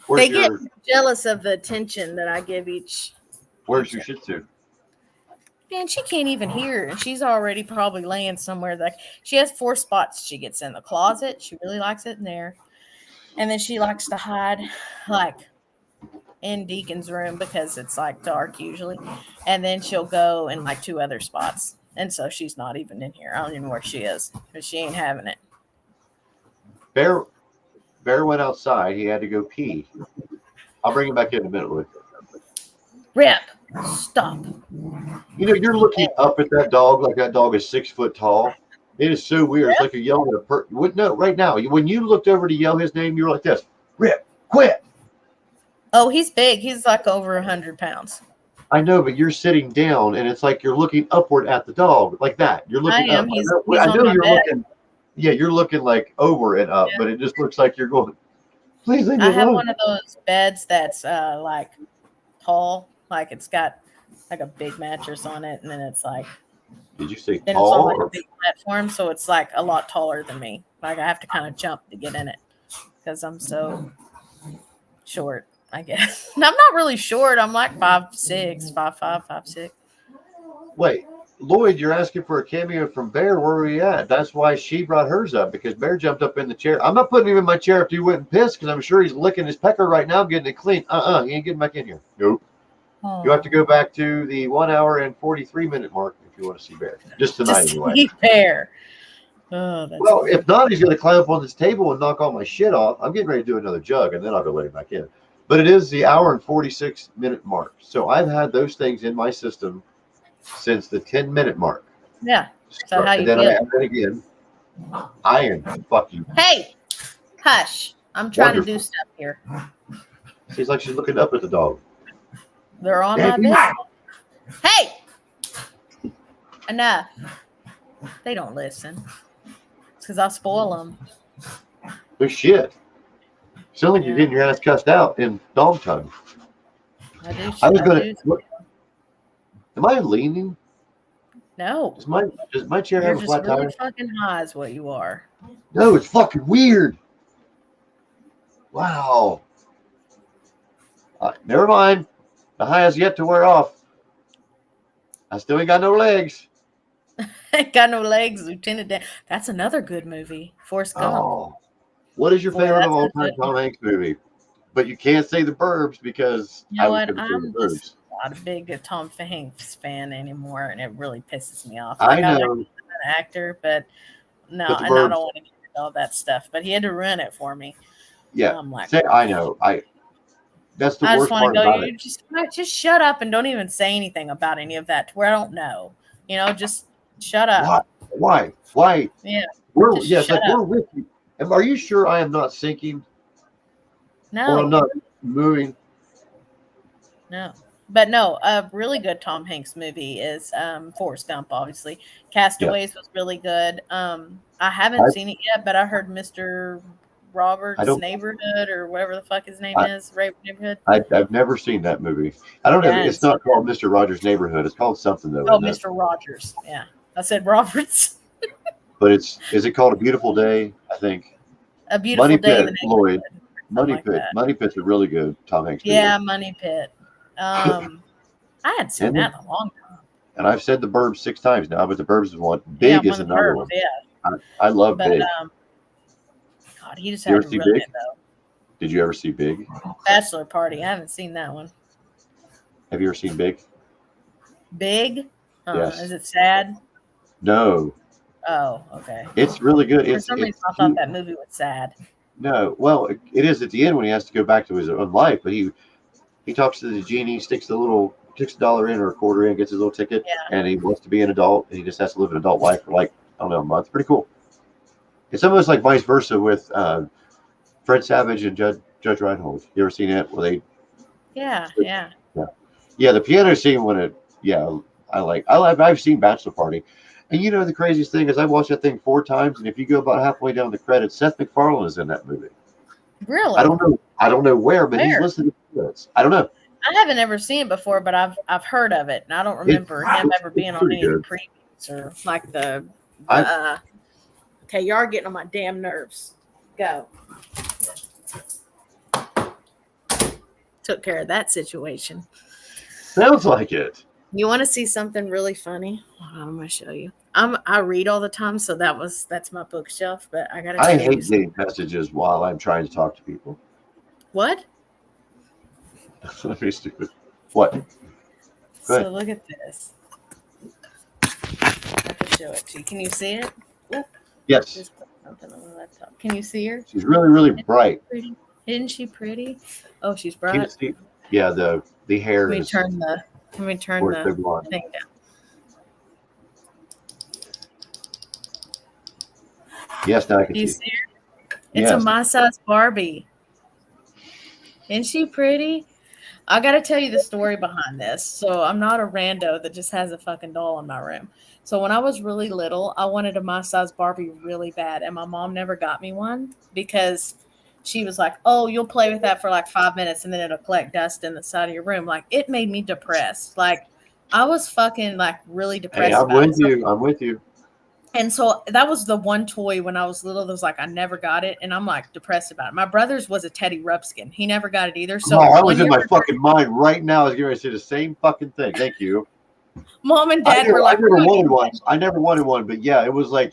B: Where's
A: They get
B: your
A: jealous of the attention that I give each.
B: Where's your Shih Tzu?
A: Man, she can't even hear, and she's already probably laying somewhere. Like she has 4 spots. She gets in the closet. She really likes it in there, and then she likes to hide, like in Deacon's room because it's like dark usually, and then she'll go in like 2 other spots, and so she's not even in here. I don't even know where she is because she ain't having it.
B: Bear went outside. He had to go pee. I'll bring him back in a minute. Luke.
A: Rip, stop.
B: You know, you're looking up at that dog like that dog is 6 foot tall. It is so weird. It's like you're yelling at a person. No, right now, when you looked over to yell his name, you were like this: Rip, quit.
A: Oh, he's big. He's like over 100 pounds.
B: I know, but you're sitting down, and it's like you're looking upward at the dog, like that. You're looking
A: I am.
B: up.
A: He's
B: I
A: on
B: know
A: my
B: you're
A: bed.
B: looking. Yeah, you're looking like over and up, but it just looks like you're going. Please leave me
A: I have
B: alone.
A: one of those beds that's like tall, like it's got like a big mattress on it, and then it's like
B: Did you say
A: then it's on
B: tall?
A: like a
B: Or,
A: big platform, so it's like a lot taller than me. Like I have to kind of jump to get in it because I'm so short, I guess. And I'm not really short. I'm like 5'6", 5'5", 5'6".
B: wait, Lloyd, you're asking for a cameo from Bear. Where are we at? That's why she brought hers up because Bear jumped up in the chair. I'm not putting him in my chair if you wouldn't piss because I'm sure he's licking his pecker right now, getting it clean. He ain't getting back in here. Nope. You have to go back to the 1 hour and 43-minute mark if you want to see Bear. Just tonight,
A: Just
B: anyway.
A: see Bear. Oh, that's
B: Well,
A: funny.
B: if not, he's going to climb up on this table and knock all my shit off. I'm getting ready to do another jug, and then I'll go let him back in. But it is the hour and 46-minute mark. So I've had those things in my system since the 10-minute mark.
A: Yeah. So how you
B: and then
A: feel?
B: I add it again. I am fucking.
A: Hey, hush! I'm trying to do
B: Wonderful.
A: stuff here.
B: She's like she's looking up at the dog.
A: They're on
B: Damn
A: my
B: you.
A: bed. Hey, enough. They don't listen. It's because I spoil them.
B: No shit. Sound like you're getting your ass cussed out in dog time.
A: I do.
B: I was
A: I
B: gonna.
A: do.
B: What, am I leaning?
A: No,
B: Does my chair
A: you're
B: have a
A: just
B: flat
A: really
B: tire?
A: fucking high, is what you are.
B: No, it's fucking weird. Wow. Never mind. The high has yet to wear off. I still ain't got no legs.
A: Ain't got no legs, Lieutenant Dan. That's another good movie. Forrest Gump.
B: Oh. What is your
A: Boy,
B: favorite of
A: that's
B: all
A: a
B: time
A: good
B: Tom
A: one.
B: Hanks movie? But you can't say The Burbs because
A: You
B: I
A: know
B: was
A: what?
B: going to say The
A: I'm just
B: Burbs.
A: not a big Tom Hanks fan anymore, and it really pisses me off.
B: I
A: Like I like
B: know.
A: him as an actor, but no,
B: But The
A: and I
B: Burbs,
A: don't want to get into all that stuff. But he had to run it for me.
B: yeah.
A: I'm like,
B: I know. That's the
A: I just
B: worst
A: want
B: part
A: to go.
B: about
A: You
B: it.
A: just shut up and don't even say anything about any of that to where I don't know. You know, just shut
B: Why?
A: up.
B: Why?
A: Yeah,
B: It's
A: just
B: like
A: shut
B: we're
A: up.
B: with you. Are you sure I am not sinking or I'm
A: No,
B: not moving?
A: no. But no, a really good Tom Hanks movie is Forrest Gump, obviously. Castaways was really good. I haven't
B: I,
A: seen it yet, but I heard Mr.
B: I
A: Roberts'
B: don't.
A: Neighborhood or whatever the fuck his name
B: I,
A: is, Raven Neighborhood.
B: I've never seen that movie. I don't know.
A: Yeah,
B: It's not called Mr. Rogers' Neighborhood. It's called something though,
A: oh,
B: isn't it?
A: Mr. Rogers. Yeah, I said Roberts.
B: But is it called A Beautiful Day? I think.
A: A Beautiful
B: Money
A: Day in
B: Pit,
A: the
B: Lloyd.
A: Neighborhood, something like that.
B: Money Pit's a really good Tom Hanks movie.
A: Yeah, Money Pit. I hadn't seen that in a long time.
B: And I've said The Burbs 6 times now, but The Burbs is one.
A: Yeah,
B: Big is
A: one of the
B: another
A: Burbs.
B: one.
A: Yeah,
B: I love
A: but
B: Big.
A: God, he just
B: You
A: had
B: ever
A: to
B: see
A: run
B: Big?
A: it though.
B: Did you ever see Big?
A: Bachelor Party. I haven't seen that one.
B: Have you ever seen Big?
A: Big?
B: Yes.
A: Is it sad?
B: No.
A: Oh, okay.
B: It's really good.
A: For some reason, I thought that movie was sad.
B: No. Well, it is at the end when he has to go back to his own life, but he talks to the genie, sticks a dollar in or a quarter in, gets his little ticket, and he wants to be an adult, and he just has to live an adult life for like, I don't know, a month. Pretty cool. It's almost like vice versa with Fred Savage and Judge Reinhold. You ever seen it? Where they
A: Yeah.
B: Yeah, the piano scene when it I've seen Bachelor Party. And you know the craziest thing is I watched that thing 4 times, and if you go about halfway down the credits, Seth MacFarlane is in that movie.
A: Really?
B: I don't know where, but he's listed in the credits. I don't know.
A: I haven't ever seen it before, but I've heard of it, and I don't remember him ever being on any of the previews or like the. Okay, you are getting on my damn nerves. Go. took care of that situation.
B: Sounds like it.
A: You want to see something really funny? Hold on, I'm gonna show you. I read all the time, so that's my bookshelf. But I gotta
B: I
A: tell you
B: hate getting messages while I'm trying to talk to people.
A: what.
B: Let me stupid. What? Go
A: So
B: ahead.
A: look at this. I have to show it to you. Can you see it? Oop,
B: Yes.
A: just put something on the laptop. Can you see her?
B: She's really, really bright.
A: Pretty. Isn't she pretty? Oh, she's
B: Can't
A: bright.
B: see. Yeah, the hair
A: Let me
B: is
A: turn the
B: or it's big blonde.
A: thing down.
B: Yes, now I can
A: Do you
B: see.
A: see her? It's a
B: Yes.
A: my size Barbie. Isn't she pretty? I got to tell you the story behind this. So I'm not a rando that just has a fucking doll in my room. So when I was really little, I wanted a my size Barbie really bad, and my mom never got me one because she was like, "Oh, you'll play with that for like 5 minutes, and then it'll collect dust in the side of your room." Like it made me depressed. Like I was fucking like really depressed
B: Hey, I'm
A: about it.
B: with you. I'm with you.
A: And so that was the one toy when I was little that was like I never got it, and I'm like depressed about it. My brother's was a Teddy Ruxpin. He never got it either. So
B: Oh, I was
A: one
B: in
A: year
B: my fucking mind right now. I was getting ready to say the same fucking thing. Thank you.
A: Mom and
B: I
A: Dad
B: never,
A: were
B: I
A: like,
B: never
A: "We're not
B: wanted
A: getting
B: one.
A: it."
B: I never wanted one, but yeah, it was like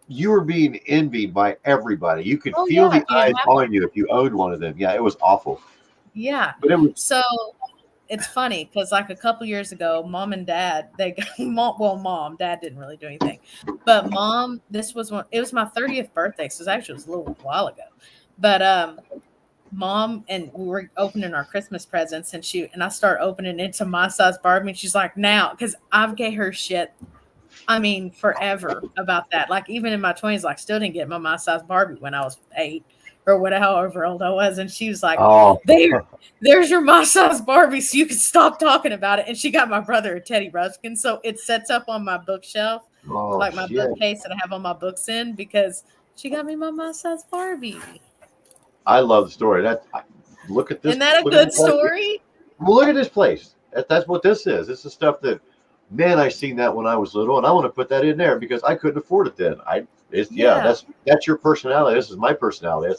B: you were being envied by everybody. You could
A: Oh
B: feel
A: yeah,
B: the
A: if you didn't
B: eyes
A: have
B: on
A: one.
B: you if you owned one of them. Yeah, it was awful.
A: Yeah.
B: But it was
A: So it's funny because like a couple years ago, Mom and Dad, they got mom, Dad didn't really do anything. But Mom, it was my 30th birthday, so it was a little while ago. But Mom and we were opening our Christmas presents, and I start opening into my size Barbie, and she's like, "Now," because I've gave her shit. I mean, forever about that. Like even in my 20s, like still didn't get my size Barbie when I was 8 or whatever, however old I was, and she was like,
B: oh,
A: there's your my size Barbie, so you can stop talking about it." And she got my brother a Teddy Ruxpin, so it sets up on my bookshelf, like my
B: shit.
A: bookcase that I have all my books in, because she got me my size Barbie.
B: I love the story. Look at this.
A: Isn't that a
B: look at
A: good
B: this place.
A: story?
B: Well, look at this place. That's what this is. This is stuff that, man, I seen that when I was little, and I want to put that in there because I couldn't afford it then. That's your personality. This is my personality.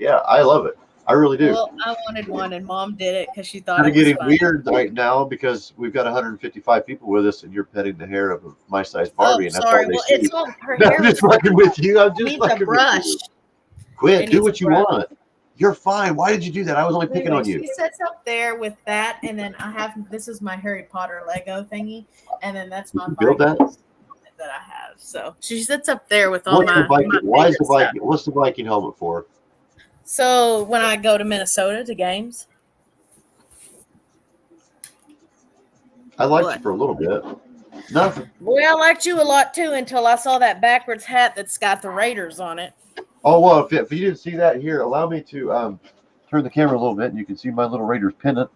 B: I love it. I really do.
A: Well, I wanted one, and Mom did it because she thought
B: Kind
A: it
B: of
A: was
B: getting
A: funny.
B: weird right now because we've got 155 people with us, and you're petting the hair of a my size Barbie,
A: Oh,
B: and that's
A: sorry.
B: all they
A: Well,
B: see.
A: it's all her
B: No,
A: hair.
B: I'm just fucking with you. I'm just
A: needs a
B: fucking
A: brush.
B: with you. Quit.
A: It
B: Do
A: needs
B: what
A: a
B: you
A: brush.
B: want. You're fine. Why did you do that? I was only picking
A: Anyway,
B: on you.
A: she sits up there with that, and then this is my Harry Potter Lego thingy, and then that's my
B: You build that?
A: Vikings that I have. So she sits up there with all
B: What's the
A: my
B: Viking? Why is the
A: favorite
B: Viking? What's the Viking helmet for?
A: stuff. So when I go to Minnesota to games,
B: I liked
A: What?
B: you for a little bit. Nothing.
A: boy, I liked you a lot too until I saw that backwards hat that's got the Raiders on it.
B: Oh well, if you didn't see that here, allow me to turn the camera a little bit, and you can see my little Raiders pennant.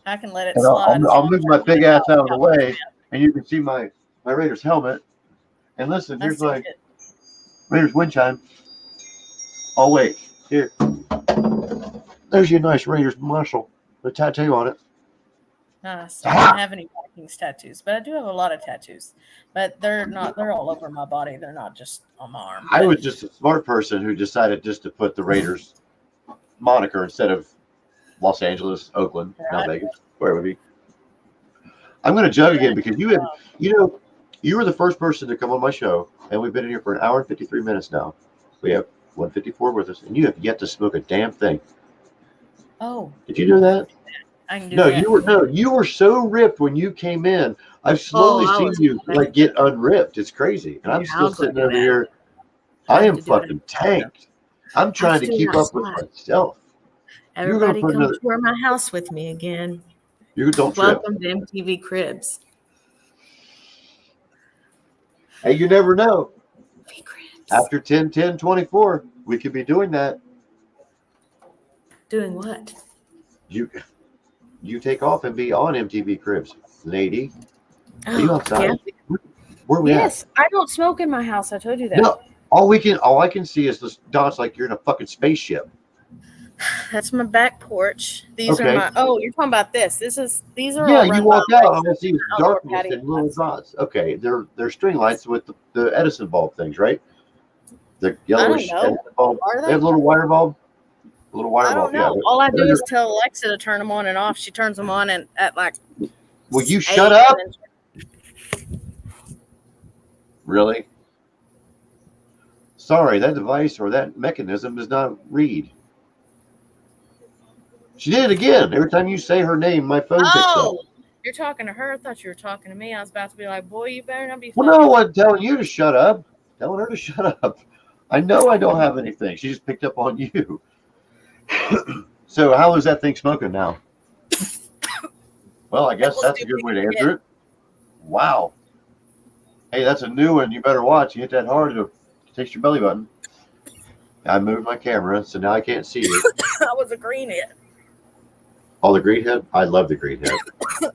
A: I can let it
B: And
A: slide.
B: I'll move my big ass out of the way, and you can see my Raiders helmet. And listen, here's my Raiders wind chime. Oh wait, here. There's your nice Raiders muscle, the tattoo on it.
A: Nice. I don't have any Vikings tattoos, but I do have a lot of tattoos. But they're all over my body. They're not just on my arm.
B: I was just a smart person who decided just to put the Raiders moniker instead of Los Angeles, Oakland, now Vegas, where it would be. I'm going to jug again because you were the first person to come on my show, and we've been in here for 1 hour and 53 minutes now. We have 154 with us, and you have yet to smoke a damn thing.
A: Oh.
B: Did you know that?
A: I can do that.
B: You were so ripped when you came in. I've slowly seen you like get unripped. It's crazy, and I'm still sitting over here. I am fucking tanked. I'm trying to keep up with myself.
A: Everybody come tour my house with me again.
B: You don't trip.
A: Welcome to MTV Cribs.
B: Hey, you never know. After 10/10/24, we could be doing that.
A: Doing what?
B: You take off and be on MTV Cribs, lady. Are you
A: Oh,
B: outside?
A: yeah.
B: Where are we
A: Yes, I don't smoke in my house. I told you that.
B: No, all I can see is this dots like you're in a fucking spaceship.
A: That's my back porch. These
B: Okay.
A: are my. Oh, you're talking about this. These are.
B: Yeah,
A: all
B: you
A: run
B: walk
A: by
B: out
A: lights.
B: and I see
A: Outdoor
B: darkness
A: patio
B: and little
A: lights.
B: dots. Okay, they're string lights with the Edison bulb things, right? The yellowish
A: I don't know.
B: Edison bulb.
A: Are
B: They
A: they?
B: have a little wire bulb. A little wire
C: I
B: bulb.
C: don't know.
B: Yeah.
C: All I do is tell Alexa to turn them on and off. She turns them on and at like.
B: Will you
C: 8,
B: shut up?
C: and
B: Really? Sorry, that device or that mechanism does not read. She did it again. Every time you say her name, my phone picks up.
C: Oh, you're talking to her. I thought you were talking to me. I was about to be like, boy, you better not be.
B: Well, no, I wasn't telling you to shut up. Telling her to shut up. I know I don't have anything. She just picked up on you. So how is that thing smoking now? Well, I guess that's a good way to answer it. Wow. Hey, that's a new one. You better watch. You hit that hard, it'll taste your belly button. I moved my camera, so now I can't see you.
C: That was a green hit.
B: Oh, the green head? I love the green head.
C: Well,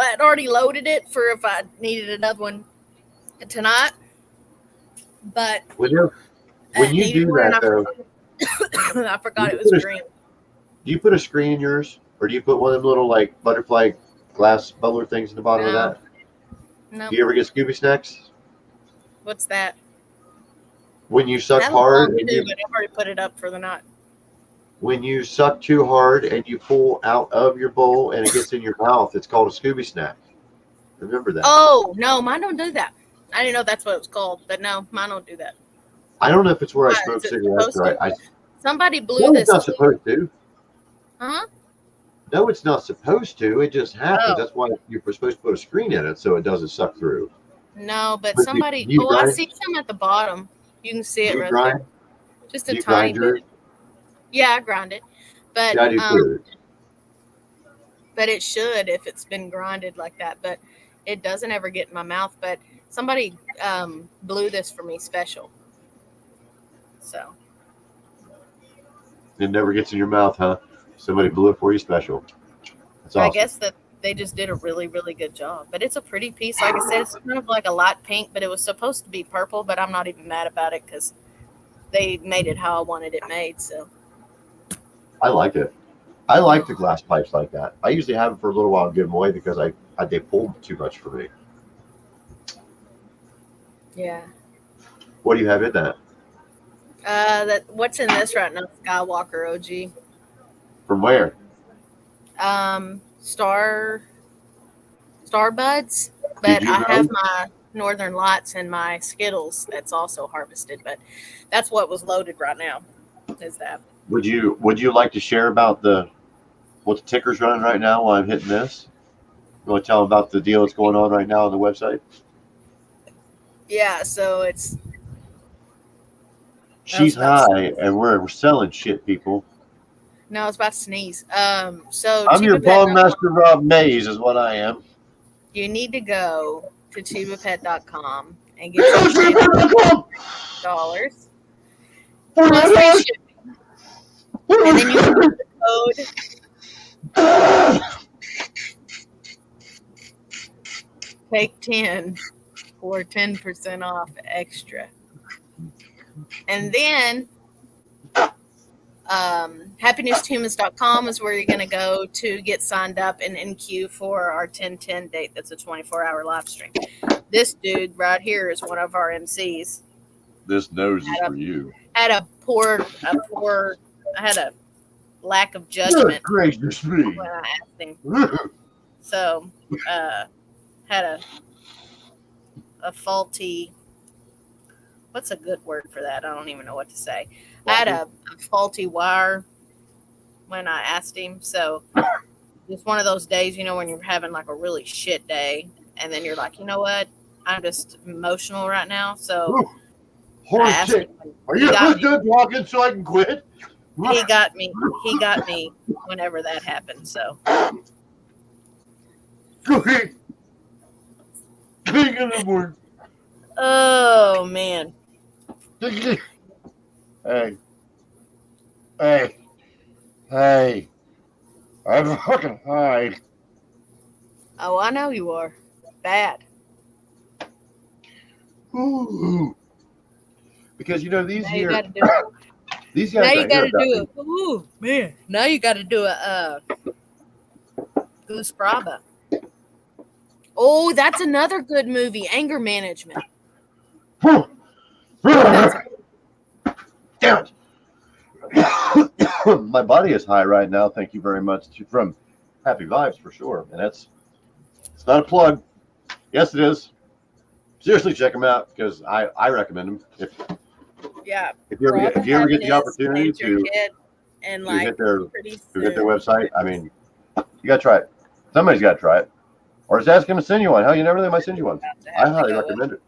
C: I had already loaded it for if I needed another one tonight. But
B: When you do that, though,
C: I forgot it was green.
B: Do you put a screen in yours? Or do you put one of them little, like, butterfly glass bubbler things in the bottom of that?
C: No.
B: Do you ever get Scooby Snacks?
C: What's that?
B: When you suck
C: That
B: hard,
C: long to
B: and
C: do, but I've already put it up for the night.
B: when you suck too hard and you pull out of your bowl and it gets in your mouth, it's called a Scooby Snack. Remember that.
C: Oh, no, mine don't do that. I didn't know that's what it was called, but no, mine don't do that.
B: I don't know if it's where I
C: Why,
B: smoke
C: is it
B: cigarettes.
C: supposed
B: Or
C: to? Somebody blew
B: no,
C: this.
B: it's not supposed to.
C: Huh?
B: No, it's not supposed to. It just happens.
C: Oh.
B: That's why you're supposed to put a screen in it so it doesn't suck through.
C: No, but
B: But
C: somebody.
B: you
C: I
B: grind?
C: see some at the bottom. You can see it
B: You
C: right
B: grind?
C: there. Just a
B: You
C: tiny
B: grind yours?
C: bit. Yeah, I grind it, but
B: Yeah, I do too.
C: but it should if it's been grinded like that. But it doesn't ever get in my mouth. But somebody blew this for me special. So
B: It never gets in your mouth, huh? Somebody blew it for you special. That's awesome.
C: I guess that they just did a really, really good job. But it's a pretty piece. Like I said, it's kind of like a light pink, but it was supposed to be purple. But I'm not even mad about it because they made it how I wanted it made. So
B: I like it. I like the glass pipes like that. I usually have them for a little while and give them away because they pull too much for me.
C: yeah.
B: What do you have in that?
C: What's in this right now? Skywalker OG.
B: From where?
C: Starbuds, but I have my Northern Lights and my Skittles that's also harvested, but that's what was loaded right now. Is that?
B: Would you like to share about what the ticker's running right now while I'm hitting this? You want to tell them about the deal that's going on right now on the website?
C: Yeah, so it's
B: She's high and we're selling shit, people.
C: no, I was about to sneeze. So
B: I'm your ball master, Rob Mays, is what I am.
C: You need to go to chibapet.com and get $10 plus free shipping. And then you use the code take 10 for 10% off extra. And then happiness2humans.com is where you're going to go to get signed up and in queue for our 10/10 date. That's a 24-hour live stream. This dude right here is one of our MCs.
B: This nose is for you.
C: I had a lack of judgment
B: Gracious me.
C: when I asked him. So, had a faulty. What's a good word for that? I don't even know what to say. I had a faulty wire when I asked him. So it's one of those days, when you're having like a really shit day, and then you're like, you know what? I'm just emotional right now. So I asked him.
B: Are you done talking so I can quit?
C: He got me. He got me whenever that happened. So. Oh man.
B: Hey. I'm fucking high.
C: Oh, I know you are. Bad.
B: Ooh. Because these
C: Now
B: here,
C: you gotta do it.
B: these guys.
C: Now you gotta do it. Ooh, man. Now you gotta do a Goose Brava. Oh, that's another good movie, Anger Management.
B: Damn it. my body is high right now. Thank you very much from Happy Vibes for sure. And it's not a plug. Yes, it is. Seriously, check them out because I recommend them. If you ever get the opportunity to hit their website, I mean, you gotta try it. Somebody's got to try it, or just ask him to send you one. Hell, you never know, they might send you one. I highly recommend it.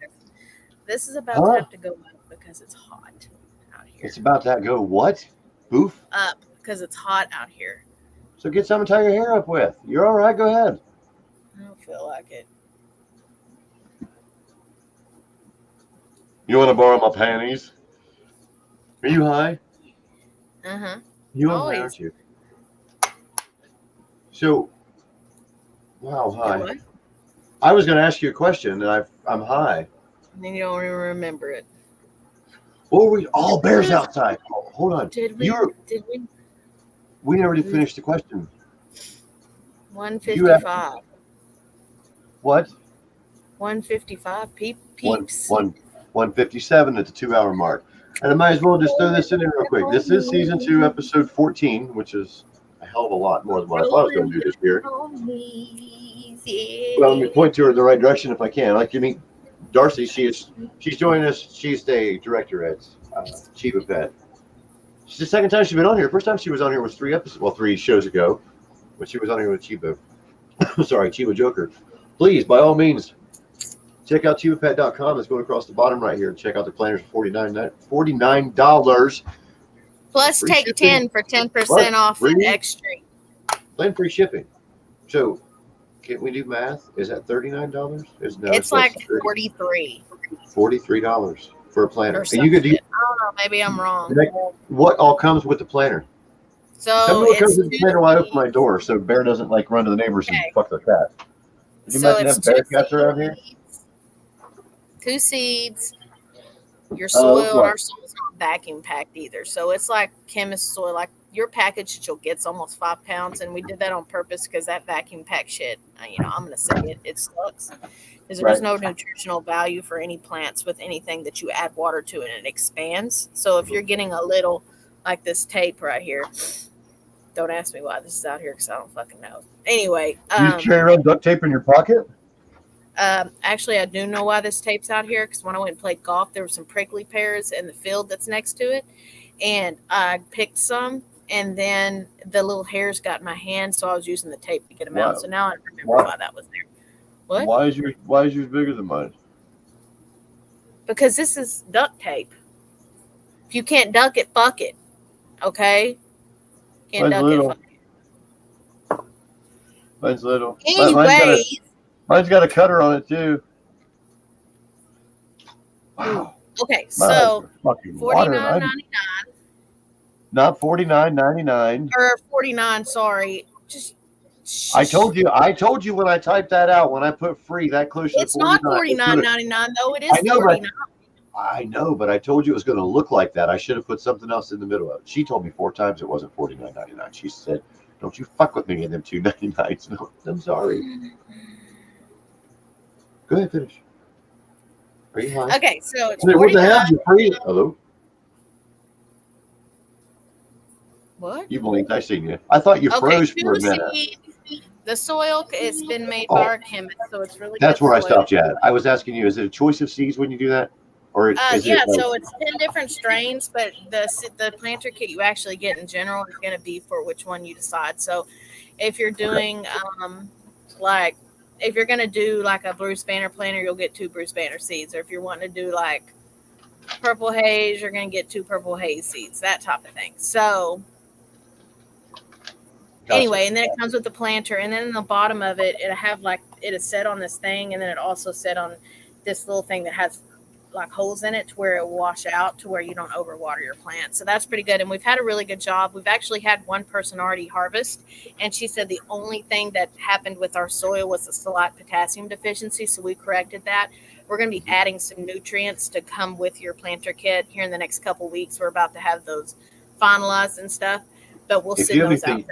C: This is about to have to go up because it's hot out here.
B: It's about to go what? Boof?
C: Up because it's hot out here.
B: So get something to tie your hair up with. You're all right. Go ahead.
C: I don't feel like it.
B: You want to borrow my panties? Are you high? You are high, aren't you? So, wow, high. I was going to ask you a question, and I'm high.
C: And then you don't even remember it.
B: What were we? All bears outside. Oh, hold on.
C: Did we?
B: We never did finish the question.
C: 155.
B: What?
C: 155 peeps.
B: 157 at the 2-hour mark. And I might as well just throw this in there real quick. This is season 2, episode 14, which is a hell of a lot more than what I thought I was going to do this year. Well, let me point to her in the right direction if I can. I'd like to meet Darcy. She's joining us. She's the director at Chiba Pet. It's the second time she's been on here. First time she was on here was 3 shows ago, when she was on here with Chiba. Sorry, Chiba Joker. Please, by all means, check out chibapet.com. It's going across the bottom right here. Check out the planners for $49.
C: Plus take shipping. 10 for 10% off at Extreme.
B: Plan free shipping. So, can't we do math? Is that $39?
C: It's like $43.
B: $43 for a planner.
C: And you could do. I don't know. Maybe I'm wrong.
B: What all comes with the planner?
C: So
B: tell me what comes with the planner while I open my door, so Bear doesn't like run to the neighbors and fuck their cat. Did you imagine have bear cats around here?
C: 2 seeds. Your soil. Our soil's not vacuum packed either, so it's like chemist soil. Like your package that you'll get's almost 5 pounds, and we did that on purpose because that vacuum pack shit. I'm gonna say it sucks. Because there's no nutritional value for any plants with anything that you add water to and it expands. So if you're getting a little like this tape right here, don't ask me why this is out here because I don't fucking know. Anyway,
B: you carry around duct tape in your pocket?
C: Actually, I do know why this tape's out here because when I went and played golf, there were some prickly pears in the field that's next to it, and I picked some, and then the little hairs got in my hand, so I was using the tape to get them out. So now I remember why that was there. What?
B: Why is yours bigger than mine?
C: Because this is duct tape. If you can't duck it, fuck it. Okay? Can't duck it, fuck it.
B: Mine's little.
C: Anyways.
B: Mine's got a cutter on it too. Wow.
C: Okay, so $49.99.
B: Not $49.99.
C: Or $49, sorry.
B: I told you when I typed that out, when I put free that close to
C: it's not $49.99 though. It is $49.
B: I know, but I told you it was going to look like that. I should have put something else in the middle of it. She told me 4 times it wasn't $49.99. She said, "Don't you fuck with me in them $2.99s." No, I'm sorry. Go ahead, finish. Are you high?
C: Okay, so it's
B: what the hell? You free? Hello.
C: What?
B: You blinked. I seen you. I thought you froze for a minute.
C: The soil has been made by our chemist, so it's really
B: That's where I stopped you at. I was asking you, is it a choice of seeds when you do that? Or
C: so it's 10 different strains, but the planter kit you actually get in general is going to be for which one you decide. So if you're doing if you're going to do like a Bruce Banner planter, you'll get 2 Bruce Banner seeds. Or if you're wanting to do like purple haze, you're going to get 2 purple haze seeds, that type of thing. So anyway, and then it comes with the planter, and then in the bottom of it, it is set on this thing, and then it also set on this little thing that has like holes in it to where it will wash out to where you don't overwater your plant. So that's pretty good. And we've had a really good job. We've actually had one person already harvest, and she said the only thing that happened with our soil was a slight potassium deficiency. So we corrected that. We're going to be adding some nutrients to come with your planter kit here in the next couple weeks. We're about to have those finalized and stuff, but we'll send those out.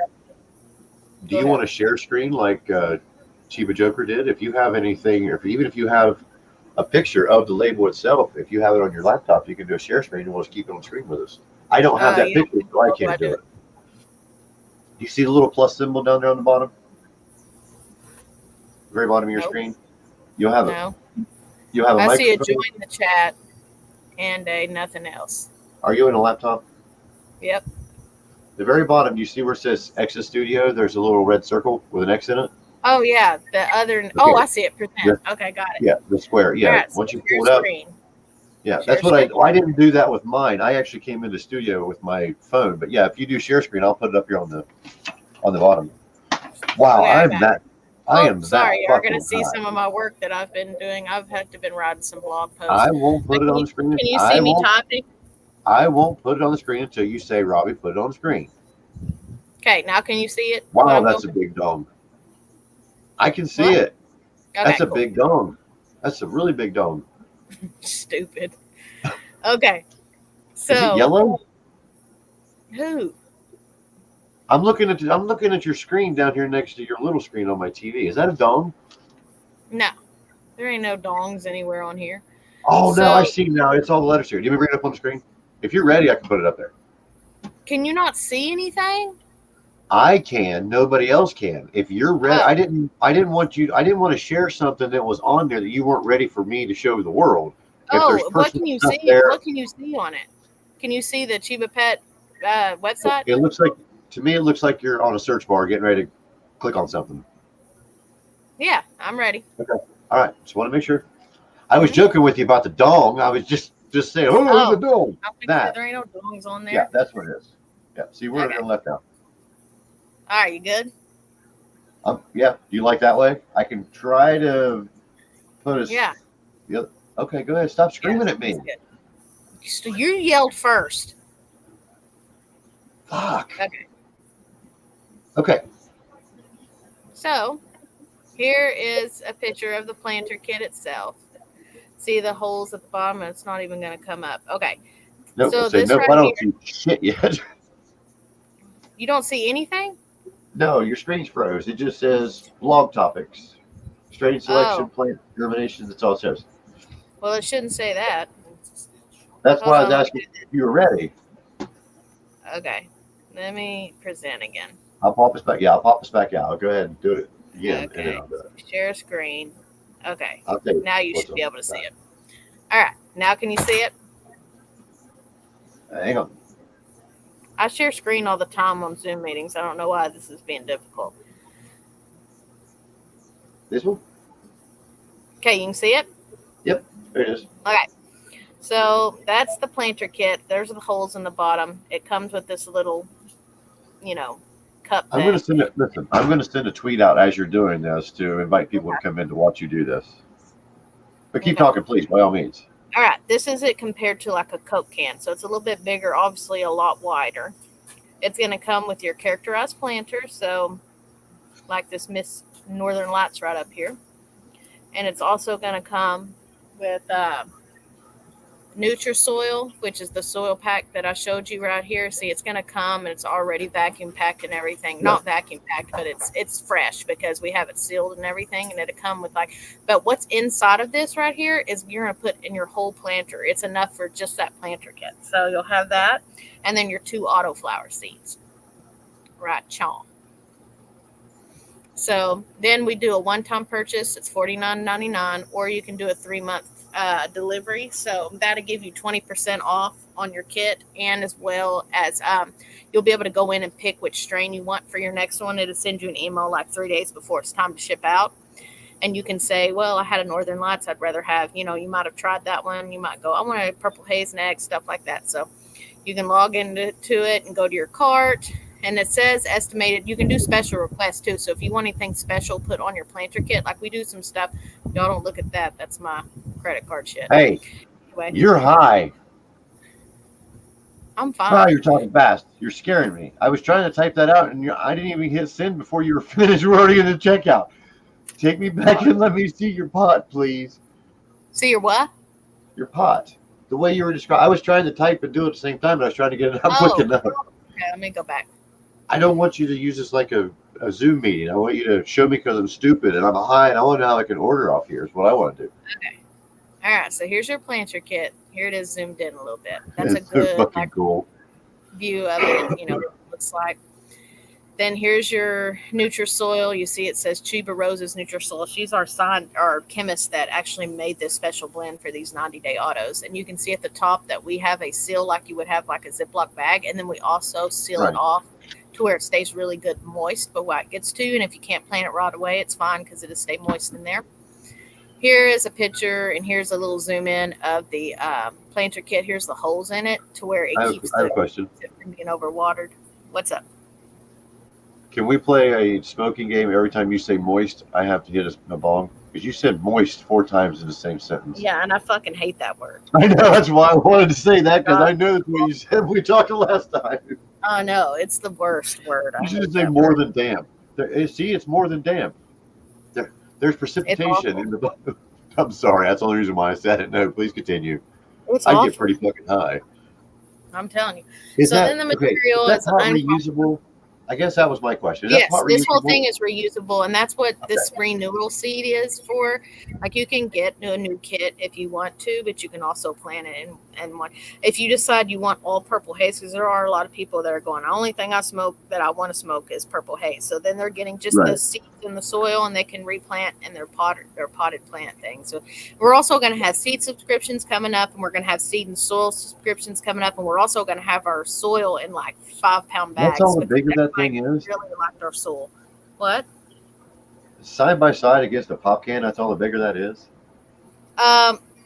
B: Do you want to share screen like Chiba Joker did? If you have anything, or even if you have a picture of the label itself, if you have it on your laptop, you can do a share screen and we'll just keep it on screen with us. I don't have that picture, so I can't do it. You see the little plus symbol down there on the bottom? Very bottom of your
C: Nope.
B: screen? You'll have
C: No.
B: you'll have a
C: I see a
B: microphone.
C: join the chat and a nothing else.
B: Are you in a laptop?
C: Yep.
B: The very bottom, you see where it says Exit Studio? There's a little red circle with an X in it.
C: Oh yeah, the other. Oh, I see it. Present. Okay, got it.
B: Yeah, the square. Yeah,
C: All right, so
B: once you
C: share
B: pull it up.
C: screen.
B: Yeah,
C: Share
B: that's what
C: screen.
B: I didn't do that with mine. I actually came into studio with my phone. But yeah, if you do share screen, I'll put it up here on the bottom. Wow,
C: Okay,
B: I'm that. I am
C: sorry,
B: that
C: you're gonna
B: fucking
C: see
B: high.
C: some of my work that I've been doing. I've had to been writing some blog posts.
B: I won't put it on the screen.
C: Can you see me typing?
B: I won't put it on the screen until you say, Robbie, put it on the screen.
C: Okay, now can you see it?
B: Wow, that's a big dong. I can see it.
C: Okay,
B: That's a
C: cool.
B: big dong. That's a really big dong.
C: Stupid. Okay. So
B: is it yellow?
C: Who?
B: I'm looking at your screen down here next to your little screen on my TV. Is that a dong?
C: No. There ain't no dongs anywhere on here.
B: Oh no, I see now. It's all the letters here. Do you want me to bring it up on the screen? If you're ready, I can put it up there.
C: Can you not see anything?
B: I can. Nobody else can. If you're ready, I didn't want to share something that was on there that you weren't ready for me to show the world.
C: What can you see? What can you see on it? Can you see the Chiba Pet website?
B: It looks like, to me, it looks like you're on a search bar getting ready to click on something.
C: Yeah, I'm ready.
B: Okay. All right. Just want to make sure. I was joking with you about the dong. I was just saying, there's a dong.
C: There ain't no dongs on there.
B: Yeah, that's what it is. Yeah. See, we're on the left now.
C: All right, you good?
B: Yeah. Do you like that way? I can try to put us.
C: Yeah.
B: Okay, go ahead. Stop screaming at me.
C: So you yelled first.
B: Fuck.
C: Okay.
B: Okay.
C: So here is a picture of the planter kit itself. See the holes at the bottom, and it's not even going to come up. Okay.
B: Nope.
C: So
B: I don't see shit yet.
C: You don't see anything?
B: No, your screen's froze. It just says blog topics, strain selection, plant germination. That's all it says.
C: Well, it shouldn't say that.
B: That's why I was asking if you were ready.
C: Okay. Let me present again.
B: I'll pop this back. Yeah, I'll pop this back out. I'll go ahead and do it again.
C: Okay.
B: And then I'll do it.
C: Share screen. Okay.
B: Now
C: you should be able to see it. All right. Now can you see it?
B: Hang on.
C: I share screen all the time on Zoom meetings. I don't know why this is being difficult.
B: This one?
C: Okay, you can see it?
B: Yep, there it is.
C: Okay. So that's the planter kit. There's the holes in the bottom. It comes with this little, cup.
B: I'm going to send a tweet out as you're doing this to invite people to come in to watch you do this. But keep talking, please, by all means.
C: All right, this is it compared to like a Coke can. So it's a little bit bigger, obviously a lot wider. It's going to come with your characterized planter. So like this Miss Northern Lights right up here. And it's also going to come with Nutrisoil, which is the soil pack that I showed you right here. See, it's going to come and it's already vacuum packed and everything. Not vacuum packed, but it's fresh because we have it sealed and everything. And it'll come with but what's inside of this right here is you're going to put in your whole planter. It's enough for just that planter kit. So you'll have that. And then your 2 autoflower seeds. Right, chaw. So then we do a one-time purchase. It's $49.99, or you can do a 3-month delivery. So that'll give you 20% off on your kit, and as well as you'll be able to go in and pick which strain you want for your next one. It'll send you an email like 3 days before it's time to ship out. And you can say, well, I had a Northern Lights. I'd rather have, you might have tried that one. You might go, I want a purple haze and egg, stuff like that. So you can log into it and go to your cart. And it says estimated. You can do special requests too. So if you want anything special put on your planter kit, like we do some stuff, y'all don't look at that. That's my credit card shit.
B: Hey, anyway, you're high.
C: I'm fine.
B: Wow, you're talking fast. You're scaring me. I was trying to type that out, and I didn't even hit send before you were finished. We're already in the checkout. Take me back and let me see your pot, please.
C: See your what?
B: Your pot. The way you were describing. I was trying to type and do it at the same time, but I was trying to get it out quick enough.
C: Okay, let me go back.
B: I don't want you to use this like a Zoom meeting. I want you to show me because I'm stupid and I'm high and I want to know how I can order off here is what I want to do.
C: Okay. All right. So here's your planter kit. Here it is zoomed in a little bit. That's a
B: so
C: good
B: fucking cool
C: view of it. What it looks like. Then here's your Nutrisoil. You see it says Chuba Rose's Nutrisoil. She's our chemist that actually made this special blend for these 90-day autos. And you can see at the top that we have a seal like you would have like a Ziploc bag. And then we also seal it off to where it stays really good moist but what it gets to. And if you can't plant it right away, it's fine because it'll stay moist in there. Here is a picture, and here's a little zoom in of the planter kit. Here's the holes in it to where it keeps
B: I have a question.
C: from being overwatered. What's up?
B: Can we play a smoking game every time you say moist? I have to hit a bong because you said moist 4 times in the same sentence.
C: Yeah, and I fucking hate that word.
B: I know, that's why I wanted to say that because I know that's what you said when we talked last time.
C: Oh no, it's the worst word.
B: You should say more than damp. See, it's more than damp. There's precipitation in the. I'm sorry, that's the only reason why I said it. No, please continue.
C: It's
B: I get pretty fucking high.
C: I'm telling you. Then the material
B: is not reusable. I guess that was my question.
C: Yes, this whole thing is reusable, and that's what this renewal seed is for. Like you can get a new kit if you want to, but you can also plant it in one. If you decide you want all purple haze, because there are a lot of people that are going, the only thing I smoke that I want to smoke is purple haze. So then they're getting just the seeds in the soil, and they can replant in their potted plant thing. So we're also going to have seed subscriptions coming up, and we're going to have seed and soil subscriptions coming up, and we're also going to have our soil in like 5-pound bags.
B: That's how big that thing is.
C: Really liked our soil. What?
B: Side by side against a pop can. That's all the bigger that is.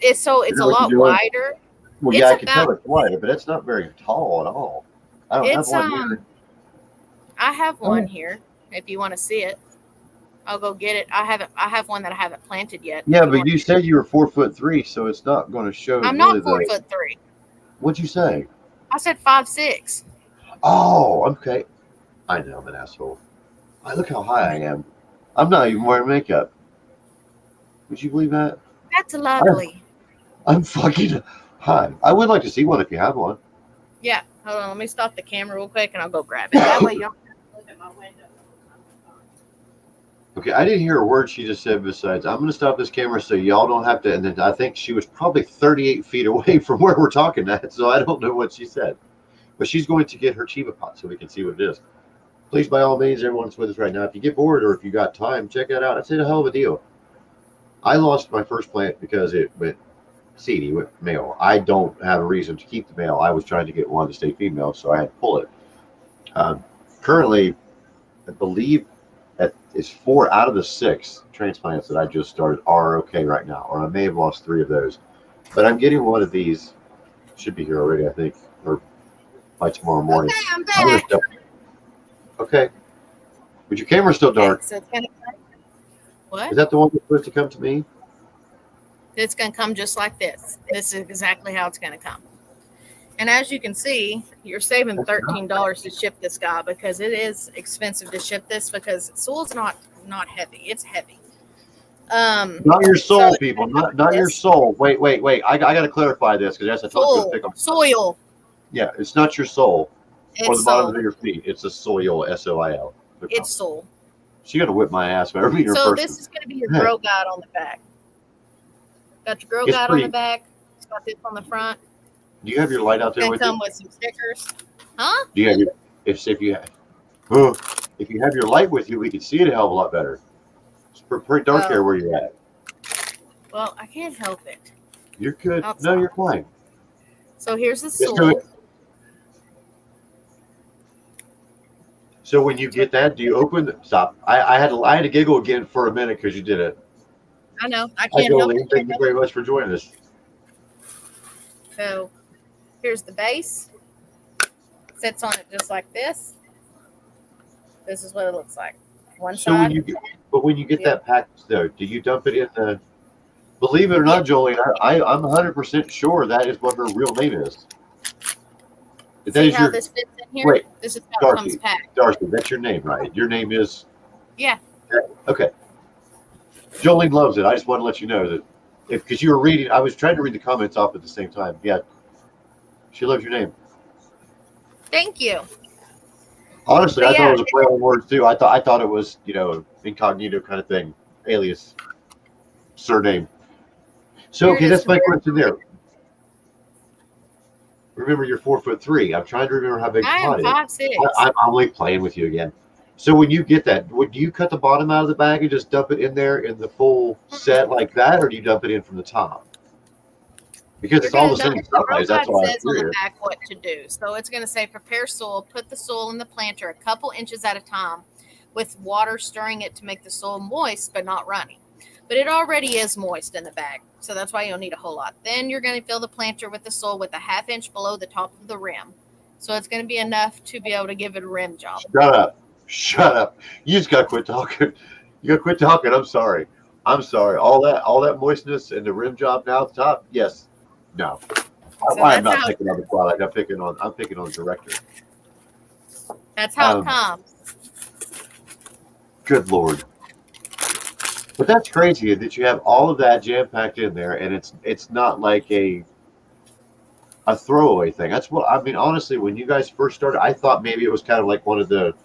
C: It's a lot wider.
B: Well, yeah, I can tell it's wider, but it's not very tall at all. I don't have one here.
C: I have one here. If you want to see it, I'll go get it. I have one that I haven't planted yet.
B: Yeah, but you said you were 4'3", so it's not going to show.
C: I'm not 4'3".
B: What'd you say?
C: I said 5'6".
B: Oh, okay. I know I'm an asshole. Look how high I am. I'm not even wearing makeup. Would you believe that?
C: That's lovely.
B: I'm fucking high. I would like to see one if you have one.
C: Yeah. Hold on. Let me stop the camera real quick and I'll go grab it. That way you don't have to look at my window.
B: Okay, I didn't hear a word she just said besides, I'm going to stop this camera so y'all don't have to. And then I think she was probably 38 feet away from where we're talking at, so I don't know what she said. But she's going to get her Chiba pot so we can see what it is. Please, by all means, everyone's with us right now. If you get bored or if you got time, check that out. It's a hell of a deal. I lost my first plant because it went seedy, went male. I don't have a reason to keep the male. I was trying to get one to stay female, so I had to pull it. Currently, I believe that it's 4 out of the 6 transplants that I just started are okay right now, or I may have lost 3 of those. But I'm getting one of these. Should be here already, I think, or by tomorrow morning.
C: Okay, I'm back.
B: Okay. But your camera's still dark.
C: So it's gonna what?
B: Is that the one that's supposed to come to me?
C: It's going to come just like this. This is exactly how it's going to come. And as you can see, you're saving $13 to ship this guy because it is expensive to ship this because soil's not heavy. It's heavy.
B: Not your soul, people. Not your soul. Wait. I got to clarify this because that's a
C: soil.
B: Yeah, it's not your soul.
C: It's
B: or the bottom of your feet. It's a soil, SOIL.
C: It's soul.
B: She's going to whip my ass whenever you're
C: So this is going to be your grow guide on the back. Got your grow guide on the back. It's got this on the front.
B: Do you have your light out there with you?
C: Come with some stickers. Huh?
B: Do you have if you have your light with you, we can see it a hell of a lot better. It's pretty dark here where you're at.
C: Well, I can't help it.
B: You're good. No, you're fine.
C: So here's the soil.
B: So when you get that, do you open the stop? I had to giggle again for a minute because you did it.
C: I know. I can't help it.
B: Thank you very much for joining us.
C: So here's the base. Sits on it just like this. This is what it looks like. One side.
B: When you get that package though, do you dump it in the? Believe it or not, Jolie, I'm 100% sure that is what her real name is.
C: See how this fits in here?
B: Wait,
C: this is how it comes packed.
B: Darcy, that's your name, right? Your name is?
C: Yeah.
B: Okay. Jolene loves it. I just want to let you know that because you were reading, I was trying to read the comments off at the same time. Yeah. She loves your name.
C: Thank you.
B: Honestly, I thought it was a play on words too. I thought it was, incognito kind of thing, alias, surname. So okay, that's my question there. Remember, you're 4'3". I'm trying to remember how big the pot is.
C: I am 5'6".
B: I'm only playing with you again. So when you get that, do you cut the bottom out of the bag and just dump it in there in the full set like that, or do you dump it in from the top? Because
C: You're
B: it's all
C: gonna
B: the
C: dump
B: same
C: it. The
B: size. That's
C: robot
B: why I'm
C: says on the
B: curious.
C: back what to do. So it's gonna say prepare soil, put the soil in the planter a couple inches at a time, with water stirring it to make the soil moist but not runny. But it already is moist in the bag, so that's why you don't need a whole lot. Then you're going to fill the planter with the soil with a ½ inch below the top of the rim. So it's going to be enough to be able to give it a rim job.
B: Shut up. Shut up. You just gotta quit talking. You gotta quit talking. I'm sorry. I'm sorry. All that moistness and the rim job now at the top. Yes. No.
C: So
B: I'm
C: that's
B: not
C: how
B: picking on the product. I'm picking on the director.
C: it comes.
B: Good Lord. But that's crazy that you have all of that jam packed in there, and it's not like a throwaway thing. That's what I mean. Honestly, when you guys first started, I thought maybe it was kind of like one of the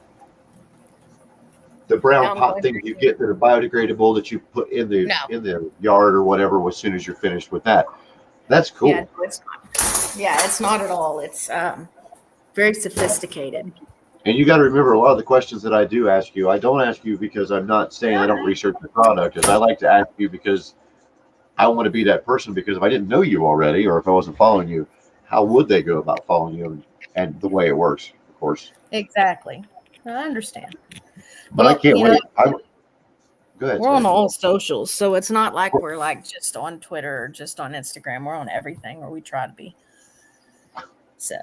B: brown pot things you get that are biodegradable that you put in the yard or whatever as soon as you're finished with that. That's cool.
C: Yeah, it's not. Yeah, it's not at all. It's very sophisticated.
B: And you got to remember, a lot of the questions that I do ask you, I don't ask you because I'm not saying I don't research the product. Is I like to ask you because I want to be that person. Because if I didn't know you already, or if I wasn't following you, how would they go about following you and the way it works? Of course.
A: Exactly. I understand.
B: But I can't wait. Go ahead.
A: We're on all socials, so it's not like we're like just on Twitter or just on Instagram. We're on everything, or we try to be. So.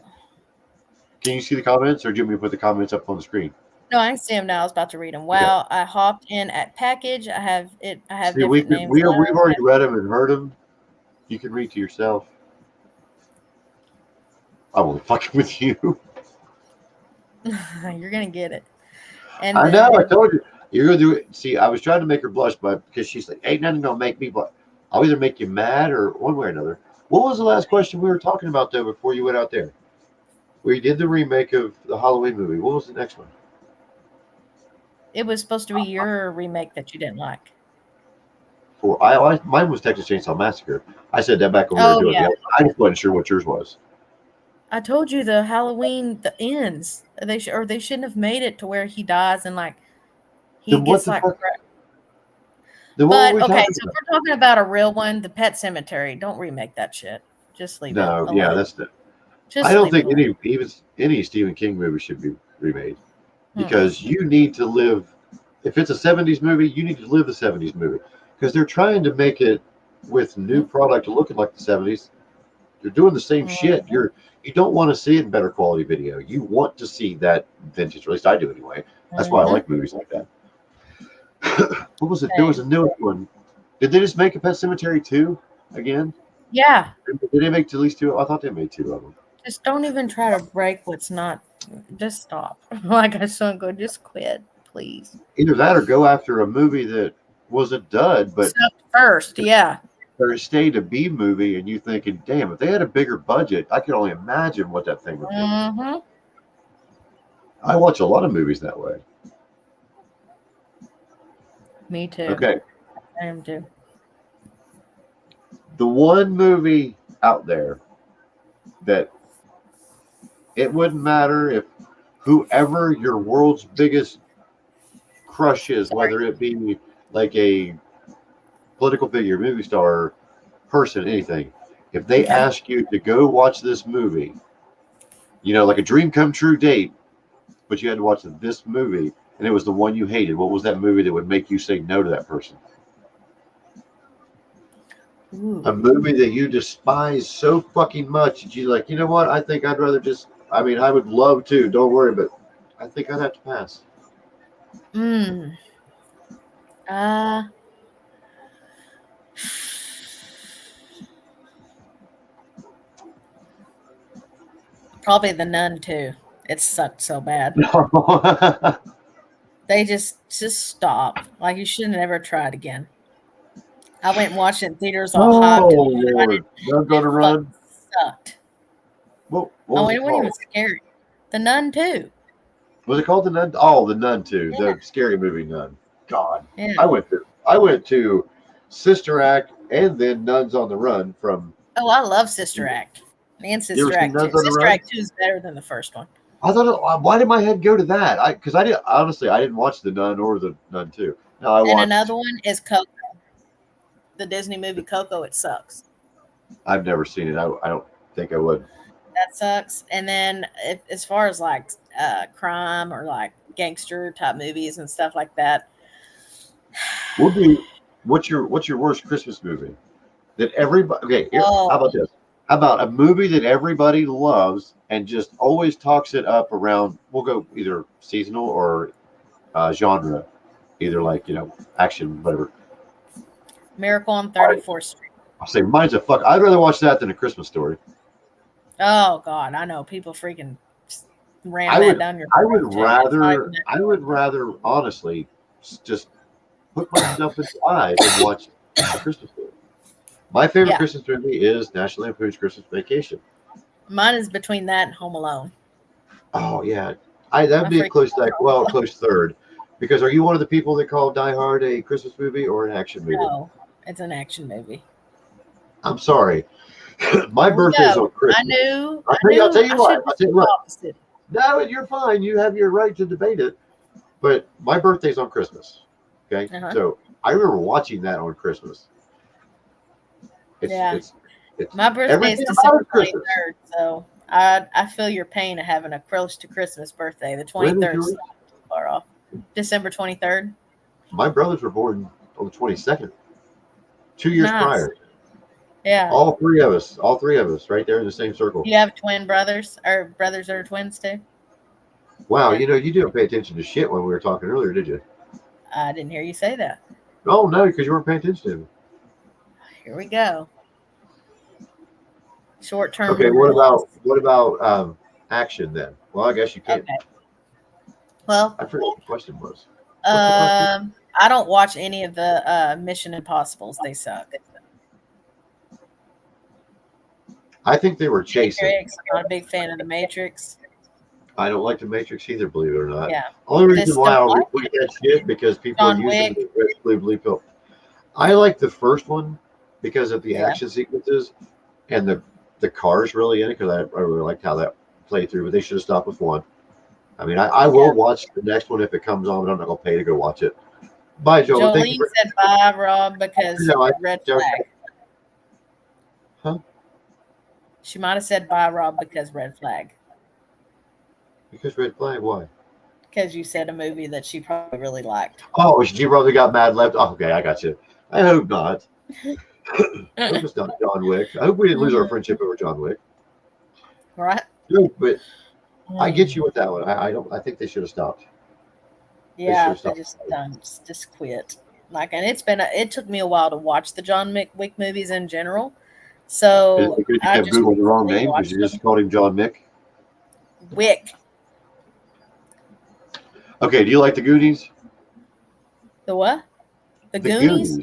B: Can you see the comments, or do you want me to put the comments up on the screen?
A: No, I see them now. I was about to read them. Wow, okay. I hopped in at package. I have
B: see,
A: different names.
B: We've already read them and heard them. You can read to yourself. I'm only fucking with you.
A: You're gonna get it. And
B: I know. I told you. You're gonna do it. See, I was trying to make her blush, but because she's like, "Ain't nothing gonna make me blush." I'll either make you mad or one way or another. What was the last question we were talking about though before you went out there? We did the remake of the Halloween movie. What was the next one?
A: It was supposed to be your remake that you didn't like.
B: Mine was Texas Chainsaw Massacre. I said that back when we were doing it. I just wasn't sure what yours was.
A: I told you the Halloween ends. They shouldn't have made it to where he dies and like he gets like. But okay, so if we're talking about a real one, the Pet Cemetery, don't remake that shit. Just leave it.
B: No, yeah, that's the. I don't think any Stephen King movie should be remade because you need to live. If it's a 70s movie, you need to live the 70s movie because they're trying to make it with new product looking like the 70s. You're doing the same shit. You don't want to see it in better quality video. You want to see that vintage. At least I do anyway. That's why I like movies like that. What was it? There was a new one. Did they just make a Pet Cemetery 2 again?
A: Yeah.
B: Did they make at least 2? I thought they made 2 of them.
A: Just don't even try to break what's not. Just stop. Like I said, go. Just quit, please.
B: Either that or go after a movie that was a dud, but
A: first, yeah.
B: Or stayed a B movie, and you thinking, damn, if they had a bigger budget, I could only imagine what that thing would be. Mm-hmm. I watch a lot of movies that way.
A: Me too.
B: Okay.
A: I am too.
B: The one movie out there that it wouldn't matter if whoever your world's biggest crush is, whether it be like a political figure, movie star, person, anything, if they ask you to go watch this movie, you know, like a dream come true date, but you had to watch this movie and it was the one you hated, what was that movie that would make you say no to that person? Ooh. A movie that you despise so fucking much that you're like, you know what, I think I'd rather just, I mean, I would love to, don't worry, but I think I'd have to pass.
A: Probably The Nun too. It sucked so bad. They just stop. Like you should have never tried again. I went and watched it in theaters all hyped.
B: Oh Lord, Nun's on the Run.
A: Sucked.
B: What it wasn't
A: even scary. The Nun 2.
B: Was it called The Nun? Oh, The Nun 2, the scary movie Nun. God, yeah. I went to Sister Act and then Nuns on the Run from.
A: Oh, I love Sister Act. And Sister Act 2. Sister Act 2 is better than the first one.
B: I thought, why did my head go to that? Because I did honestly, I didn't watch The Nun or The Nun 2. No, I
A: And
B: watched.
A: another one is Coco, the Disney movie Coco. It sucks.
B: I've never seen it. I don't think I would.
A: That sucks. And then as far as like crime or like gangster type movies and stuff like that,
B: We'll do. What's your worst Christmas movie that everybody? Okay, here. How
A: oh,
B: about this? How about a movie that everybody loves and just always talks it up around? We'll go either seasonal or genre, either like action, whatever.
A: Miracle on
B: All right,
A: 34th Street.
B: I'll say mine's a fuck. I'd rather watch that than A Christmas Story.
A: Oh God, I know people freaking ram
B: I
A: that
B: would.
A: down your
B: I
A: throat,
B: would
A: Jay. It's not even
B: rather.
A: that
B: I
A: good.
B: would rather honestly just put myself inside and watch A Christmas Story. My favorite
A: Yeah,
B: Christmas movie is National Lampoon's Christmas Vacation.
A: mine is between that and Home Alone.
B: Oh yeah, that'd
A: I
B: be a
A: freaking
B: close
A: love
B: second. Well, a close third. Because are you one of the people that call Die Hard a Christmas movie or an action movie?
A: No, it's an action movie.
B: I'm sorry. My
A: There we
B: birthday's
A: go.
B: on Christmas.
A: I
B: I'll tell
A: knew
B: you
A: I
B: what.
A: should
B: I'll
A: just
B: tell
A: do
B: you
A: the
B: what.
A: opposite.
B: No, you're fine. You have your right to debate it. But my birthday's on Christmas. Okay,
A: Uh-huh.
B: so I remember watching that on Christmas. It's
A: Yeah.
B: it's it's
A: My birthday is
B: everything about
A: December
B: it Christmas.
A: 23rd, so I feel your pain of having a close to Christmas birthday. The
B: When is
A: 23rd is
B: yours?
A: not too far off. December 23rd.
B: My brothers were born on the 22nd, 2 years
A: Nice.
B: prior.
A: Yeah.
B: All three of us, right there in the same circle.
A: You have twin brothers or brothers that are twins too?
B: Wow,
A: Yeah.
B: you didn't pay attention to shit when we were talking earlier, did you?
A: I didn't hear you say that.
B: Oh no, because you weren't paying attention to me.
A: Here we go. Short-term
B: Okay,
A: memory loss.
B: what about action then? Well, I guess you can't.
A: Okay. Well,
B: I forgot what the question was. What's the question?
A: I don't watch any of the Mission Impossibles. They suck.
B: I think they were chasing.
A: Matrix. I'm not a big fan of the Matrix.
B: I don't like the Matrix either, believe it or not.
A: Yeah.
B: Only reason
A: Just
B: why
A: don't
B: I'll
A: like
B: repeat that shit because people
A: John
B: are using
A: Wick.
B: the blue pill. I like the first one because of the
A: Yeah.
B: action sequences and the cars really in it because I really liked how that played through. But they should have stopped with one. I mean, I will
A: Yeah.
B: watch the next one if it comes on, but I'm not gonna pay to go watch it. Bye, Joel. Thank you
A: Jolene
B: for.
A: said bye, Rob, because
B: No,
A: red
B: Joe-
A: flag.
B: Huh?
A: She might have said bye, Rob, because red flag.
B: Because red flag. Why?
A: Because you said a movie that she probably really liked.
B: Oh, she probably got mad left. Oh, okay, I got you. I hope not. I hope it's not John Wick. I hope we didn't lose our friendship over John Wick.
A: Right?
B: No, but I get you with that one. I don't. I think they should have stopped.
A: Yeah,
B: should've
A: they
B: stopped.
A: just quit. Like, and it took me a while to watch the John Wick movies in general.
B: Is
A: So
B: it because you
A: I
B: kept
A: just
B: Googling the wrong
A: recently
B: name because
A: watched
B: you
A: them.
B: just called him John Mick?
A: Wick.
B: Okay, do you like the Goonies?
A: The what? The
B: The
A: Goonies?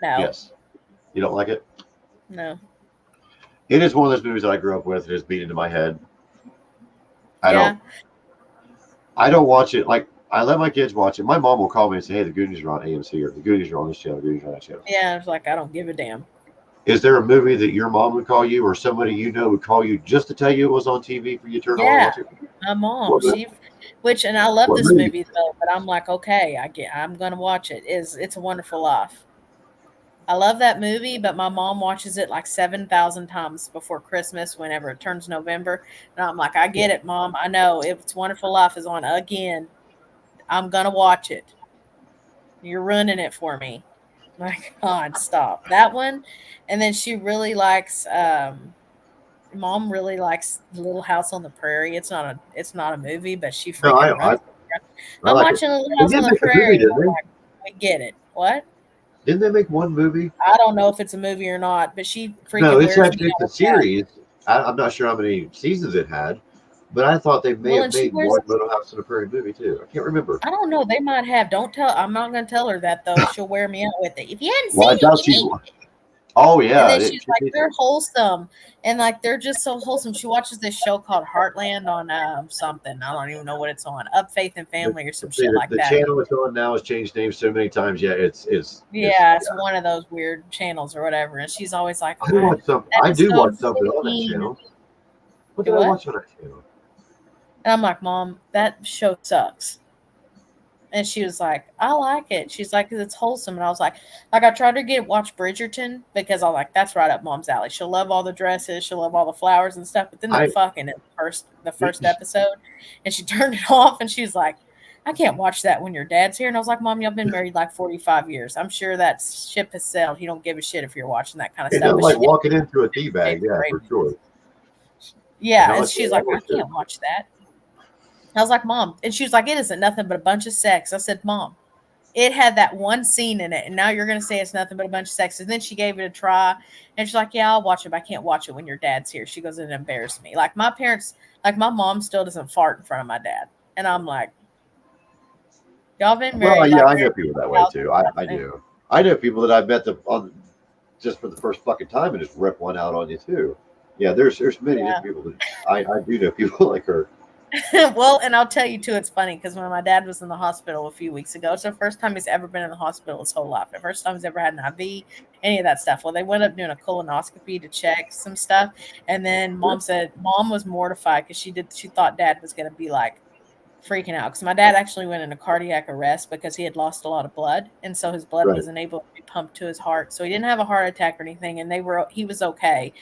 A: No.
B: Yes. You don't like it?
A: No.
B: It is one of those movies that I grew up with. It is beat into my head.
A: Yeah.
B: I don't watch it. Like, I let my kids watch it. My mom will call me and say, hey, the Goonies are on AMC or the Goonies are on this channel, the Goonies are on that channel.
A: Yeah, it's like I don't give a damn.
B: Is there a movie that your mom would call you or somebody you know would call you just to tell you it was on TV for you to turn on and
A: Yeah.
B: watch it?
A: My mom,
B: What
A: and I love
B: What
A: this
B: movie?
A: movie though, but I'm like, okay, I'm gonna watch it. It's a Wonderful Life. I love that movie, but my mom watches it like 7,000 times before Christmas whenever it turns November. And I'm like, I get it, Mom. I know if It's Wonderful Life is on again, I'm gonna watch it. You're ruining it for me. My God, stop. That one. And then she really likes Mom really likes Little House on the Prairie. It's not a movie, but she
B: No,
A: freaking
B: I
A: runs. I'm
B: like it.
A: watching Little
B: They
A: House
B: did
A: on the
B: make a movie,
A: Prairie. And
B: didn't
A: I'm
B: they?
A: like, I get it. What?
B: Didn't they make one movie?
A: I don't know if it's a movie or not, but she freaking
B: No, it's
A: wears
B: actually
A: me
B: it's a
A: out.
B: series. I'm not sure how many seasons it had, but I thought they may
A: Well,
B: have
A: and she
B: made
A: wears.
B: one Little House on the Prairie movie too. I can't remember.
A: I don't know. They might have. Don't tell. I'm not going to tell her that though. She'll wear me out with it. If you hadn't
B: Well, I
A: seen it,
B: doubt
A: you
B: she's.
A: need.
B: Oh
A: And
B: yeah,
A: then
B: it,
A: she's
B: she
A: like,
B: did.
A: they're wholesome, and like they're just so wholesome. She watches this show called Heartland on something. I don't even know what it's on. Up Faith and Family or some
B: See,
A: shit like
B: the
A: that.
B: channel it's on now has changed names so many times. Yeah, it's
A: One of those weird channels or whatever. And she's always like,
B: I do watch something. I do watch
A: episode
B: something on that
A: 15.
B: channel. What
A: Do
B: did I
A: what?
B: watch on that channel?
A: And I'm like, Mom, that show sucks. And she was like, I like it. She's like, 'cause it's wholesome. And I was like, I tried to watch Bridgerton because I'm like, that's right up Mom's alley. She'll love all the dresses, she'll love all the flowers and stuff. But then they're
B: I
A: fucking in the first episode, and she turned it off, and she was like, I can't watch that when your dad's here. And I was like, Mom, y'all been married like 45 years. I'm sure that ship has sailed. You don't give a shit if you're watching that kind of
B: it
A: stuff.
B: don't
A: But
B: like
A: she did
B: walking into a tea bag,
A: David
B: yeah, for
A: Braben.
B: sure.
A: Yeah,
B: No,
A: and
B: it's
A: she's like, I
B: understood.
A: can't watch that. I was like, Mom, and she was like, it isn't nothing but a bunch of sex. I said, Mom, it had that one scene in it, and now you're going to say it's nothing but a bunch of sex. And then she gave it a try, and she's like, yeah, I'll watch it, but I can't watch it when your dad's here. She goes, it embarrassed me. Like my parents, like my mom still doesn't fart in front of my dad. And I'm like, y'all been
B: Well,
A: married
B: yeah,
A: like
B: I know
A: nearly
B: people that way
A: 1,000
B: too. I
A: and
B: do. I know people that I've met on just for the first fucking time and just rip one out on you too. Yeah, there's many different people that I do know people like her.
A: well, and I'll tell you too, it's funny because when my dad was in the hospital a few weeks ago, it's the first time he's ever been in the hospital his whole life. The first time he's ever had an IV, any of that stuff. Well, they went up doing a colonoscopy to check some stuff, and then Mom said Mom was mortified because she thought Dad was going to be like freaking out because my dad actually went into cardiac arrest because he had lost a lot of blood, and so his blood
B: Right.
A: wasn't able to be pumped to his heart, so he didn't have a heart attack or anything, and he was okay,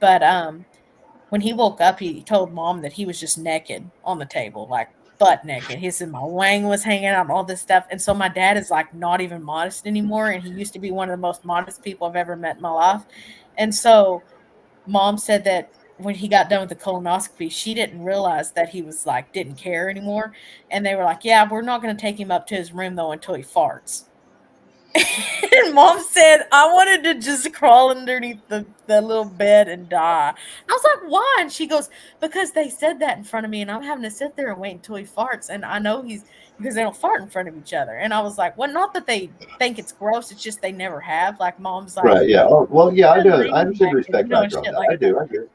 A: but when he woke up, he told Mom that he was just naked on the table, like butt naked. He said my wang was hanging out and all this stuff. And so my dad is like not even modest anymore. And he used to be one of the most modest people I've ever met in my life. And so Mom said that when he got done with the colonoscopy, she didn't realize that he was like didn't care anymore. And they were like, yeah, we're not going to take him up to his room though until he farts. And Mom said, I wanted to just crawl underneath the little bed and die. I was like, why? And she goes, because they said that in front of me, and I'm having to sit there and wait until he farts. And I know because they don't fart in front of each other. And I was like, well, not that they think it's gross, it's just they never have. Like, Mom's like,
B: Right. Yeah. Oh, well, yeah. I
A: "Good
B: know. I
A: lady
B: understand the
A: naked,"
B: respect
A: and
B: factor on
A: shit
B: that.
A: like
B: I
A: that.
B: do. I do.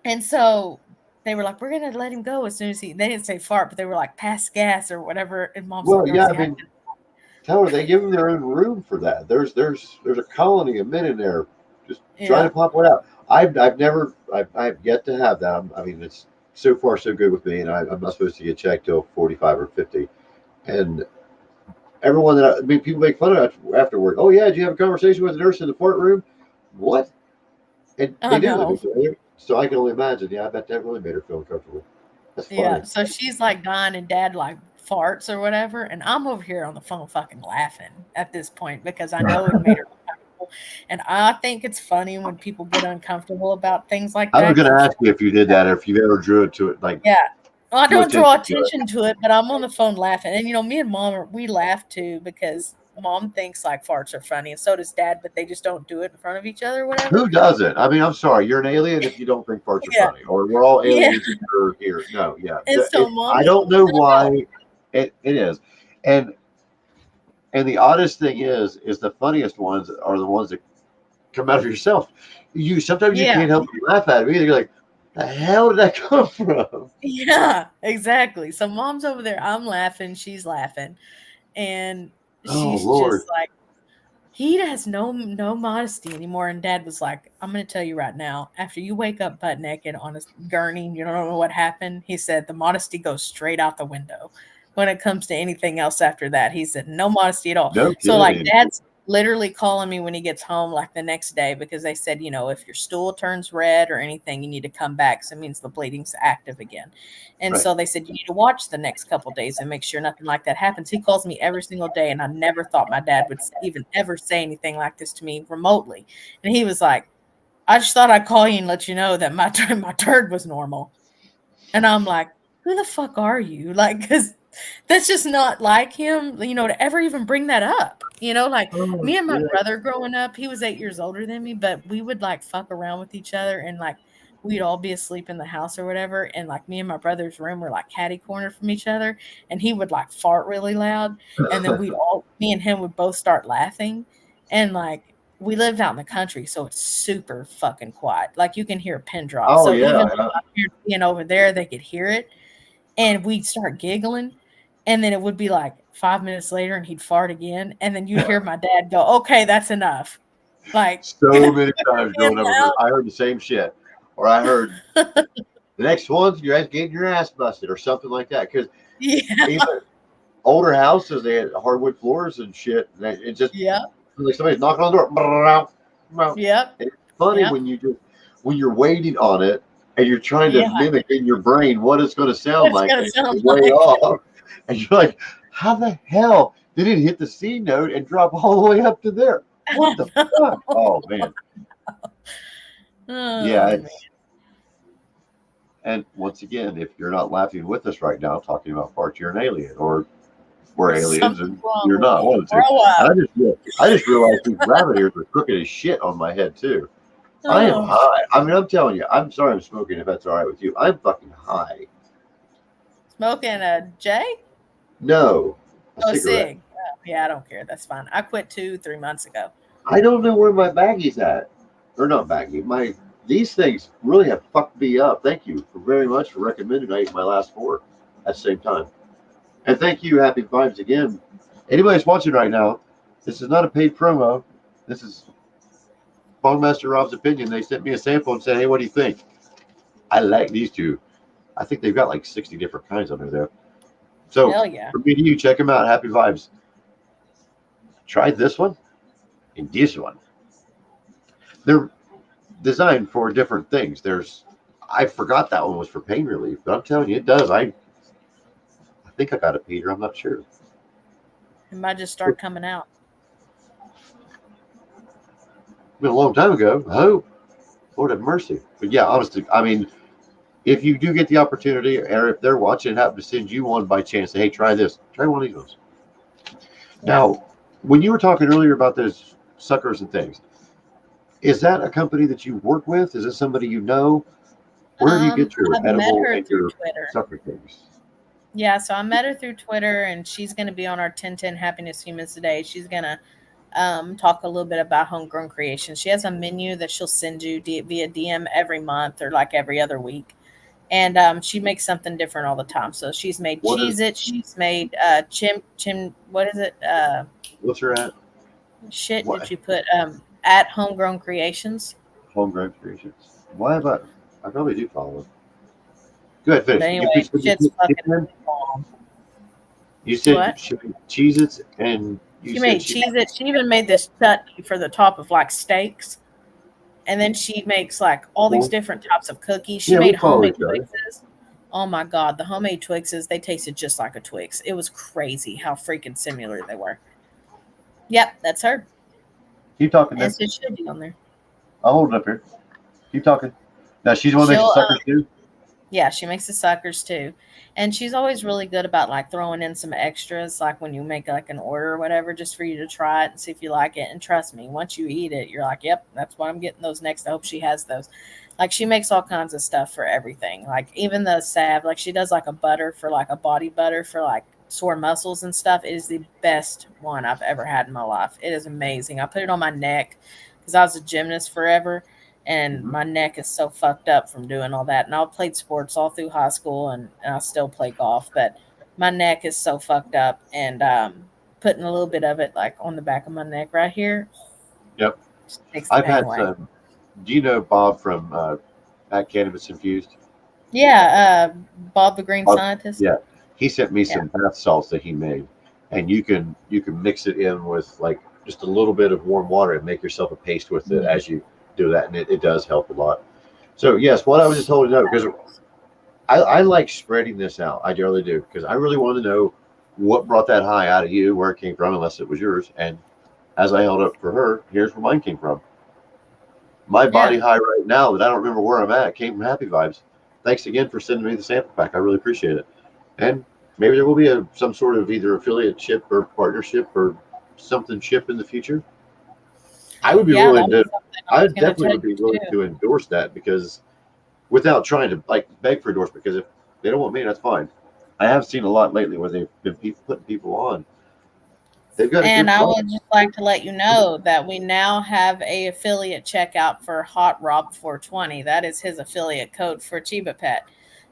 A: And so they were like, we're going to let him go as soon as they didn't say fart, but they were like, pass gas or whatever. And Mom's like,
B: Well, yeah. I
A: Darcy, I
B: mean, tell her they give them their own room for that. There's a colony of men in there just trying
A: yeah.
B: to pop one out. I've never I've yet to have that. I mean, it's so far so good with me, and I'm not supposed to get checked till 45 or 50. And everyone that I mean, people make fun of afterward. Oh yeah, did you have a conversation with the nurse in the port room? What? And
A: I
B: they do live
A: know.
B: together, so I can only imagine. Yeah, I bet that really made her feel uncomfortable. That's funny.
A: Yeah, so she's like dying and dad like farts or whatever, and I'm over here on the phone fucking laughing at this point because I know it made her uncomfortable. And I think it's funny when people get uncomfortable about things like
B: I was
A: that
B: going
A: because
B: to
A: I'm
B: ask you if you did that, or if you ever drew it to it, like
A: yeah. Well, I
B: drew
A: don't draw
B: attention to it.
A: attention to it, but I'm on the phone laughing. And me and Mom we laugh too because Mom thinks like farts are funny, and so does Dad, but they just don't do it in front of each other, or whatever.
B: Who doesn't? I mean, I'm sorry, you're an alien if you don't think parts are
A: Yeah,
B: funny, or we're all
A: yeah.
B: aliens if you're here. No, yeah,
A: And so
B: I
A: Mom's
B: don't know
A: like,
B: why it is, and the oddest thing is the funniest ones are the ones that come out of yourself. You sometimes you
A: yeah.
B: can't help but laugh at it. You're like, the hell did that come from?
A: Yeah, exactly. So Mom's over there, I'm laughing, she's laughing, and
B: Oh
A: she's
B: Lord,
A: just like, he has no modesty anymore. And Dad was like, I'm gonna tell you right now, after you wake up butt naked on a gurney, you don't know what happened. He said the modesty goes straight out the window when it comes to anything else after that. He said no modesty at all.
B: no
A: So like
B: kidding.
A: Dad's literally calling me when he gets home like the next day because they said, if your stool turns red or anything, you need to come back. So it means the bleeding's active again. And
B: Right.
A: so they said you need to watch the next couple days and make sure nothing like that happens. He calls me every single day, and I never thought my dad would even ever say anything like this to me remotely. And he was like, I just thought I'd call you and let you know that my my turd was normal. And I'm like, who the fuck are you? Like, because that's just not like him, to ever even bring that up. Like
B: Oh
A: me and my
B: yeah.
A: brother growing up, he was 8 years older than me, but we would like fuck around with each other and like we'd all be asleep in the house or whatever. And like me and my brother's room were like catty corner from each other. And he would like fart really loud. And then me and him would both start laughing. And like, we lived out in the country, so it's super fucking quiet. Like you can hear a pin drop.
B: Oh
A: So even
B: yeah.
A: with my parents being over there, they could hear it, and we'd start giggling, and then it would be like 5 minutes later, and he'd fart again, and then you'd hear my dad go, "Okay, that's enough." Like
B: So many times
A: being
B: growing up,
A: loud.
B: I heard the same shit, or I heard The next one's you're getting your ass busted or something like that. Because
A: Yeah.
B: even older houses, they had hardwood floors and shit. And it just
A: Yep.
B: like somebody's knocking on the door.
A: Yep.
B: It's funny
A: Yep.
B: when you're waiting on it and you're trying to
A: Yeah.
B: mimic in your brain what it's going to sound
A: What's
B: like.
A: gonna
B: And it's
A: sound
B: way
A: like?
B: off, and you're like, how the hell did it hit the C note and drop all the way up to there? What the fuck? Oh man, yeah.
A: Oh, man.
B: And once again, if you're not laughing with us right now, talking about farts, you're an alien, or we're aliens and
A: Something's wrong
B: you're
A: with
B: not.
A: you.
B: One of the two.
A: Grow up.
B: And I just realized these rabbit ears are crooked as shit on my head too. I am
A: Oh,
B: high. I mean, I'm telling you. I'm sorry I'm smoking. If that's all right with you, I'm fucking high.
A: smoking a J?
B: No, a
A: Oh, a
B: cigarette.
A: cig. Oh, yeah, I don't care. That's fine. I quit 3 months ago.
B: I don't know where my baggy's at, or not baggy. These things really have fucked me up. Thank you very much for recommending I ate my last 4 at the same time. And thank you, Happy Vibes again. Anybody that's watching right now, this is not a paid promo. This is Bongmaster Rob's opinion. They sent me a sample and said, "Hey, what do you think?" I like these two. I think they've got like 60 different kinds on there, though. So,
A: Hell yeah.
B: for me to you, check them out. Happy Vibes. Tried this one and this one. They're designed for different things. I forgot that one was for pain relief, but I'm telling you, it does. I think I got it, Peter. I'm not sure.
A: It might just start coming out.
B: Been a long time ago. I hope. Lord have mercy. But yeah, honestly, I mean, if you do get the opportunity, or if they're watching and happen to send you one by chance, say, hey, try this. Try one of these ones. Now, when you were talking earlier about those suckers and things, is that a company that you work with? Is it somebody you know? Where do you get your
A: I've met
B: edible
A: her
B: and
A: through
B: your
A: Twitter.
B: sucker things?
A: Yeah, so I met her through Twitter, and she's going to be on our 1010 Happiness Humans today. She's going to talk a little bit about homegrown creation. She has a menu that she'll send you via DM every month or like every other week. And she makes something different all the time. So she's made Cheez-It. She's made what is it?
B: What's her at?
A: Shit,
B: What?
A: did you put at Homegrown Creations?
B: Homegrown Creations. Why have I probably do follow them. Go ahead, finish.
A: But anyway, shit's fucking bomb.
B: You said
A: What?
B: she made Cheez-Its and
A: She made Cheez-It. She even made this chutney for the top of like steaks. And then she makes like all these different types of cookies. She made homemade Twixes. Oh my God. The homemade Twixes, they tasted just like a Twix. It was crazy how freaking similar they were. Yep, that's her.
B: Keep talking.
A: And so it should be on there.
B: I'll hold it up here. Keep talking. Now, she's one of those suckers too?
A: Yeah, she makes the suckers too. And she's always really good about like throwing in some extras, like when you make like an order or whatever, just for you to try it and see if you like it. And trust me, once you eat it, you're like, yep, that's why I'm getting those next. I hope she has those. Like she makes all kinds of stuff for everything. Like even the salve, like she does like a butter for like a body butter for like sore muscles and stuff. It is the best one I've ever had in my life. It is amazing. I put it on my neck because I was a gymnast forever. And my neck is so fucked up from doing all that. And I played sports all through high school, and I still play golf. But my neck is so fucked up. And putting a little bit of it like on the back of my neck right here.
B: Yep.
A: I've had some.
B: Do you know Bob from At Cannabis Infused?
A: Yeah, Bob the Green Scientist.
B: Yeah. He sent me some bath salts that he made. And you can mix it in with like just a little bit of warm water and make yourself a paste with it as you do that, and it does help a lot. So yes, what I was just holding up, because I like spreading this out. I really do, because I really want to know what brought that high out of you, where it came from, unless it was yours. And as I held up for her, here's where mine came from. My body high right now that I don't remember where I'm at came from Happy Vibes. Thanks again for sending me the sample pack. I really appreciate it. And maybe there will be some sort of either affiliate ship or partnership or something ship in the future. I would be willing to. I definitely would be willing to endorse that, because without trying to like beg for endorsement, because if they don't want me, that's fine. I have seen a lot lately where they've been putting people on. They've got.
A: And I would just like to let you know that we now have a affiliate checkout for Hot Rob 420. That is his affiliate code for Chiba Pet.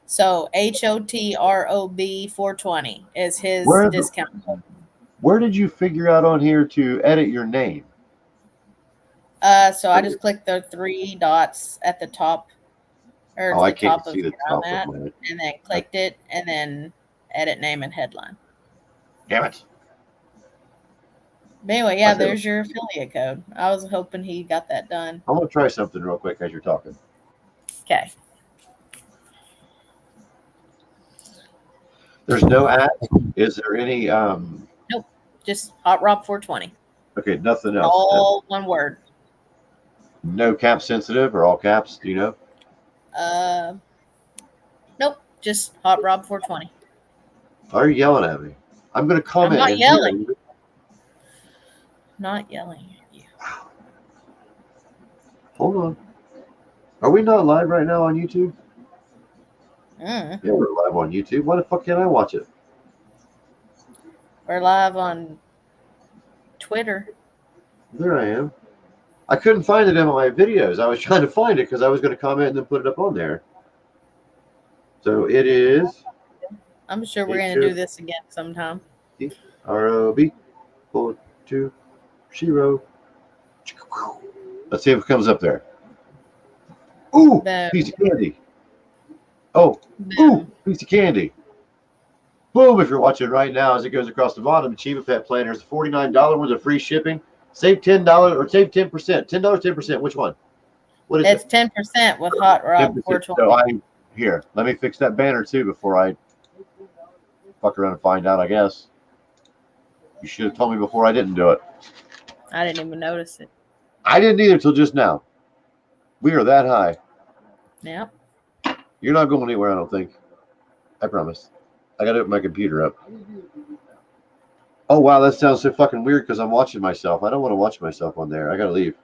A: So HOTROB 420 is his discount code.
B: Where did you figure out on here to edit your name?
A: So I just clicked the 3 dots at the top
C: or
B: Oh,
C: to
B: I
C: the
B: can't
C: top of
B: see the
C: your
B: top
C: that,
B: of my.
C: and then clicked it, and then edit name and headline.
B: Damn it.
C: But anyway, yeah,
B: I said,
C: there's your affiliate code. I was hoping he got that done.
B: I'm gonna try something real quick as you're talking.
C: Okay.
B: There's no ad. Is there any?
C: Nope. Just Hot Rob 420.
B: Okay, nothing else.
C: All one word.
B: No cap sensitive or all caps? Do you know?
C: Nope. Just Hot Rob 420.
B: Why are you yelling at me? I'm gonna
C: I'm
B: comment
C: not
B: in
C: yelling.
B: here.
C: Not yelling at you.
B: Hold on. Are we not live right now on YouTube? Yeah, we're live on YouTube. Why the fuck can't I watch it?
C: We're live on Twitter.
B: There I am. I couldn't find it in my videos. I was trying to find it because I was going to comment and then put it up on there. So it is
C: I'm sure we're going to do this again sometime.
B: ROB 420. Let's see if it comes up there. Ooh, piece of candy. Oh, ooh, piece of candy. Boom, if you're watching right now as it goes across the bottom, Chiba Pet Planners, $49 worth of free shipping. Save $10 or save 10%. $10, 10%. Which one? What is
C: it's
B: it?
C: It's 10% with Hot Rob 420.
B: So here, let me fix that banner too before I fuck around and find out, I guess. You should have told me before I didn't do it.
C: I didn't even notice it.
B: I didn't either till just now. We are that high.
C: Yeah.
B: You're not going anywhere, I don't think. I promise. I got to open my computer up. Oh, wow, that sounds so fucking weird because I'm watching myself. I don't want to watch myself on there. I got to leave.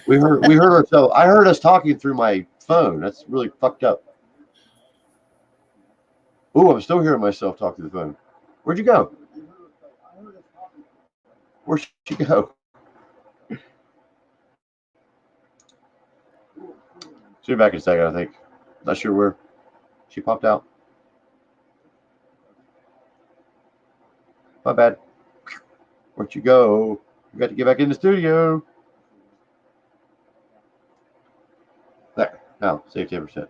B: We heard ourselves. I heard us talking through my phone. That's really fucked up. Ooh, I'm still hearing myself talk through the phone. Where'd you go? Where'd you go? She'll be back in a second, I think. Not sure where. She popped out. My bad. Where'd you go? You got to get back in the studio. There. Now, save 10%.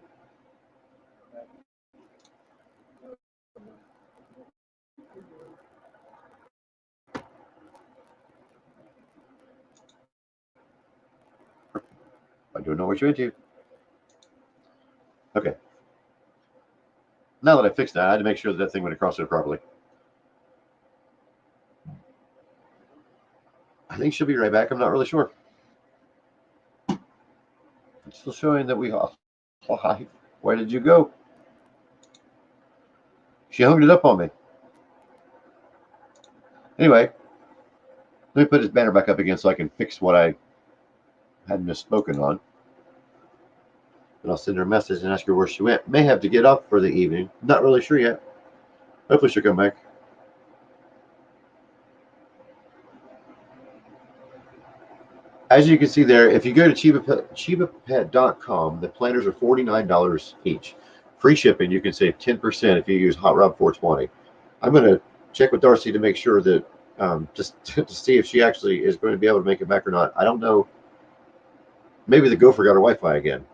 B: I don't know what you're into. Okay. Now that I fixed that, I had to make sure that thing went across there properly. I think she'll be right back. I'm not really sure. It's still showing that we off. Why? Where did you go? She hung it up on me. Anyway, let me put this banner back up again so I can fix what I had misspoken on. And I'll send her a message and ask her where she went. May have to get off for the evening. Not really sure yet. Hopefully she'll come back. As you can see there, if you go to chibapet.com, the planners are $49 each. Free shipping, you can save 10% if you use Hot Rob 420. I'm going to check with Darcy to make sure that, just to see if she actually is going to be able to make it back or not. I don't know. Maybe the gopher got her Wi-Fi again.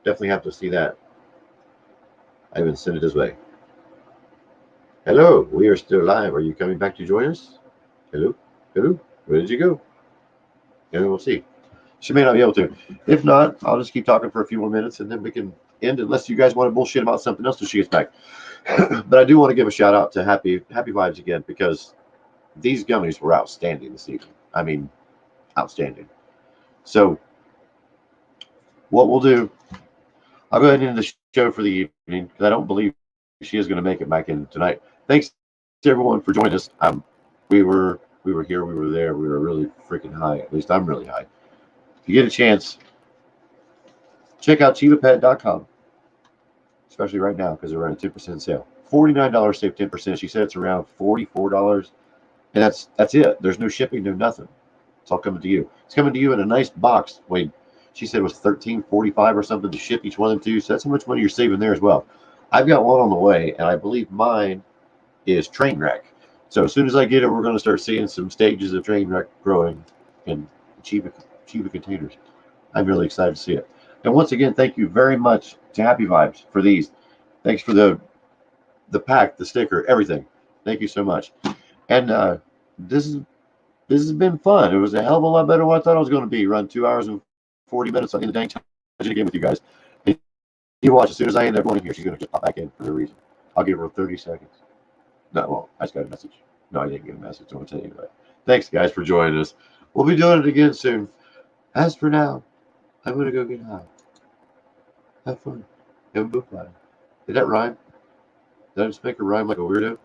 B: Definitely have to see that. I haven't sent it this way. Hello, we are still live. Are you coming back to join us? Hello? Hello? Where did you go? And we'll see. She may not be able to. If not, I'll just keep talking for a few more minutes and then we can end unless you guys want to bullshit about something else till she gets back. But I do want to give a shout out to Happy Vibes again because these gummies were outstanding this evening. I mean, outstanding. So what we'll do, I'll go ahead and end the show for the evening because I don't believe she is going to make it back in tonight. Thanks to everyone for joining us. We were here, we were there, we were really freaking high. At least I'm really high. If you get a chance, check out chibapet.com, especially right now because they're running a 10% sale. $49 save 10%. She said it's around $44, and that's it. There's no shipping, no nothing. It's all coming to you. It's coming to you in a nice box. Wait, she said it was $13.45 or something to ship each one of them to. So that's how much money you're saving there as well. I've got one on the way, and I believe mine is Trainwreck. So as soon as I get it, we're going to start seeing some stages of Trainwreck growing in Chiba containers. I'm really excited to see it. And once again, thank you very much to Happy Vibes for these. Thanks for the pack, the sticker, everything. Thank you so much. And this has been fun. It was a hell of a lot better than what I thought it was going to be. Run 2 hours and 40 minutes in the dang time again with you guys. And you watch, as soon as I end up going in here, she's going to just pop back in for no reason. I'll give her 30 seconds. No, well, I just got a message. No, I didn't get a message. I want to tell you anyway. Thanks, guys, for joining us. We'll be doing it again soon. As for now, I'm going to go get high. Have fun. Have a book party. Did that rhyme? Did I just make a rhyme like a weirdo?